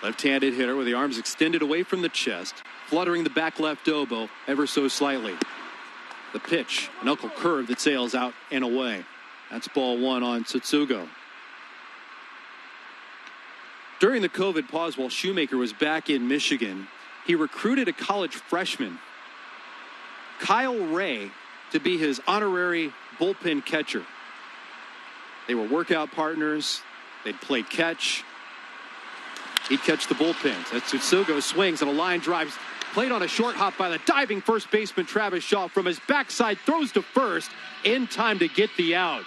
Left-handed hitter with the arms extended away from the chest, fluttering the back left elbow ever so slightly. The pitch, a knuckle curve that sails out and away. That's ball 1 on Tsutsugo. During the COVID pause while Shoemaker was back in Michigan, he recruited a college freshman, Kyle Ray, to be his honorary bullpen catcher. They were workout partners. They'd play catch. He'd catch the bullpens. As Tsutsugo swings and a line drives, played on a short hop by the diving first baseman Travis Shaw from his backside, throws to first in time to get the out.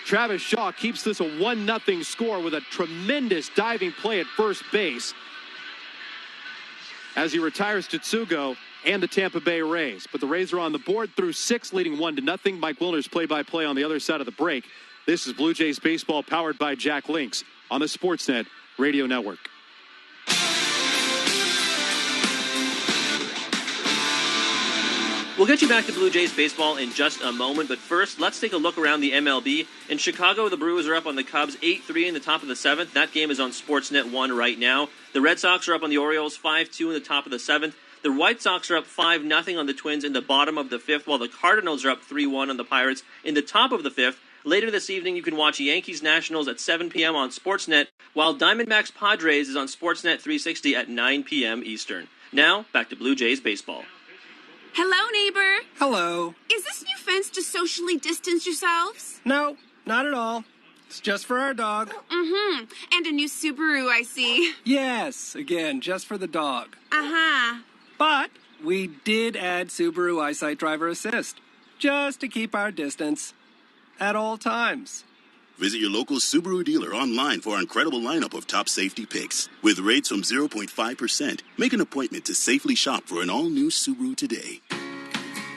Travis Shaw keeps this a 1-0 score with a tremendous diving play at first base as he retires Tsutsugo and the Tampa Bay Rays. But the Rays are on the board through 6, leading 1-0. Mike Wilner's play-by-play on the other side of the break. This is Blue Jays baseball powered by Jack Links on the Sportsnet Radio Network. We'll get you back to Blue Jays baseball in just a moment, but first, let's take a look around the MLB. In Chicago, the Brewers are up on the Cubs 8-3 in the top of the 7th. That game is on Sportsnet 1 right now. The Red Sox are up on the Orioles 5-2 in the top of the 7th. The White Sox are up 5-0 on the Twins in the bottom of the 5th, while the Cardinals are up 3-1 on the Pirates in the top of the 5th. Later this evening, you can watch Yankees-Nationals at 7 p.m. on Sportsnet, while Diamondbacks-Padres is on Sportsnet 360 at 9 p.m. Eastern. Now, back to Blue Jays baseball. Hello, neighbor. Hello. Is this new fence to socially distance yourselves? No, not at all. It's just for our dog. Mm-hmm. And a new Subaru, I see. Yes, again, just for the dog. Uh-huh. But we did add Subaru Eyesight Driver Assist, just to keep our distance at all times. Visit your local Subaru dealer online for our incredible lineup of top safety picks. With rates from 0.5%, make an appointment to safely shop for an all-new Subaru today.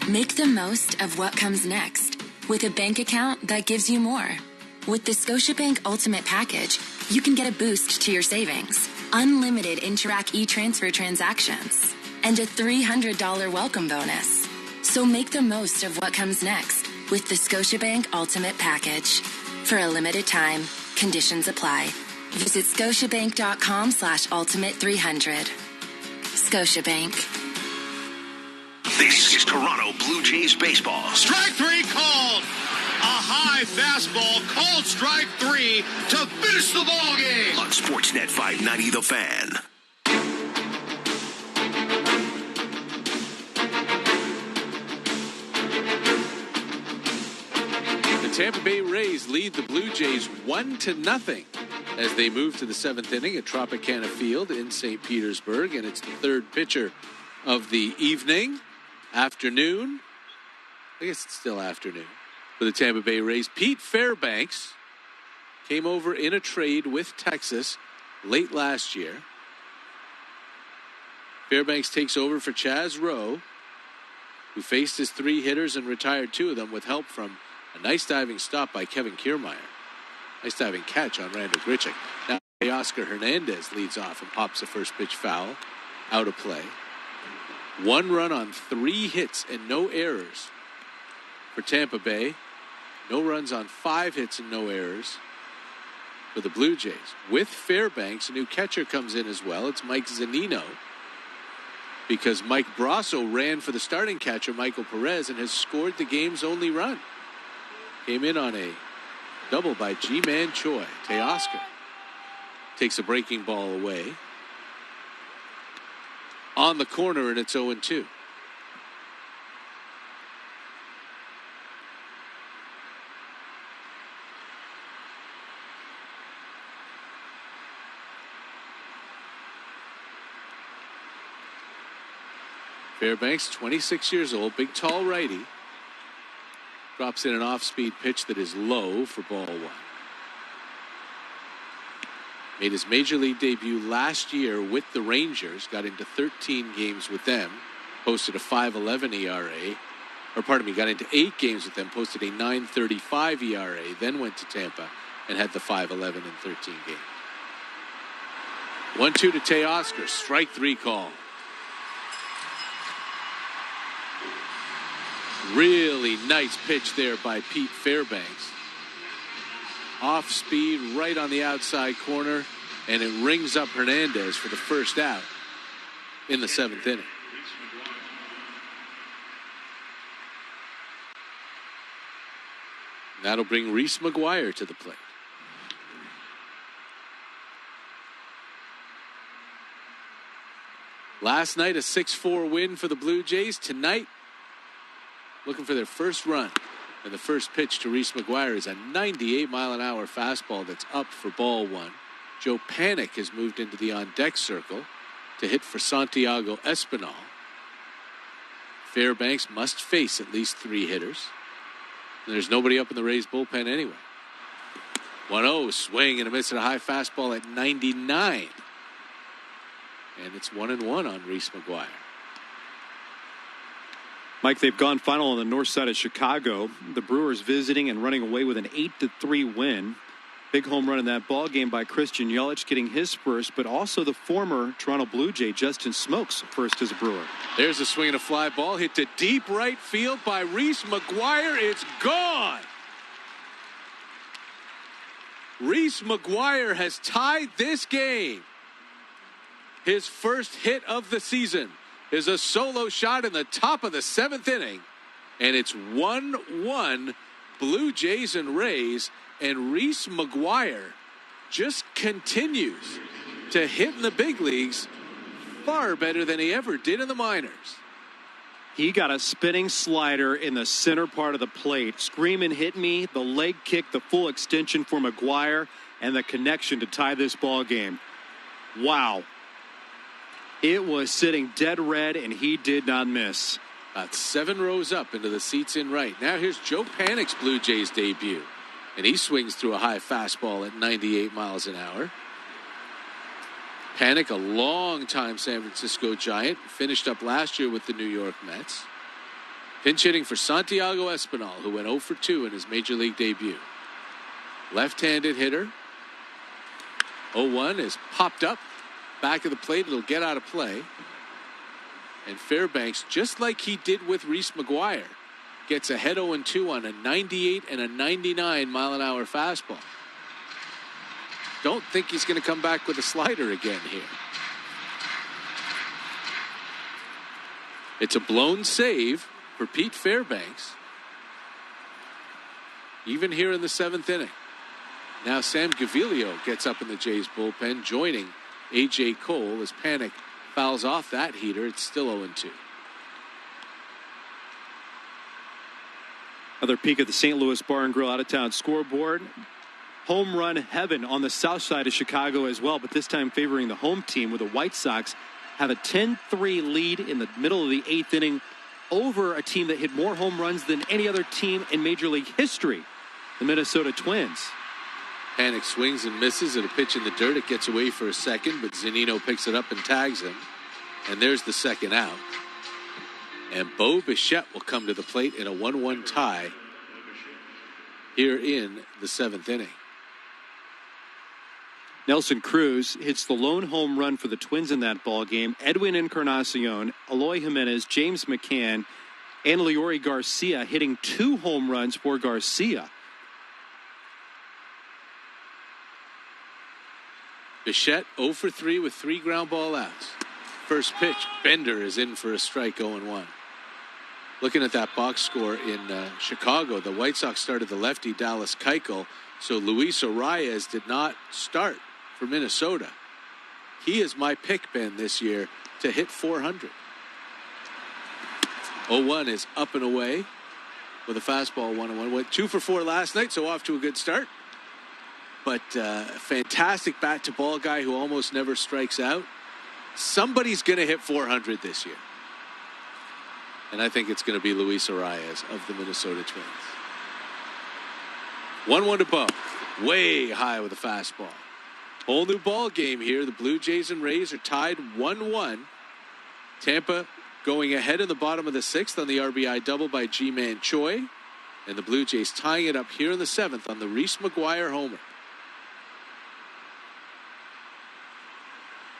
Make the most of what comes next with a bank account that gives you more. With the Scotiabank Ultimate Package, you can get a boost to your savings, unlimited Interac e-transfer transactions, and a $300 welcome bonus. So make the most of what comes next with the Scotiabank Ultimate Package. For a limited time, conditions apply. Visit scotiabank.com/ultimate300. Scotiabank. This is Toronto Blue Jays baseball. Strike 3 called. A high fastball called strike 3 to finish the ball game. On Sportsnet 590 The Fan. The Tampa Bay Rays lead the Blue Jays 1-0 as they move to the 7th inning at Tropicana Field in St. Petersburg, and it's the third pitcher of the afternoon. I guess it's still afternoon for the Tampa Bay Rays. Pete Fairbanks came over in a trade with Texas late last year. Fairbanks takes over for Chaz Rowe, who faced his 3 hitters and retired 2 of them with help from a nice diving stop by Kevin Kiermaier. Nice diving catch on Randall Grichuk. Now Oscar Hernandez leads off and pops a first pitch foul out of play. 1 run on 3 hits and no errors for Tampa Bay. No runs on 5 hits and no errors for the Blue Jays. With Fairbanks, a new catcher comes in as well. It's Mike Zunino, because Mike Brasso ran for the starting catcher, Michael Perez, and has scored the game's only run. Came in on a double by G-Man Choi. Teoscar takes a breaking ball away. On the corner, and it's 0-2. Fairbanks, 26 years old, big, tall righty. Drops in an off-speed pitch that is low for ball one. Made his major league debut last year with the Rangers. Got into 13 games with them. Posted a 5.11 ERA. Or pardon me, got into 8 games with them. Posted a 9.35 ERA. Then went to Tampa and had the 5.11 in 13 games. 1-2 to Teoscar. Strike 3 call. Really nice pitch there by Pete Fairbanks. Off speed, right on the outside corner, and it rings up Hernandez for the first out in the 7th inning. That'll bring Reese McGuire to the plate. Last night, a 6-4 win for the Blue Jays. Tonight, looking for their first run. And the first pitch to Reese McGuire is a 98-mile-an-hour fastball that's up for ball one. Joe Panik has moved into the on-deck circle to hit for Santiago Espinal. Fairbanks must face at least 3 hitters. And there's nobody up in the Rays bullpen anyway. 1-0, swing and a miss at a high fastball at 99. And it's 1-1 on Reese McGuire. Mike, they've gone final on the north side of Chicago. The Brewers visiting and running away with an 8-3 win. Big home run in that ball game by Christian Yelich, getting his first, but also the former Toronto Blue Jay, Justin Smoak's first as a Brewer. There's a swing and a fly ball hit to deep right field by Reese McGuire. It's gone. Reese McGuire has tied this game. His first hit of the season is a solo shot in the top of the 7th inning. And it's 1-1 Blue Jays and Rays. And Reese McGuire just continues to hit in the big leagues far better than he ever did in the minors. He got a spinning slider in the center part of the plate. Scream and hit me, the leg kick, the full extension for McGuire, and the connection to tie this ball game. Wow. It was sitting dead red, and he did not miss. About 7 rows up into the seats in right. Now here's Joe Panik's Blue Jays debut. And he swings through a high fastball at 98 miles an hour. Panik, a long-time San Francisco Giant, finished up last year with the New York Mets. Pinch hitting for Santiago Espinal, who went 0 for 2 in his Major League debut. Left-handed hitter. 0-1 is popped up. Back of the plate, it'll get out of play. And Fairbanks, just like he did with Reese McGuire, gets ahead 0-2 on a 98 and a 99 mile an hour fastball. Don't think he's going to come back with a slider again here. It's a blown save for Pete Fairbanks, even here in the 7th inning. Now Sam Gaviglio gets up in the Jays bullpen, joining A.J. Cole as Panik fouls off that heater. It's still 0-2. Another peek at the St. Louis Bar and Grill out-of-town scoreboard. Home run heaven on the south side of Chicago as well, but this time favoring the home team, where the White Sox have a 10-3 lead in the middle of the 8th inning over a team that hit more home runs than any other team in Major League history, the Minnesota Twins. Panik swings and misses at a pitch in the dirt. It gets away for a second, but Zunino picks it up and tags him. And there's the second out. And Bo Bichette will come to the plate in a 1-1 tie here in the 7th inning. Nelson Cruz hits the lone home run for the Twins in that ball game. Edwin Encarnacion, Eloy Jimenez, James McCann, and Leori Garcia hitting 2 home runs for Garcia. Bichette 0 for 3 with 3 ground ball outs. First pitch, Bender is in for a strike, 0-1. Looking at that box score in Chicago, the White Sox started the lefty Dallas Keuchel, so Luis Arias did not start for Minnesota. He is my pick, Ben, this year to hit 400. 0-1 is up and away with a fastball 1-1. Went 2 for 4 last night, so off to a good start. But fantastic bat-to-ball guy who almost never strikes out. Somebody's going to hit 400 this year. And I think it's going to be Luis Arias of the Minnesota Twins. 1-1 to Bo. Way high with a fastball. Whole new ball game here. The Blue Jays and Rays are tied 1-1. Tampa going ahead in the bottom of the 6th on the RBI double by Ji-Man Choi. And the Blue Jays tying it up here in the 7th on the Reese McGuire homer.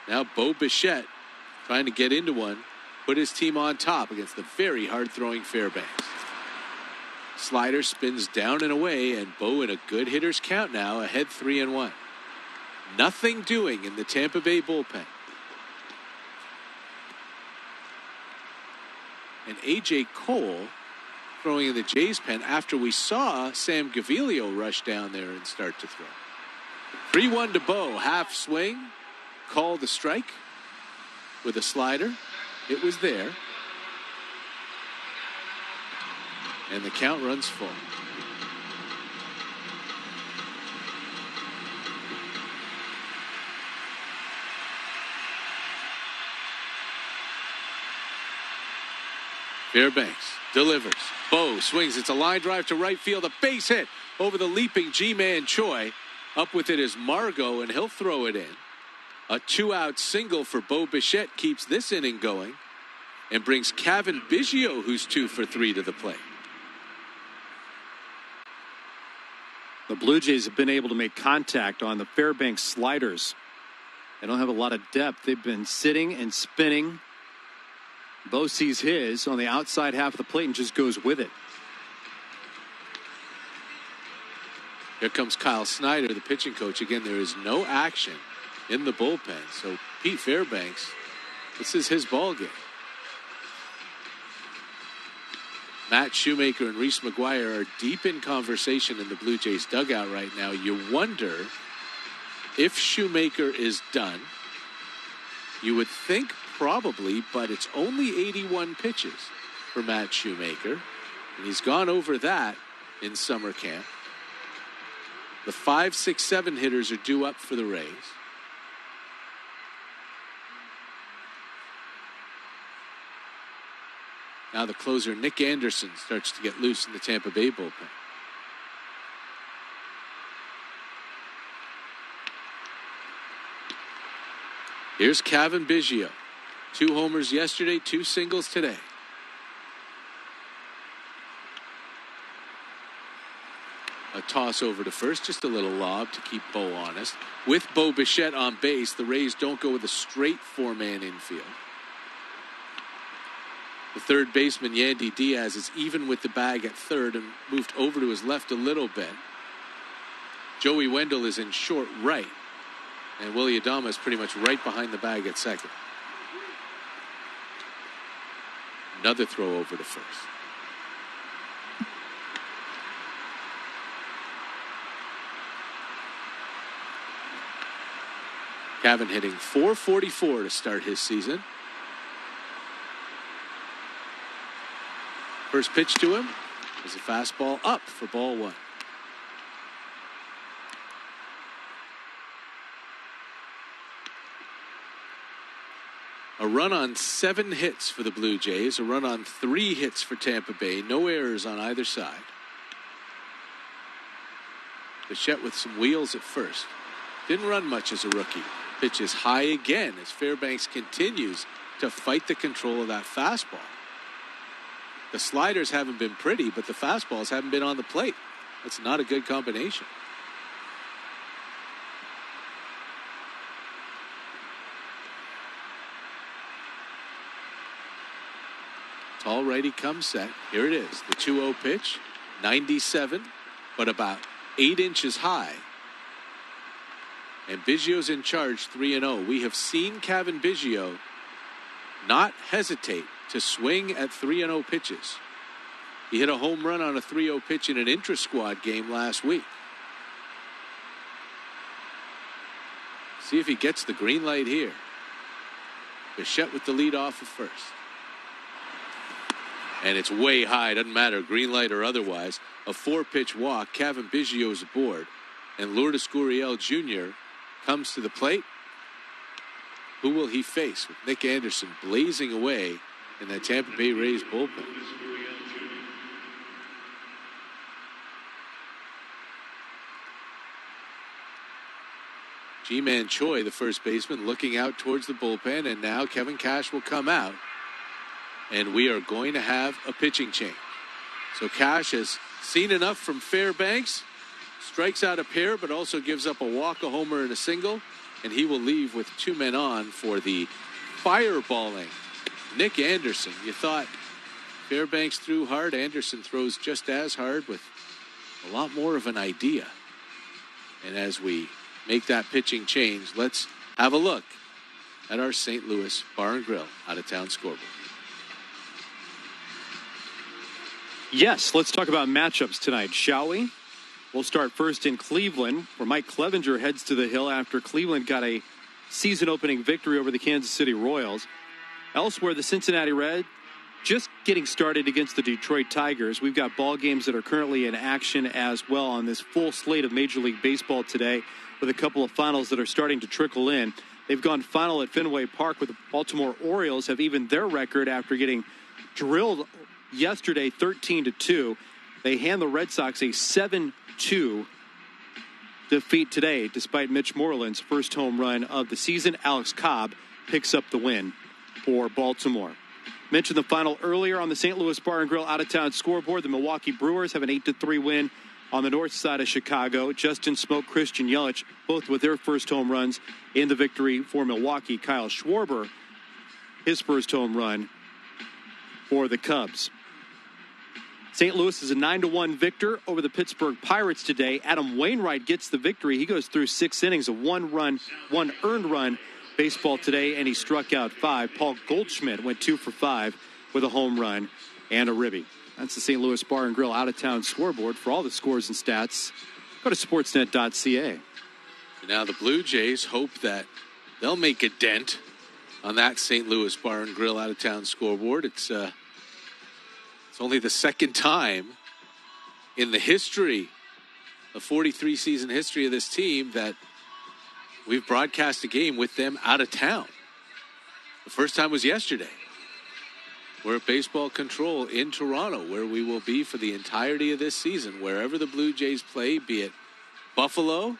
Now Bo Bichette trying to get into one, put his team on top against the very hard-throwing Fairbanks. Slider spins down and away, and Bo in a good hitter's count now, ahead 3-1. Nothing doing in the Tampa Bay bullpen. And A.J. Cole throwing in the Jays pen after we saw Sam Gaviglio rush down there and start to throw. 3-1 to Bo, half swing. Called a strike with a slider. It was there. And the count runs full. Fairbanks delivers. Bo swings. It's a line drive to right field. A base hit over the leaping Ji-Man Choi. Up with it is Margot, and he'll throw it in. A 2-out single for Bo Bichette keeps this inning going and brings Cavan Biggio, who's 2 for 3, to the plate. The Blue Jays have been able to make contact on the Fairbanks sliders. They don't have a lot of depth. They've been sitting and spinning. Bo sees his on the outside half of the plate and just goes with it. Here comes Kyle Snyder, the pitching coach. Again, there is no action in the bullpen. So Pete Fairbanks, this is his ball game. Matt Shoemaker and Reese McGuire are deep in conversation in the Blue Jays dugout right now. You wonder if Shoemaker is done. You would think probably, but it's only 81 pitches for Matt Shoemaker. And he's gone over that in summer camp. The 5, 6, 7 hitters are due up for the Rays. Now the closer, Nick Anderson, starts to get loose in the Tampa Bay bullpen. Here's Cavan Biggio. 2 homers yesterday, 2 singles today. A toss over to first, just a little lob to keep Bo honest. With Bo Bichette on base, the Rays don't go with a straight 4-man infield. The third baseman, Yandy Diaz, is even with the bag at third and moved over to his left a little bit. Joey Wendell is in short right, and Willie Adama is pretty much right behind the bag at second. Another throw over to first. Cavan hitting .444 to start his season. First pitch to him is a fastball up for ball 1. A run on 7 hits for the Blue Jays, a run on 3 hits for Tampa Bay, no errors on either side. Bichette with some wheels at first. Didn't run much as a rookie. Pitch is high again as Fairbanks continues to fight the control of that fastball. The sliders haven't been pretty, but the fastballs haven't been on the plate. That's not a good combination. Tall righty comes set. Here it is, the 2-0 pitch, 97, but about 8 inches high. And Biggio's in charge 3-0. We have seen Kevin Biggio not hesitate to swing at 3-0 pitches. He hit a home run on a 3-0 pitch in an intra-squad game last week. See if he gets the green light here. Bichette with the lead off of first. And it's way high. Doesn't matter, green light or otherwise. A 4-pitch walk. Kevin Biggio is aboard. And Lourdes Gurriel Jr. comes to the plate. Who will he face with Nick Anderson blazing away in that Tampa Bay Rays bullpen? G-Man Choi, the first baseman, looking out towards the bullpen, and now Kevin Cash will come out, and we are going to have a pitching change. So Cash has seen enough from Fairbanks, strikes out a pair, but also gives up a walk, a homer, and a single, and he will leave with 2 men on for the fireballing Nick Anderson. You thought Fairbanks threw hard. Anderson throws just as hard with a lot more of an idea. And as we make that pitching change, let's have a look at our St. Louis Bar and Grill out-of-town scoreboard. Yes, let's talk about matchups tonight, shall we? We'll start first in Cleveland, where Mike Clevenger heads to the hill after Cleveland got a season-opening victory over the Kansas City Royals. Elsewhere, the Cincinnati Reds just getting started against the Detroit Tigers. We've got ball games that are currently in action as well on this full slate of Major League Baseball today, with a couple of finals that are starting to trickle in. They've gone final at Fenway Park, with the Baltimore Orioles have evened their record after getting drilled yesterday 13-2. They hand the Red Sox a 7-2 defeat today, despite Mitch Moreland's first home run of the season. Alex Cobb picks up the win for Baltimore. Mentioned the final earlier on the St. Louis Bar and Grill out-of-town scoreboard. The Milwaukee Brewers have an 8-3 win on the north side of Chicago. Justin Smoke, Christian Yelich, both with their first home runs in the victory for Milwaukee. Kyle Schwarber, his first home run for the Cubs. St. Louis is a 9-1 victor over the Pittsburgh Pirates today. Adam Wainwright gets the victory. He goes through 6 innings, a one earned run baseball today, and he struck out 5. Paul Goldschmidt went 2 for 5 with a home run and a ribby. That's the St. Louis Bar and Grill out-of-town scoreboard. For all the scores and stats, go to sportsnet.ca. Now the Blue Jays hope that they'll make a dent on that St. Louis Bar and Grill out-of-town scoreboard. It's only the second time in the history, the 43-season history of this team, that we've broadcast a game with them out of town. The first time was yesterday. We're at Baseball Control in Toronto, where we will be for the entirety of this season, wherever the Blue Jays play, be it Buffalo,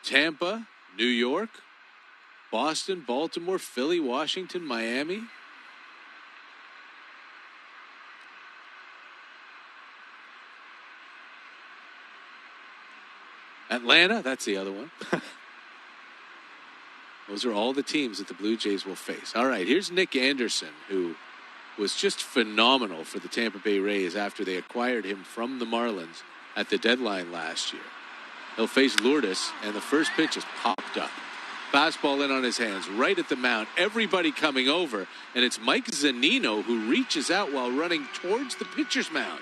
Tampa, New York, Boston, Baltimore, Philly, Washington, Miami. Atlanta, that's the other one. Those are all the teams that the Blue Jays will face. All right, here's Nick Anderson, who was just phenomenal for the Tampa Bay Rays after they acquired him from the Marlins at the deadline last year. He'll face Lourdes, and the first pitch is popped up. Fastball in on his hands, right at the mound. Everybody coming over, and it's Mike Zunino who reaches out while running towards the pitcher's mound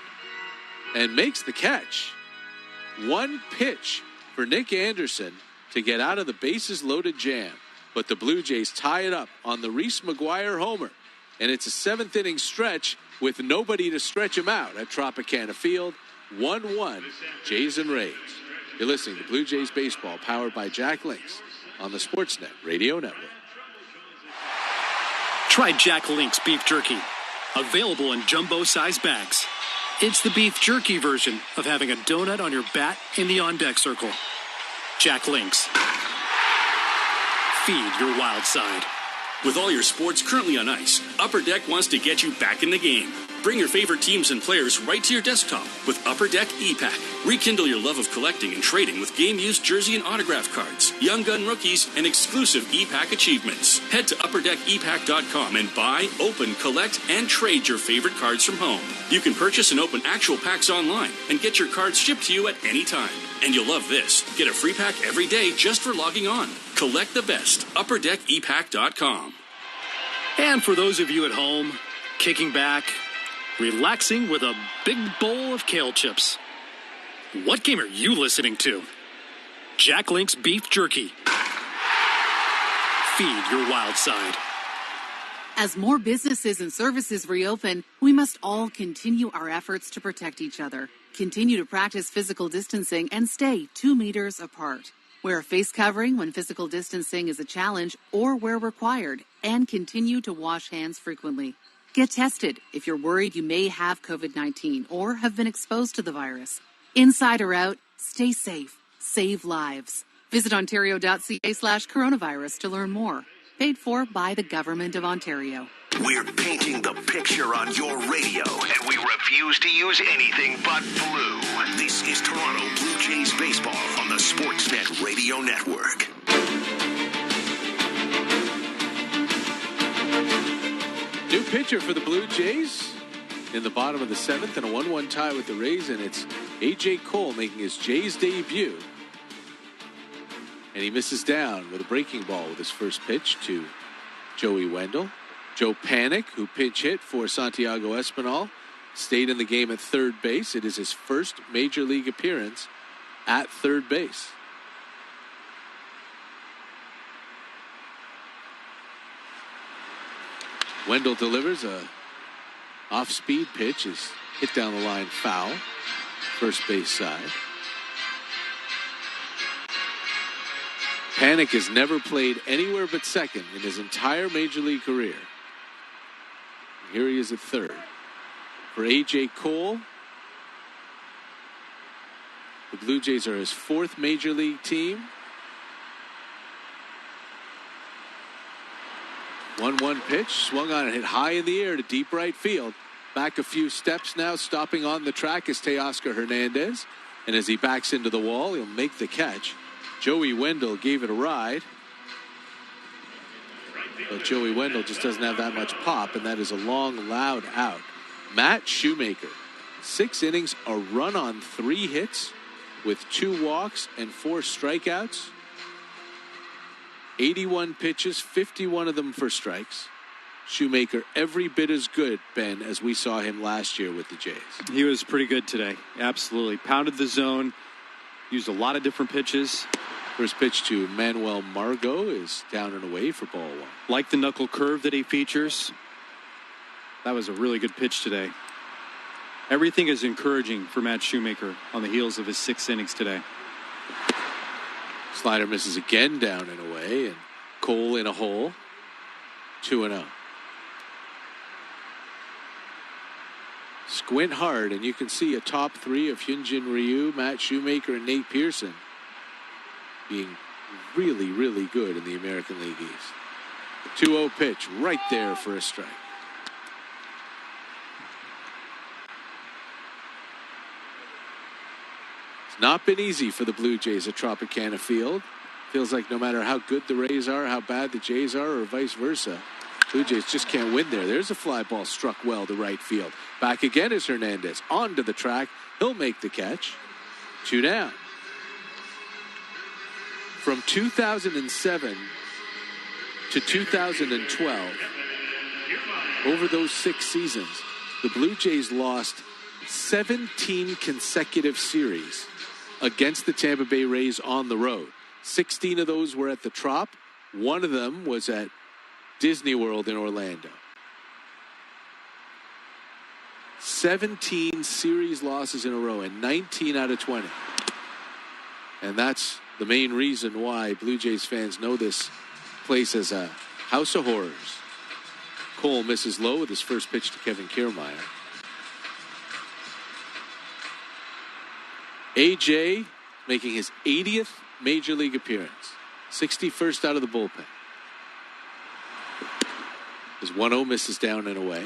and makes the catch. One pitch for Nick Anderson to get out of the bases-loaded jam. But the Blue Jays tie it up on the Reese McGuire homer. And it's a 7th-inning stretch with nobody to stretch him out at Tropicana Field. 1-1, Jays and Rays. You're listening to Blue Jays Baseball, powered by Jack Links on the Sportsnet Radio Network. Try Jack Link's beef jerky, available in jumbo-sized bags. It's the beef jerky version of having a donut on your bat in the on-deck circle. Jack Links. Feed your wild side. With all your sports currently on ice, Upper Deck wants to get you back in the game. Bring your favorite teams and players right to your desktop with Upper Deck E-Pack. Rekindle your love of collecting and trading with game-used jersey and autograph cards, Young Gun rookies, and exclusive E-Pack achievements. Head to UpperDeckEpack.com and buy, open, collect, and trade your favorite cards from home. You can purchase and open actual packs online and get your cards shipped to you at any time. And you'll love this. Get a free pack every day just for logging on. Collect the best. UpperDeckEpack.com. And for those of you at home, kicking back, relaxing with a big bowl of kale chips. What game are you listening to? Jack Link's Beef Jerky. Feed your wild side. As more businesses and services reopen, we must all continue our efforts to protect each other. Continue to practice physical distancing and stay 2 meters apart. Wear a face covering when physical distancing is a challenge or where required, and continue to wash hands frequently. Get tested if you're worried you may have COVID-19 or have been exposed to the virus. Inside or out, stay safe. Save lives. Visit ontario.ca/coronavirus to learn more. Paid for by the Government of Ontario. We're painting the picture on your radio, and we refuse to use anything but blue. This is Toronto Blue Jays baseball on the Sportsnet Radio Network. New pitcher for the Blue Jays in the bottom of the 7th and a 1-1 tie with the Rays, and it's A.J. Cole making his Jays debut. And he misses down with a breaking ball with his first pitch to Joey Wendell. Joe Panik, who pinch hit for Santiago Espinal, stayed in the game at third base. It is his first major league appearance at third base. Wendell delivers a off-speed pitch, is hit down the line foul, first base side. Panik has never played anywhere but second in his entire major league career. Here he is at third. For A.J. Cole, the Blue Jays are his fourth major league team. 1-1 pitch, swung on and hit high in the air to deep right field. Back a few steps now, stopping on the track is Teoscar Hernandez. And as he backs into the wall, he'll make the catch. Joey Wendell gave it a ride. But Joey Wendell just doesn't have that much pop, and that is a long, loud out. Matt Shoemaker, 6 innings, a run on 3 hits with 2 walks and 4 strikeouts. 81 pitches, 51 of them for strikes. Shoemaker every bit as good, Ben, as we saw him last year with the Jays. He was pretty good today. Absolutely. Pounded the zone, used a lot of different pitches. First pitch to Manuel Margot is down and away for ball 1. Like the knuckle curve that he features. That was a really good pitch today. Everything is encouraging for Matt Shoemaker on the heels of his 6 innings today. Slider misses again, down and away, and Cole in a hole. 2-0. Squint hard, and you can see a top 3 of Hyunjin Ryu, Matt Shoemaker, and Nate Pearson being really, really good in the American League East. 2-0 pitch right there for a strike. It's not been easy for the Blue Jays at Tropicana Field. Feels like no matter how good the Rays are, how bad the Jays are, or vice versa, Blue Jays just can't win there. There's a fly ball struck well to right field. Back again is Hernandez. Onto the track. He'll make the catch. 2 down. From 2007 to 2012, over those 6 seasons, the Blue Jays lost 17 consecutive series against the Tampa Bay Rays on the road. 16 of those were at the Trop. 1 of them was at Disney World in Orlando. 17 series losses in a row, and 19 out of 20. And that's the main reason why Blue Jays fans know this place as a house of horrors. Cole misses low with his first pitch to Kevin Kiermaier. AJ making his 80th major league appearance. 61st out of the bullpen. His 1-0 misses down and away.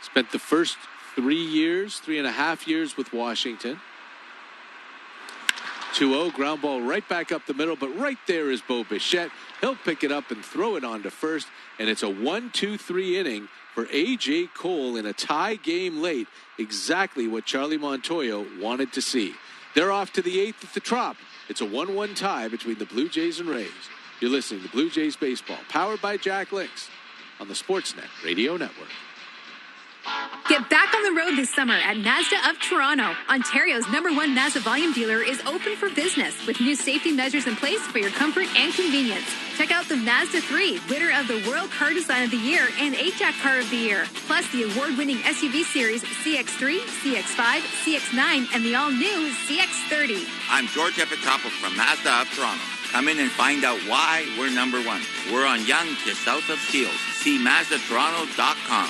Spent the first 3.5 years with Washington. 2-0, ground ball right back up the middle, but right there is Bo Bichette. He'll pick it up and throw it on to first, and it's a 1-2-3 inning for A.J. Cole in a tie game late. Exactly what Charlie Montoyo wanted to see. They're off to the 8th at the Trop. It's a 1-1 tie between the Blue Jays and Rays. You're listening to Blue Jays Baseball, powered by Jack Links on the Sportsnet Radio Network. Get back on the road this summer at Mazda of Toronto. Ontario's #1 Mazda volume dealer is open for business with new safety measures in place for your comfort and convenience. Check out the Mazda 3, winner of the World Car Design of the Year and HAC Car of the Year. Plus the award-winning SUV series CX-3, CX-5, CX-9, and the all-new CX-30. I'm George Epitopoulos from Mazda of Toronto. Come in and find out why we're #1. We're on Yonge, just south of Steeles. See MazdaToronto.com.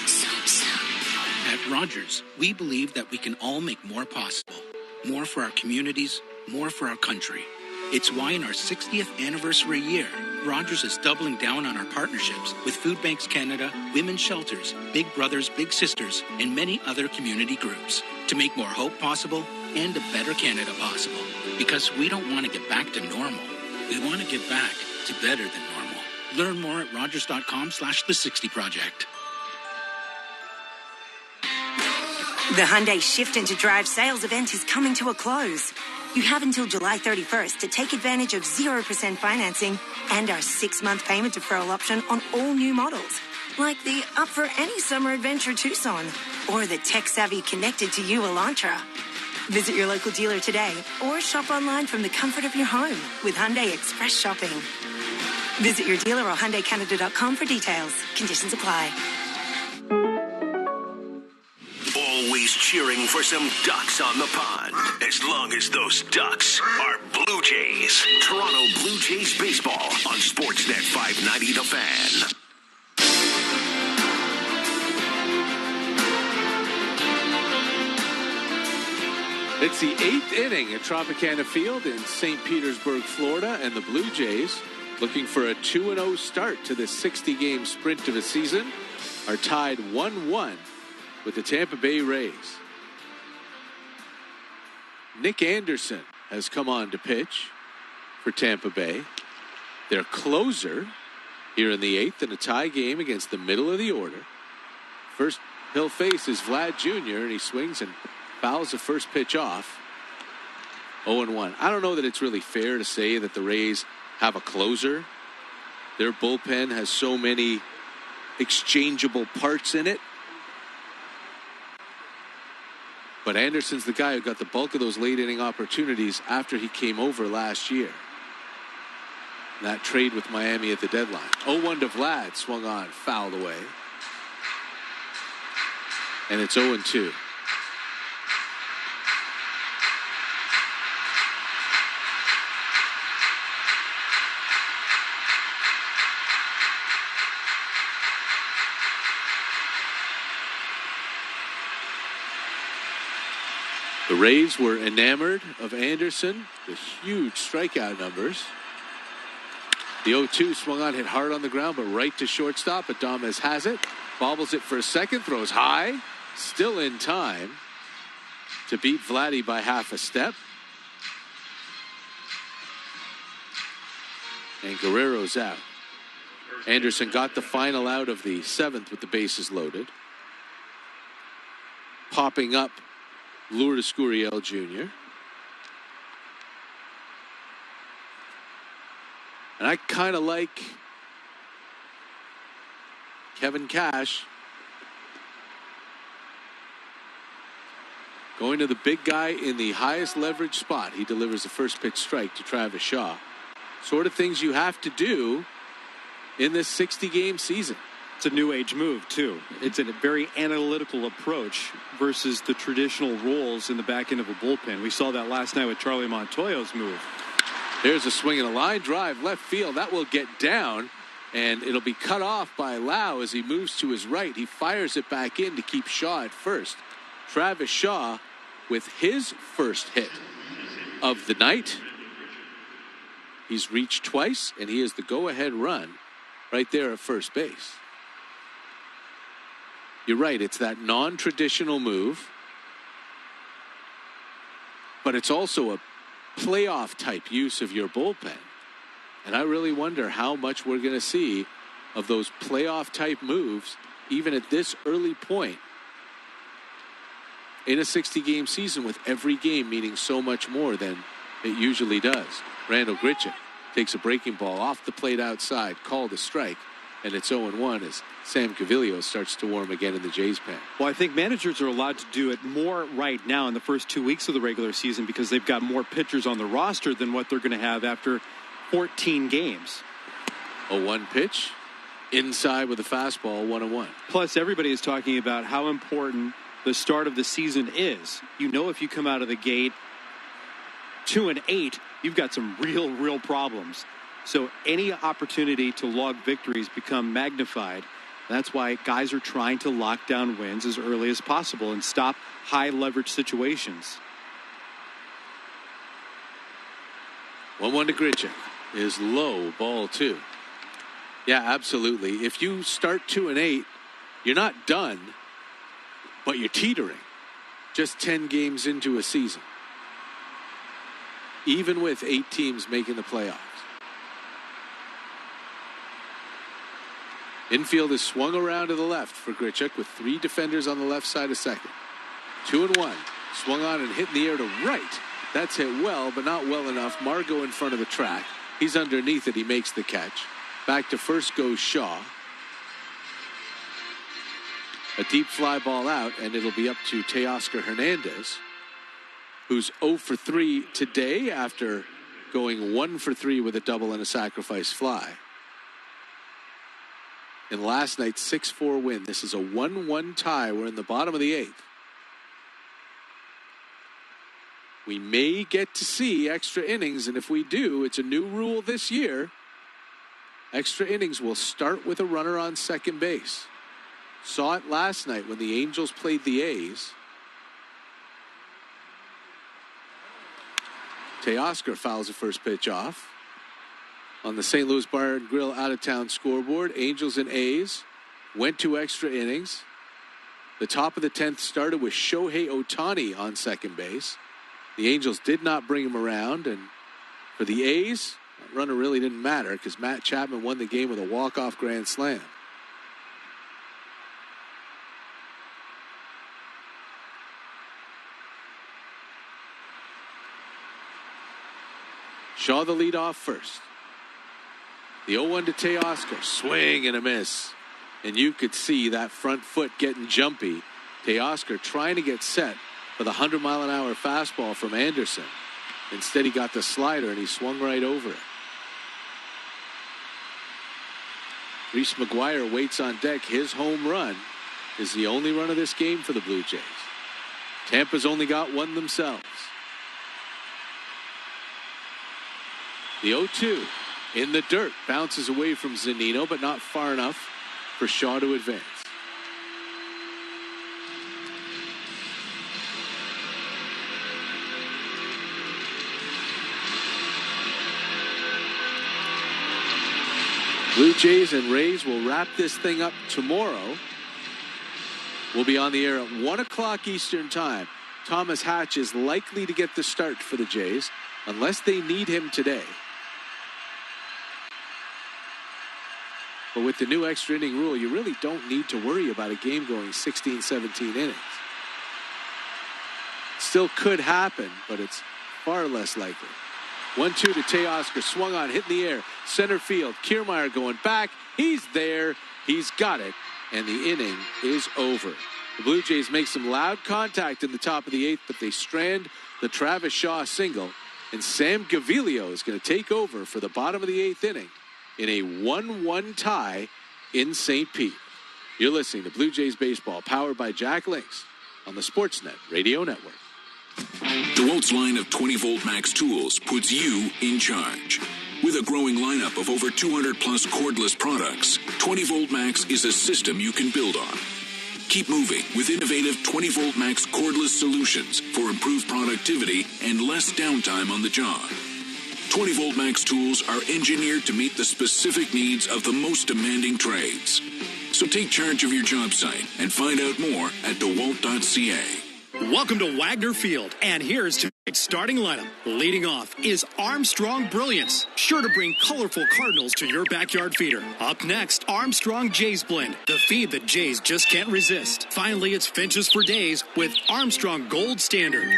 At Rogers, we believe that we can all make more possible. More for our communities, more for our country. It's why in our 60th anniversary year, Rogers is doubling down on our partnerships with Food Banks Canada, Women's Shelters, Big Brothers Big Sisters, and many other community groups to make more hope possible and a better Canada possible. Because we don't want to get back to normal. We want to get back to better than normal. Learn more at rogers.com/the60project. The Hyundai Shift into Drive sales event is coming to a close. You have until July 31st to take advantage of 0% financing and our 6-month payment deferral option on all new models, like the Up for Any Summer Adventure Tucson or the tech-savvy Connected to You Elantra. Visit your local dealer today or shop online from the comfort of your home with Hyundai Express Shopping. Visit your dealer or HyundaiCanada.com for details. Conditions apply. Always cheering for some ducks on the pond. As long as those ducks are Blue Jays. Toronto Blue Jays baseball on Sportsnet 590 The Fan. It's the 8th inning at Tropicana Field in St. Petersburg, Florida, and the Blue Jays, looking for a 2-0 start to this 60-game sprint of a season, are tied 1-1 with the Tampa Bay Rays. Nick Anderson has come on to pitch for Tampa Bay. Their closer here in the 8th in a tie game against the middle of the order. First he'll face is Vlad Jr., and he swings and fouls the first pitch off. 0-1. I don't know that it's really fair to say that the Rays have a closer. Their bullpen has so many exchangeable parts in it. But Anderson's the guy who got the bulk of those late inning opportunities after he came over last year. That trade with Miami at the deadline. 0-1 to Vlad, swung on, fouled away. And it's 0-2. The Rays were enamored of Anderson, the huge strikeout numbers. The 0-2 swung on, hit hard on the ground, but right to shortstop. Adames has it, bobbles it for a second, throws high, still in time to beat Vladdy by half a step. And Guerrero's out. Anderson got the final out of the 7th with the bases loaded. Popping up Lourdes Gurriel Jr. And I kind of like Kevin Cash going to the big guy in the highest leverage spot. He delivers the first pitch strike to Travis Shaw. Sort of things you have to do in this 60-game season. It's a new age move, too. It's a very analytical approach versus the traditional roles in the back end of a bullpen. We saw that last night with Charlie Montoyo's move. There's a swing and a line drive left field. That will get down, and it'll be cut off by Lau as he moves to his right. He fires it back in to keep Shaw at first. Travis Shaw with his first hit of the night. He's reached twice, and he is the go-ahead run right there at first base. You're right. It's that non-traditional move. But it's also a playoff-type use of your bullpen. And I really wonder how much we're going to see of those playoff-type moves, even at this early point in a 60-game season, with every game meaning so much more than it usually does. Randall Grichuk takes a breaking ball off the plate outside, called a strike, and it's 0-1 as Sam Gaviglio starts to warm again in the Jays pen. Well, I think managers are allowed to do it more right now in the first 2 weeks of the regular season because they've got more pitchers on the roster than what they're going to have after 14 games. 0-1 pitch, inside with a fastball, 1-1. Plus, everybody is talking about how important the start of the season is. You know, if you come out of the gate 2-8, you've got some real problems. So any opportunity to log victories become magnified. That's why guys are trying to lock down wins as early as possible and stop high leverage situations. 1-1 to Grichuk is low, ball 2. Yeah, absolutely. If you start 2-8, you're not done, but you're teetering. Just 10 games into a season. Even with 8 teams making the playoffs. Infield is swung around to the left for Grichuk with 3 defenders on the left side of second. 2-1. Swung on and hit in the air to right. That's hit well, but not well enough. Margot in front of the track. He's underneath it. He makes the catch. Back to first goes Shaw. A deep fly ball out, and it'll be up to Teoscar Hernandez, who's 0 for 3 today after going 1 for 3 with a double and a sacrifice fly. In last night's 6-4 win, this is a 1-1 tie. We're in the bottom of the 8th. We may get to see extra innings, and if we do, it's a new rule this year. Extra innings will start with a runner on second base. Saw it last night when the Angels played the A's. Teoscar fouls the first pitch off. On the St. Louis Bar and Grill out-of-town scoreboard, Angels and A's went to extra innings. The top of the 10th started with Shohei Ohtani on second base. The Angels did not bring him around, and for the A's, that runner really didn't matter because Matt Chapman won the game with a walk-off grand slam. Shaw the lead off first. The 0-1 to Teoscar. Swing and a miss. And you could see that front foot getting jumpy. Teoscar trying to get set for the 100-mile-an-hour fastball from Anderson. Instead, he got the slider, and he swung right over it. Reese McGuire waits on deck. His home run is the only run of this game for the Blue Jays. Tampa's only got one themselves. The 0-2 in the dirt, bounces away from Zunino, but not far enough for Shaw to advance. Blue Jays and Rays will wrap this thing up tomorrow. We'll be on the air at 1 o'clock Eastern time. Thomas Hatch is likely to get the start for the Jays unless they need him today. But with the new extra inning rule, you really don't need to worry about a game going 16, 17 innings. Still could happen, but it's far less likely. 1-2 to Teoscar, swung on, hit in the air, center field. Kiermaier going back. He's there. He's got it. And the inning is over. The Blue Jays make some loud contact in the top of the 8th, but they strand the Travis Shaw single. And Sam Gaviglio is going to take over for the bottom of the 8th inning in a 1-1 tie in St. Pete. You're listening to Blue Jays Baseball, powered by Jack Links on the Sportsnet Radio Network. DeWalt's line of 20-volt max tools puts you in charge. With a growing lineup of over 200-plus cordless products, 20-volt max is a system you can build on. Keep moving with innovative 20-volt max cordless solutions for improved productivity and less downtime on the job. 20-volt max tools are engineered to meet the specific needs of the most demanding trades. So take charge of your job site and find out more at dewalt.ca. Welcome to Wagner Field, and here's tonight's starting lineup. Leading off is Armstrong Brilliance, sure to bring colorful Cardinals to your backyard feeder. Up next, Armstrong Jays Blend, the feed that Jays just can't resist. Finally, it's Finches for Days with Armstrong Gold Standard.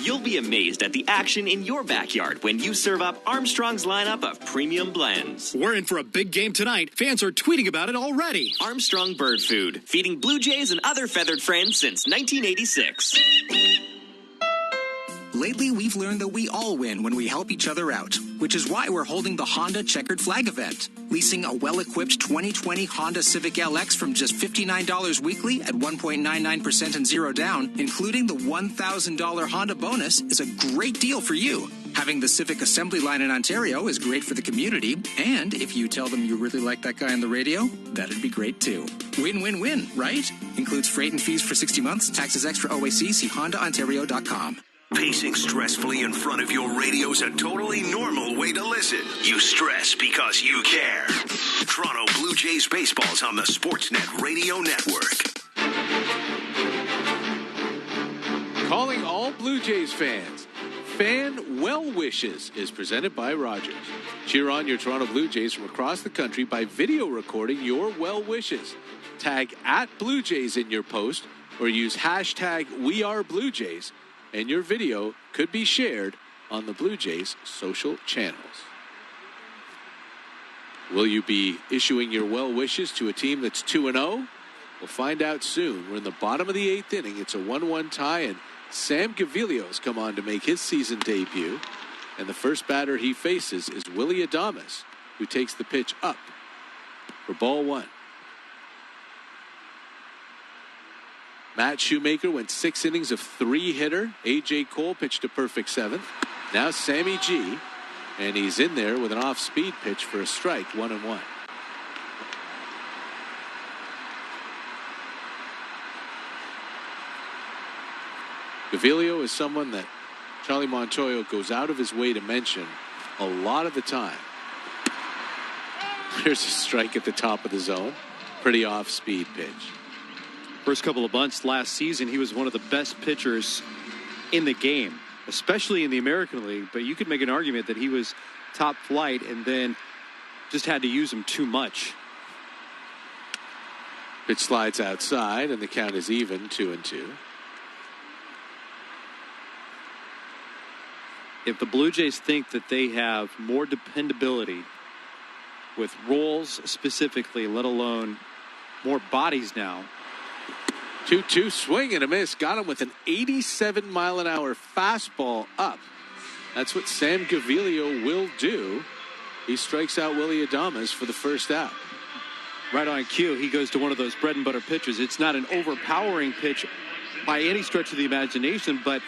You'll be amazed at the action in your backyard when you serve up Armstrong's lineup of premium blends. We're in for a big game tonight. Fans are tweeting about it already. Armstrong Bird Food, feeding Blue Jays and other feathered friends since 1986. Lately, we've learned that we all win when we help each other out, which is why we're holding the Honda Checkered Flag event. Leasing a well-equipped 2020 Honda Civic LX from just $59 weekly at 1.99% and zero down, including the $1,000 Honda bonus, is a great deal for you. Having the Civic assembly line in Ontario is great for the community, and if you tell them you really like that guy on the radio, that'd be great too. Win-win-win, right? Includes freight and fees for 60 months, taxes extra OAC, see HondaOntario.com. Pacing stressfully in front of your radio's a totally normal way to listen. You stress because you care. Toronto Blue Jays baseball's on the Sportsnet Radio Network. Calling all Blue Jays fans. Fan Well Wishes is presented by Rogers. Cheer on your Toronto Blue Jays from across the country by video recording your well wishes. Tag @Blue Jays in your post or use hashtag #WeAreBlueJays. And your video could be shared on the Blue Jays social channels. Will you be issuing your well wishes to a team that's 2-0? We'll find out soon. We're in the bottom of the 8th inning. It's a 1-1 tie, and Sam Gaviglio has come on to make his season debut. And the first batter he faces is Willie Adames, who takes the pitch up for ball 1. Matt Shoemaker went 6 innings of 3-hitter. A.J. Cole pitched a perfect 7th. Now Sammy G, and he's in there with an off-speed pitch for a strike, 1-1. Gaviglio is someone that Charlie Montoyo goes out of his way to mention a lot of the time. There's a strike at the top of the zone. Pretty off-speed pitch. First couple of months last season, he was one of the best pitchers in the game, especially in the American League. But you could make an argument that he was top flight and then just had to use him too much. Pitch slides outside, and the count is even, 2-2. If the Blue Jays think that they have more dependability with roles specifically, let alone more bodies now. 2-2 swing and a miss. Got him with an 87-mile-an-hour fastball up. That's what Sam Gaviglio will do. He strikes out Willie Adames for the first out. Right on cue. He goes to one of those bread and butter pitches. It's not an overpowering pitch by any stretch of the imagination, but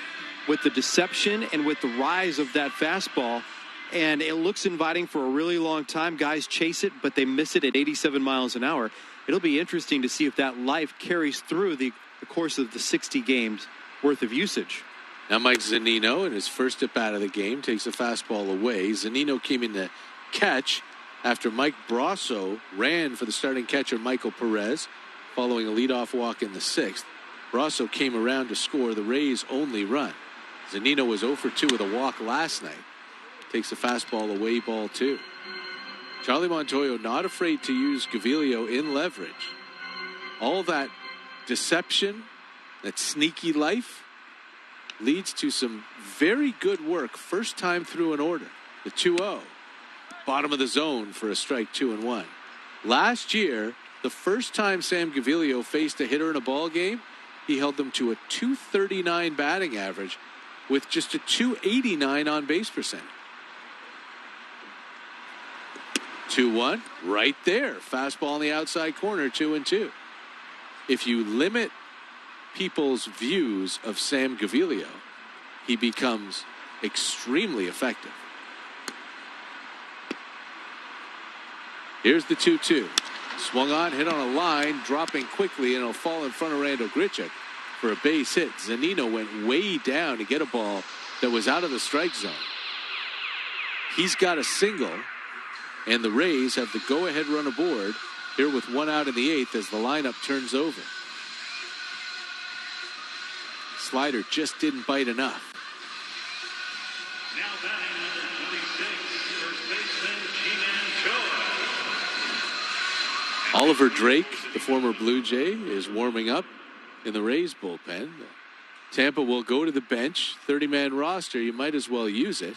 with the deception and with the rise of that fastball, and it looks inviting for a really long time. Guys chase it, but they miss it at 87 miles an hour. It'll be interesting to see if that life carries through the course of the 60 games worth of usage. Now Mike Zunino, in his first at-bat of the game, takes a fastball away. Zunino came in to catch after Mike Brasso ran for the starting catcher Michael Perez following a leadoff walk in the 6th. Brasso came around to score the Rays' only run. Zunino was 0 for 2 with a walk last night. Takes a fastball away, ball 2. Charlie Montoyo not afraid to use Gaviglio in leverage. All that deception, that sneaky life, leads to some very good work first time through an order. The 2-0. Bottom of the zone for a strike, 2-1. Last year, the first time Sam Gaviglio faced a hitter in a ball game, he held them to a .239 batting average with just a .289 on base percentage. 2-1, right there. Fastball on the outside corner, 2-2. If you limit people's views of Sam Gaviglio, he becomes extremely effective. Here's the 2-2. Swung on, hit on a line, dropping quickly, and it'll fall in front of Randall Grichuk for a base hit. Zunino went way down to get a ball that was out of the strike zone. He's got a single, and the Rays have the go-ahead run aboard here with 1 out in the 8th as the lineup turns over. Slider just didn't bite enough. Now batting number 26, first baseman G-Man Choi. Oliver Drake, the former Blue Jay, is warming up in the Rays bullpen. Tampa will go to the bench. 30-man roster, you might as well use it.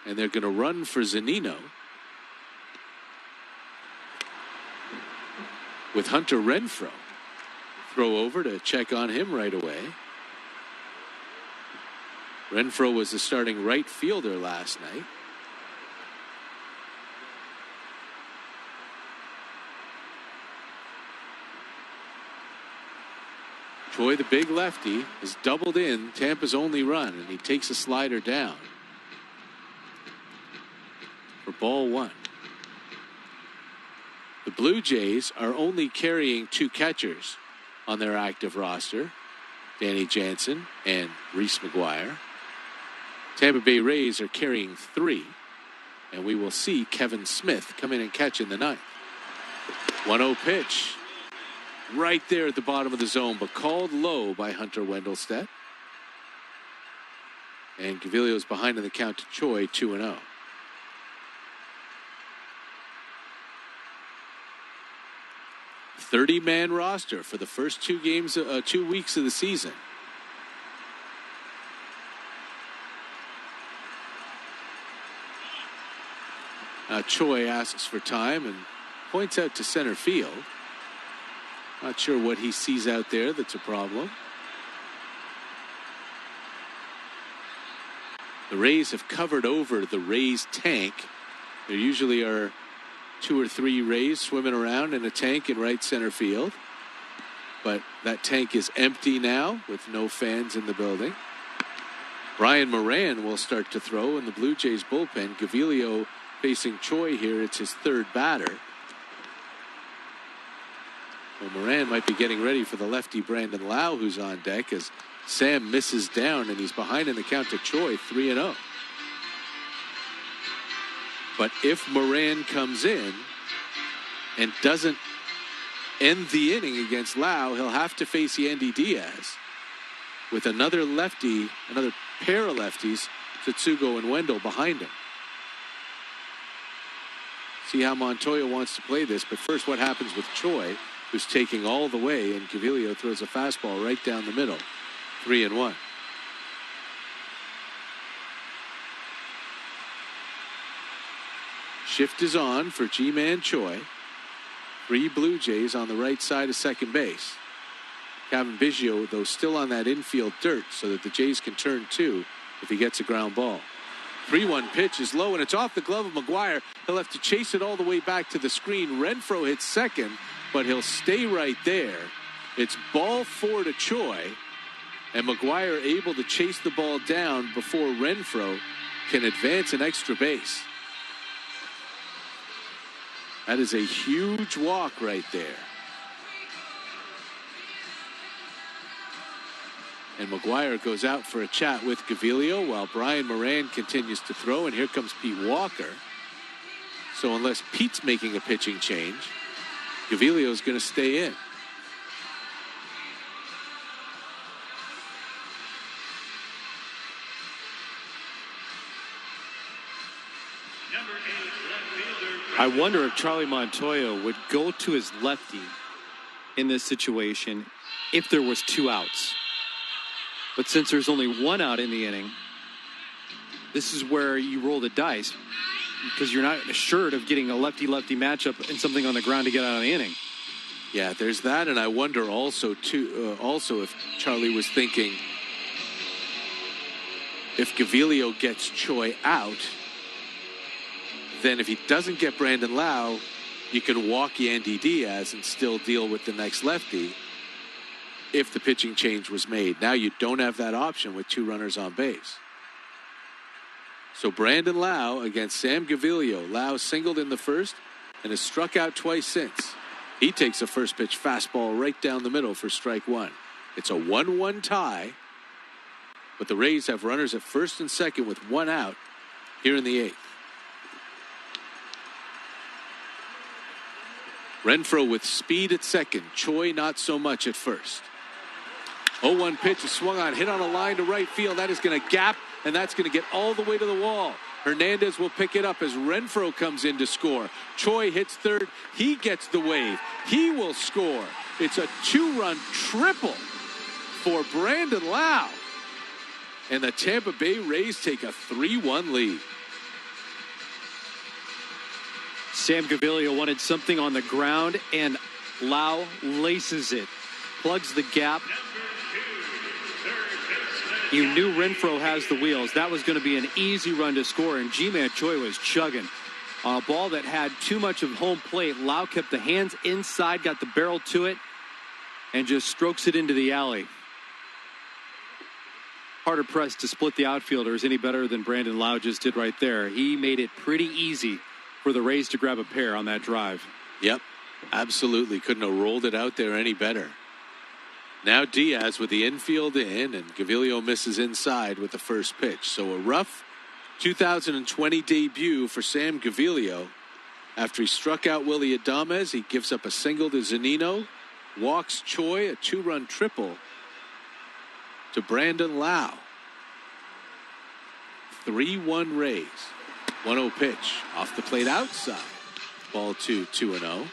And they're going to run for Zunino with Hunter Renfroe. Throw over to check on him right away. Renfroe was the starting right fielder last night. Choi, the big lefty, has doubled in Tampa's only run, and he takes a slider down for ball 1. The Blue Jays are only carrying 2 catchers on their active roster, Danny Jansen and Reese McGuire. Tampa Bay Rays are carrying 3, and we will see Kevin Smith come in and catch in the 9th. 1-0 pitch right there at the bottom of the zone, but called low by Hunter Wendelstedt. And Gaviglio's behind in the count to Choi, 2-0. "30-man roster for the first 2 weeks of the season. Now Choi asks for time and points out to center field. Not sure what he sees out there that's a problem. The Rays have covered over the Rays tank. There usually are 2 or 3 Rays swimming around in a tank in right center field. But that tank is empty now with no fans in the building. Brian Moran will start to throw in the Blue Jays bullpen. Gaviglio facing Choi here. It's his 3rd batter. Well, Moran might be getting ready for the lefty Brandon Lau, who's on deck, as Sam misses down and he's behind in the count to Choi, 3-0. But if Moran comes in and doesn't end the inning against Lau, he'll have to face Yandy Diaz with another lefty, another pair of lefties, Tsutsugo and Wendell behind him. See how Montoya wants to play this, but first what happens with Choi, who's taking all the way, and Gaviglio throws a fastball right down the middle. 3-1. Shift is on for G-Man Choi. 3 Blue Jays on the right side of second base. Kevin Biggio, though, still on that infield dirt so that the Jays can turn 2 if he gets a ground ball. 3-1 pitch is low, and it's off the glove of McGuire. He'll have to chase it all the way back to the screen. Renfroe hits second, but he'll stay right there. It's ball 4 to Choi, and McGuire able to chase the ball down before Renfroe can advance an extra base. That is a huge walk right there. And McGuire goes out for a chat with Gaviglio while Brian Moran continues to throw, and here comes Pete Walker. So unless Pete's making a pitching change, Gaviglio's going to stay in. I wonder if Charlie Montoya would go to his lefty in this situation if there was 2 outs. But since there's only 1 out in the inning, this is where you roll the dice because you're not assured of getting a lefty-lefty matchup and something on the ground to get out of the inning. Yeah, there's that, and I wonder also if Charlie was thinking if Gaviglio gets Choi out, then if he doesn't get Brandon Lau, you can walk Yandy Diaz and still deal with the next lefty if the pitching change was made. Now you don't have that option with 2 runners on base. So Brandon Lau against Sam Gaviglio. Lau singled in the first and has struck out twice since. He takes a first pitch fastball right down the middle for strike 1. It's a 1-1 tie, but the Rays have runners at first and second with 1 out here in the 8th. Renfroe with speed at second. Choi not so much at first. 0-1 pitch is swung on, hit on a line to right field. That is going to gap, and that's going to get all the way to the wall. Hernandez will pick it up as Renfroe comes in to score. Choi hits third. He gets the wave. He will score. It's a 2-run triple for Brandon Lau. And the Tampa Bay Rays take a 3-1 lead. Sam Gaviglio wanted something on the ground, and Lau laces it. Plugs the gap. You knew Renfroe has the wheels. That was going to be an easy run to score, and G-Man Choi was chugging. On a ball that had too much of home plate, Lau kept the hands inside, got the barrel to it, and just strokes it into the alley. Harder pressed to split the outfielders any better than Brandon Lau just did right there. He made it pretty easy for the Rays to grab a pair on that drive. Yep, absolutely. Couldn't have rolled it out there any better. Now Diaz with the infield in, and Gaviglio misses inside with the first pitch. So a rough 2020 debut for Sam Gaviglio. After he struck out Willy Adames, he gives up a single to Zunino, walks Choi, a 2-run triple to Brandon Lau. 3-1 Rays. 1-0 pitch off the plate outside. Ball 2-0.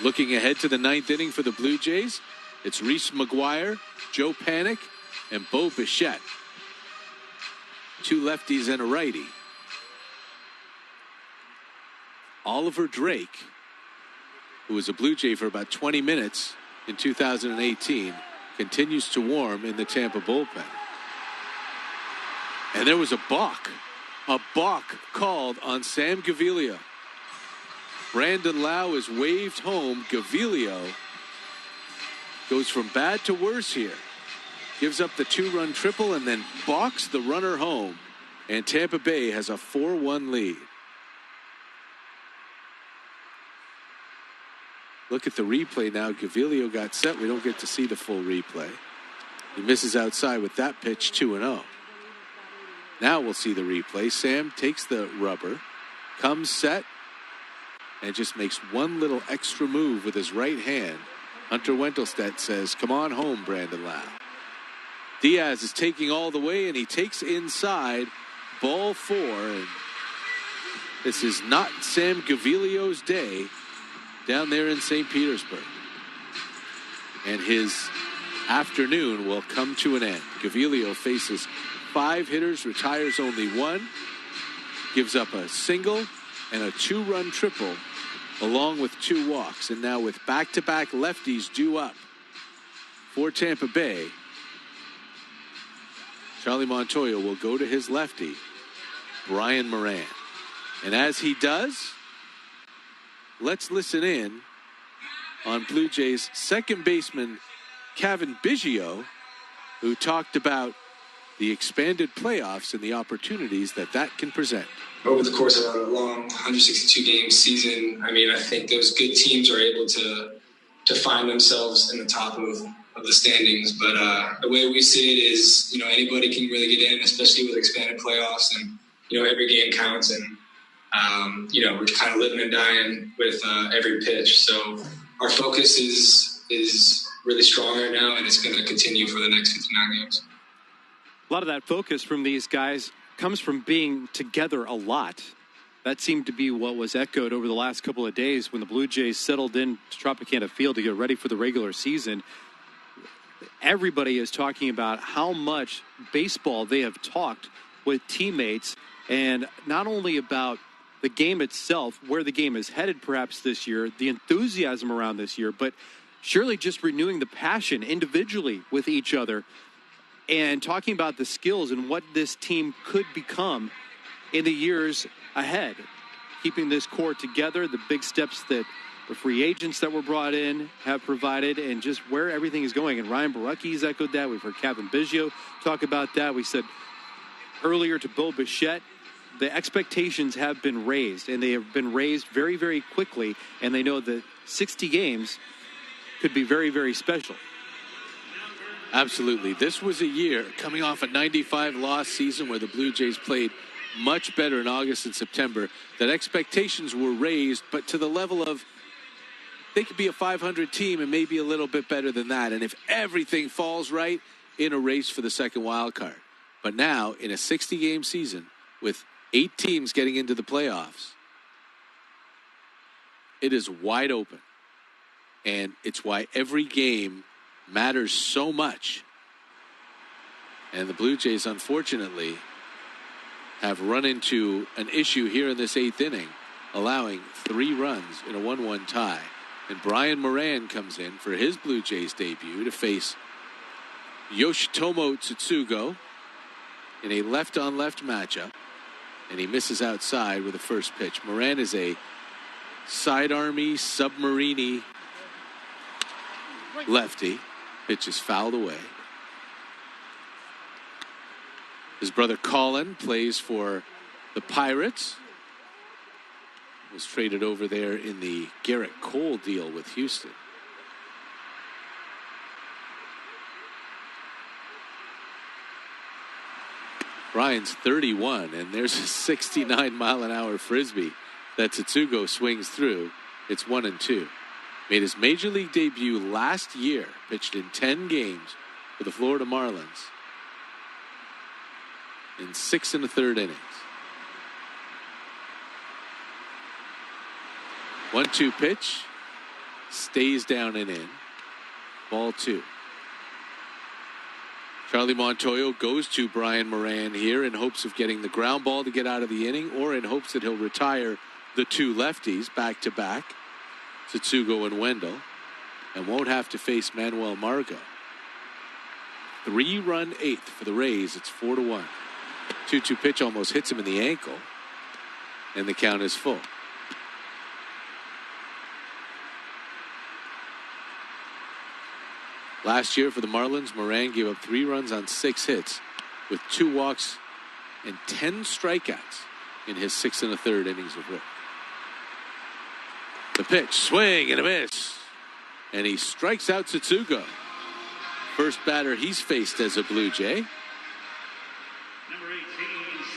Looking ahead to the ninth inning for the Blue Jays, it's Reese McGuire, Joe Panik, and Bo Bichette. 2 lefties and a righty. Oliver Drake, who was a Blue Jay for about 20 minutes in 2018, continues to warm in the Tampa bullpen. And there was a balk called on Sam Gaviglio. Brandon Lau is waved home. Gaviglio goes from bad to worse here. Gives up the 2-run triple and then balks the runner home. And Tampa Bay has a 4-1 lead. Look at the replay now. Gaviglio got set. We don't get to see the full replay. He misses outside with that pitch, 2-0. Now we'll see the replay. Sam takes the rubber, comes set, and just makes one little extra move with his right hand. Hunter Wendelstedt says, "Come on home, Brandon Lau." Diaz is taking all the way, and he takes inside. Ball 4. And this is not Sam Gaviglio's day down there in St. Petersburg. And his afternoon will come to an end. Gaviglio faces 5 hitters, retires only 1, gives up a single and a 2-run triple, along with 2 walks. And now with back-to-back lefties due up for Tampa Bay, Charlie Montoyo will go to his lefty, Brian Moran. And as he does, let's listen in on Blue Jays second baseman Cavan Biggio, who talked about the expanded playoffs and the opportunities that can present. Over the course of a long 162-game season, I think those good teams are able to find themselves in the top of the standings. But the way we see it is, anybody can really get in, especially with expanded playoffs, and every game counts. And we're kind of living and dying with every pitch. So our focus is really strong right now, and it's going to continue for the next 59 games. A lot of that focus from these guys comes from being together a lot. That seemed to be what was echoed over the last couple of days when the Blue Jays settled in to Tropicana Field to get ready for the regular season. Everybody is talking about how much baseball they have talked with teammates, and not only about the game itself, where the game is headed perhaps this year, the enthusiasm around this year, but surely just renewing the passion individually with each other and talking about the skills and what this team could become in the years ahead. Keeping this core together, the big steps that the free agents that were brought in have provided, and just where everything is going. And Ryan Borucki's echoed that. We've heard Cavan Biggio talk about that. We said earlier to Bo Bichette, the expectations have been raised, and they have been raised very, very quickly, and they know that 60 games could be very, very special. Absolutely. This was a year coming off a 95-loss season where the Blue Jays played much better in August and September, that expectations were raised, but to the level of they could be a 500 team and maybe a little bit better than that. And if everything falls right, in a race for the second wild card. But now, in a 60-game season with 8 teams getting into the playoffs, it is wide open. And it's why every game matters so much. And the Blue Jays, unfortunately, have run into an issue here in this 8th inning, allowing 3 runs in a 1-1 tie. And Brian Moran comes in for his Blue Jays debut to face Yoshitomo Tsutsugo in a left-on-left matchup. And he misses outside with the first pitch. Moran is a sidearmy, submarine-y lefty. Pitch is fouled away. His brother Colin plays for the Pirates. Was traded over there in the Garrett Cole deal with Houston. Brian's 31, and there's a 69-mile-an-hour frisbee that Tsutsugo swings through. It's 1-2. Made his major league debut last year. Pitched in 10 games for the Florida Marlins in 6 1/3 innings. 1-2 pitch. Stays down and in. Ball 2. Charlie Montoyo goes to Brian Moran here in hopes of getting the ground ball to get out of the inning, or in hopes that he'll retire the 2 lefties back-to-back, Tsutsugo and Wendell, and won't have to face Manuel Margot. 3-run 8th for the Rays. It's 4-1. 2-2 pitch almost hits him in the ankle, and the count is full. Last year for the Marlins, Moran gave up 3 runs on 6 hits with 2 walks and 10 strikeouts in his 6 1/3 innings of work. The pitch, swing and a miss. And he strikes out Tsutsugo. First batter he's faced as a Blue Jay. Number 18,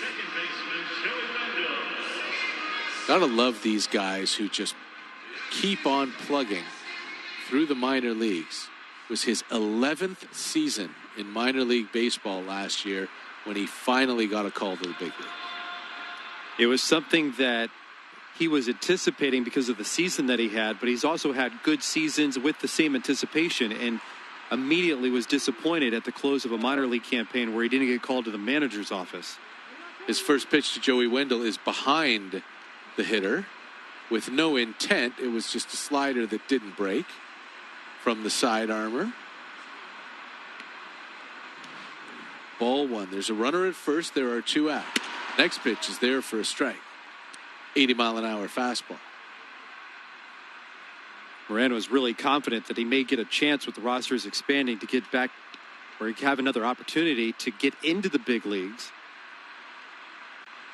second baseman, Joey Wendell. Gotta love these guys who just keep on plugging through the minor leagues. It was his 11th season in minor league baseball last year when he finally got a call to the big league. It was something that he was anticipating because of the season that he had, but he's also had good seasons with the same anticipation, and immediately was disappointed at the close of a minor league campaign where he didn't get called to the manager's office. His first pitch to Joey Wendell is behind the hitter with no intent. It was just a slider that didn't break from the side armor. Ball 1. There's a runner at first. There are 2 out. Next pitch is there for a strike. 80-mile-an-hour fastball. Moran was really confident that he may get a chance with the rosters expanding to get back, or have another opportunity to get into the big leagues.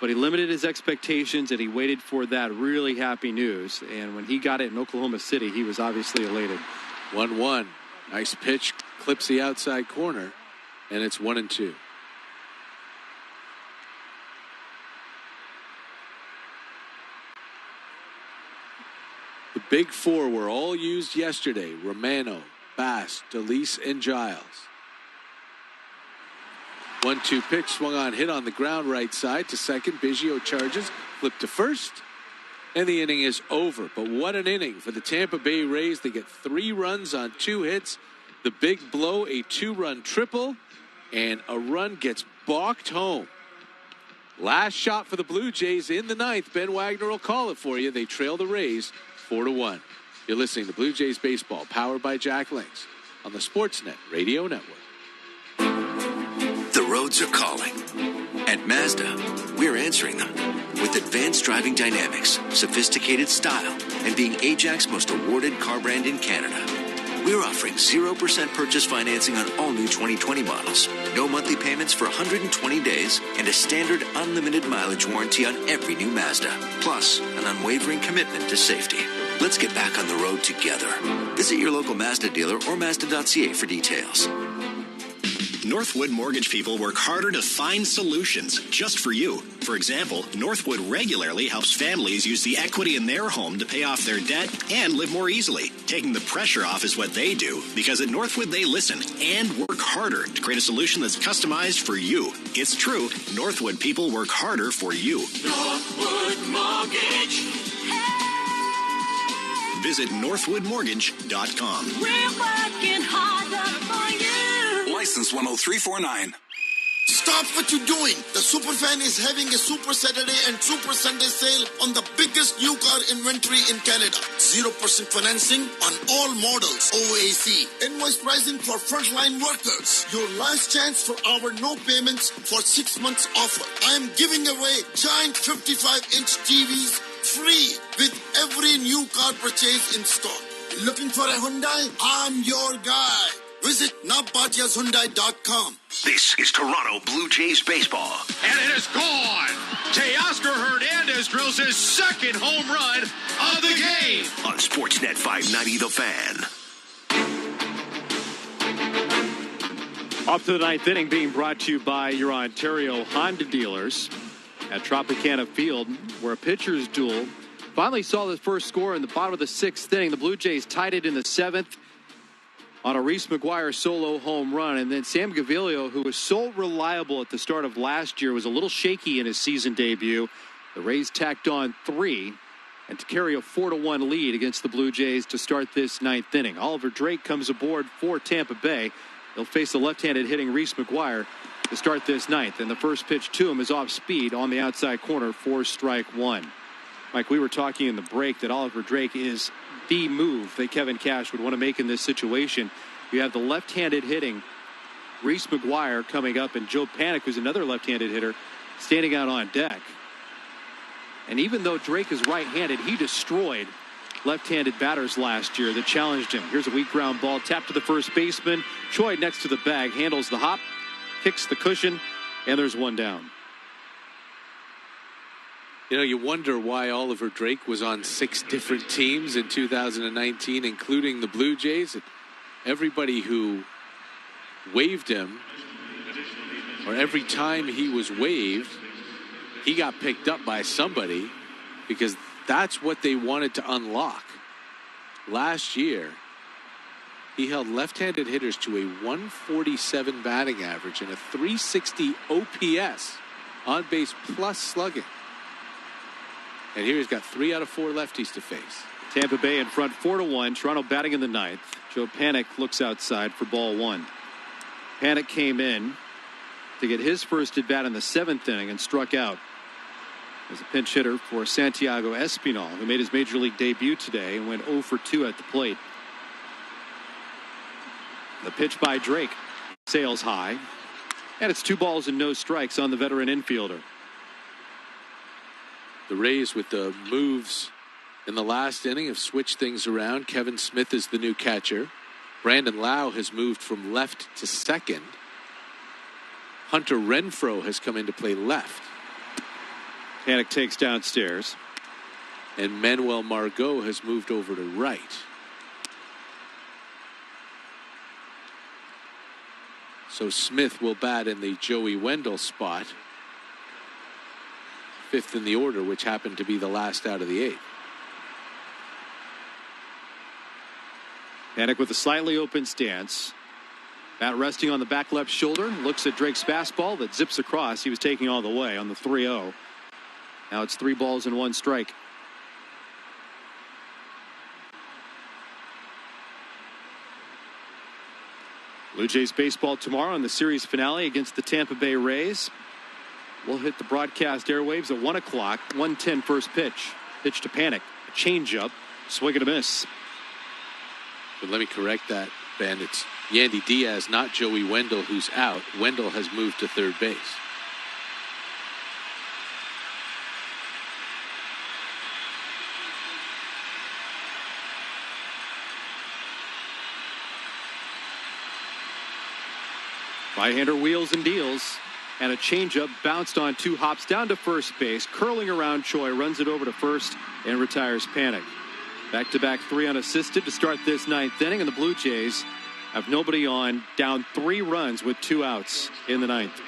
But he limited his expectations, and he waited for that really happy news. And when he got it in Oklahoma City, he was obviously elated. 1-1. Nice pitch. Clips the outside corner, and it's 1-2. The big 4 were all used yesterday. Romano, Bass, DeLeese, and Giles. 1-2 pitch, swung on, hit on the ground right side to second. Biggio charges, flip to first, and the inning is over. But what an inning for the Tampa Bay Rays. They get 3 runs on 2 hits. The big blow, a 2-run triple, and a run gets balked home. Last shot for the Blue Jays in the 9th. Ben Wagner will call it for you. They trail the Rays 4-1. You're listening to Blue Jays Baseball, powered by Jack Links on the Sportsnet Radio Network. The roads are calling. At Mazda, we're answering them with advanced driving dynamics, sophisticated style, and being Ajax's most awarded car brand in Canada. We're offering 0% purchase financing on all new 2020 models, no monthly payments for 120 days, and a standard unlimited mileage warranty on every new Mazda, plus an unwavering commitment to safety. Let's get back on the road together. Visit your local Mazda dealer or Mazda.ca for details. Northwood mortgage people work harder to find solutions just for you. For example, Northwood regularly helps families use the equity in their home to pay off their debt and live more easily. Taking the pressure off is what they do, because at Northwood they listen and work harder to create a solution that's customized for you. It's true, Northwood people work harder for you. Northwood Mortgage. Visit northwoodmortgage.com. We're working harder for you. License 10349. Stop what you're doing. The Superfan is having a Super Saturday and Super Sunday sale on the biggest new car inventory in Canada. 0% financing on all models. OAC. Invoice pricing for frontline workers. Your last chance for our no payments for 6 months offer. I am giving away giant 55-inch TVs free with every new car purchase in store. Looking for a Hyundai? I'm your guy. Visit navbhatyashyundai.com. This is Toronto Blue Jays baseball. And it is gone. Teoscar Hernandez drills his second home run of the game. On Sportsnet 590 The Fan. Off to the ninth inning, being brought to you by your Ontario Honda dealers at Tropicana Field, where a pitcher's duel finally saw the first score in the bottom of the sixth inning. The Blue Jays tied it in the seventh on a Reese McGuire solo home run. And then Sam Gaviglio, who was so reliable at the start of last year, was a little shaky in his season debut. The Rays tacked on 3 and to carry a 4-1 lead against the Blue Jays to start this ninth inning. Oliver Drake comes aboard for Tampa Bay. He'll face the left-handed hitting Reese McGuire to start this ninth. And the first pitch to him is off speed on the outside corner for strike one. Mike, we were talking in the break that Oliver Drake is the move that Kevin Cash would want to make in this situation. You have the left-handed hitting Reese McGuire coming up, and Joe Panik, who's another left-handed hitter, standing out on deck. And even though Drake is right-handed, he destroyed left-handed batters last year that challenged him. Here's a weak ground ball, tapped to the first baseman. Choi next to the bag, handles the hop, kicks the cushion, and there's one down. You know, you wonder why Oliver Drake was on 6 different teams in 2019, including the Blue Jays. Everybody who waived him, or every time he was waived, he got picked up by somebody, because that's what they wanted to unlock. Last year, he held left-handed hitters to a 147 batting average and a 360 OPS, on base plus slugging. And here he's got 3 out of 4 lefties to face. Tampa Bay in front 4-1. Toronto batting in the ninth. Joe Panik looks outside for ball one. Panik came in to get his first at bat in the 7th inning and struck out as a pinch hitter for Santiago Espinal, who made his major league debut today and went 0 for 2 at the plate. The pitch by Drake sails high, and it's 2 balls and no strikes on the veteran infielder. The Rays, with the moves in the last inning, have switched things around. Kevin Smith is the new catcher. Brandon Lau has moved from left to second. Hunter Renfroe has come in to play left. Panik takes downstairs. And Manuel Margot has moved over to right. So Smith will bat in the Joey Wendell spot. 5th in the order, which happened to be the last out of the 8th. Panik with a slightly open stance. Bat resting on the back left shoulder. Looks at Drake's fastball that zips across. He was taking all the way on the 3-0. Now it's 3 balls and 1 strike. Blue Jays baseball tomorrow in the series finale against the Tampa Bay Rays. We'll hit the broadcast airwaves at 1 o'clock. 1:10 first pitch. Pitch to Panik. A changeup. Swing and a miss. But let me correct that, Ben. It's Yandy Diaz, not Joey Wendell, who's out. Wendell has moved to third base. Right-hander wheels and deals. And a changeup bounced on 2 hops down to first base, curling around Choi, runs it over to first, and retires Panik. Back-to-back 3 unassisted to start this 9th inning, and the Blue Jays have nobody on, down 3 runs with 2 outs in the 9th.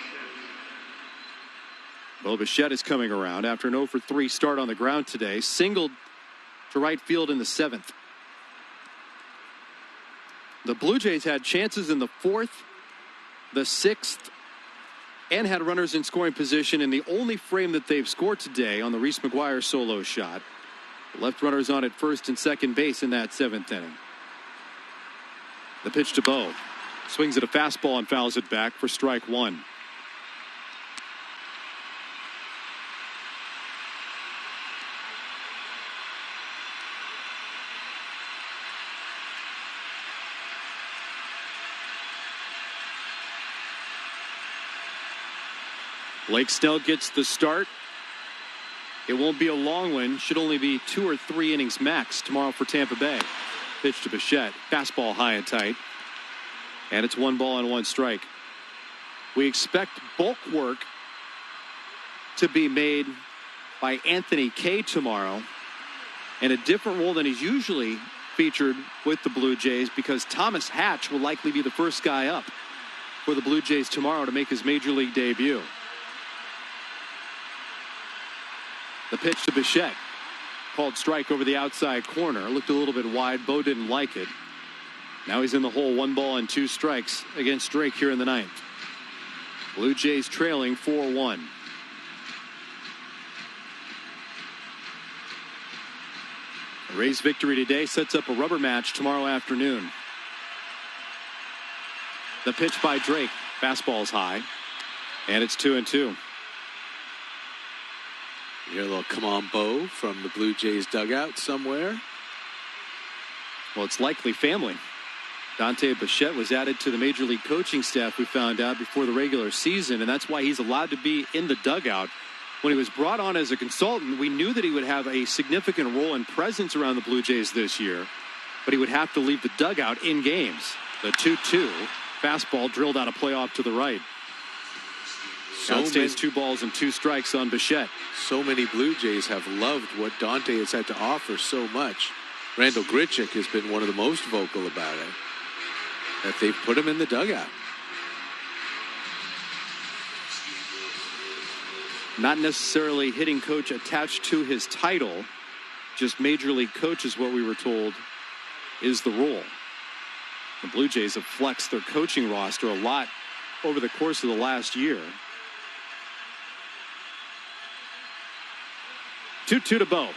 Well, Bichette is coming around after an 0-for-3 start on the ground today. Singled to right field in the 7th. The Blue Jays had chances in the 4th, the 6th, and had runners in scoring position in the only frame that they've scored today on the Reese McGuire solo shot. The left runners on at first and second base in that 7th inning. The pitch to Bo. Swings at a fastball and fouls it back for strike 1. Blake Snell gets the start. It won't be a long one. Should only be 2 or 3 innings max tomorrow for Tampa Bay. Pitch to Bichette. Fastball high and tight. And it's 1 ball and 1 strike. We expect bulk work to be made by Anthony Kay tomorrow. In a different role than he's usually featured with the Blue Jays, because Thomas Hatch will likely be the first guy up for the Blue Jays tomorrow to make his major league debut. The pitch to Bichette. Called strike over the outside corner. Looked a little bit wide. Bo didn't like it. Now he's in the hole. 1 ball and 2 strikes against Drake here in the 9th. Blue Jays trailing 4-1. The Rays' victory today sets up a rubber match tomorrow afternoon. The pitch by Drake. Fastball's high. And it's 2-2. You hear a little "come on, Bo" from the Blue Jays dugout somewhere. Well, it's likely family. Dante Bichette was added to the Major League coaching staff, we found out, before the regular season, and that's why he's allowed to be in the dugout. When he was brought on as a consultant, we knew that he would have a significant role and presence around the Blue Jays this year, but he would have to leave the dugout in games. The 2-2 fastball drilled out a play off to the right. Count stays 2 balls and 2 strikes on Bichette. So many Blue Jays have loved what Dante has had to offer so much. Randall Grichuk has been one of the most vocal about it, that they've put him in the dugout. Not necessarily hitting coach attached to his title, just Major League coach is what we were told is the role. The Blue Jays have flexed their coaching roster a lot over the course of the last year. 2-2 to Bo.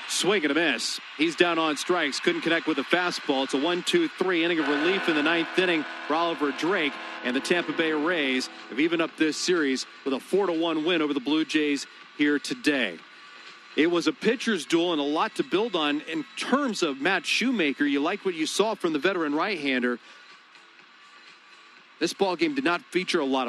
Swing and a miss. He's down on strikes. Couldn't connect with a fastball. It's a 1-2-3 inning of relief in the 9th inning for Oliver Drake. And the Tampa Bay Rays have evened up this series with a 4-1 win over the Blue Jays here today. It was a pitcher's duel and a lot to build on in terms of Matt Shoemaker. You like what you saw from the veteran right-hander. This ball game did not feature a lot of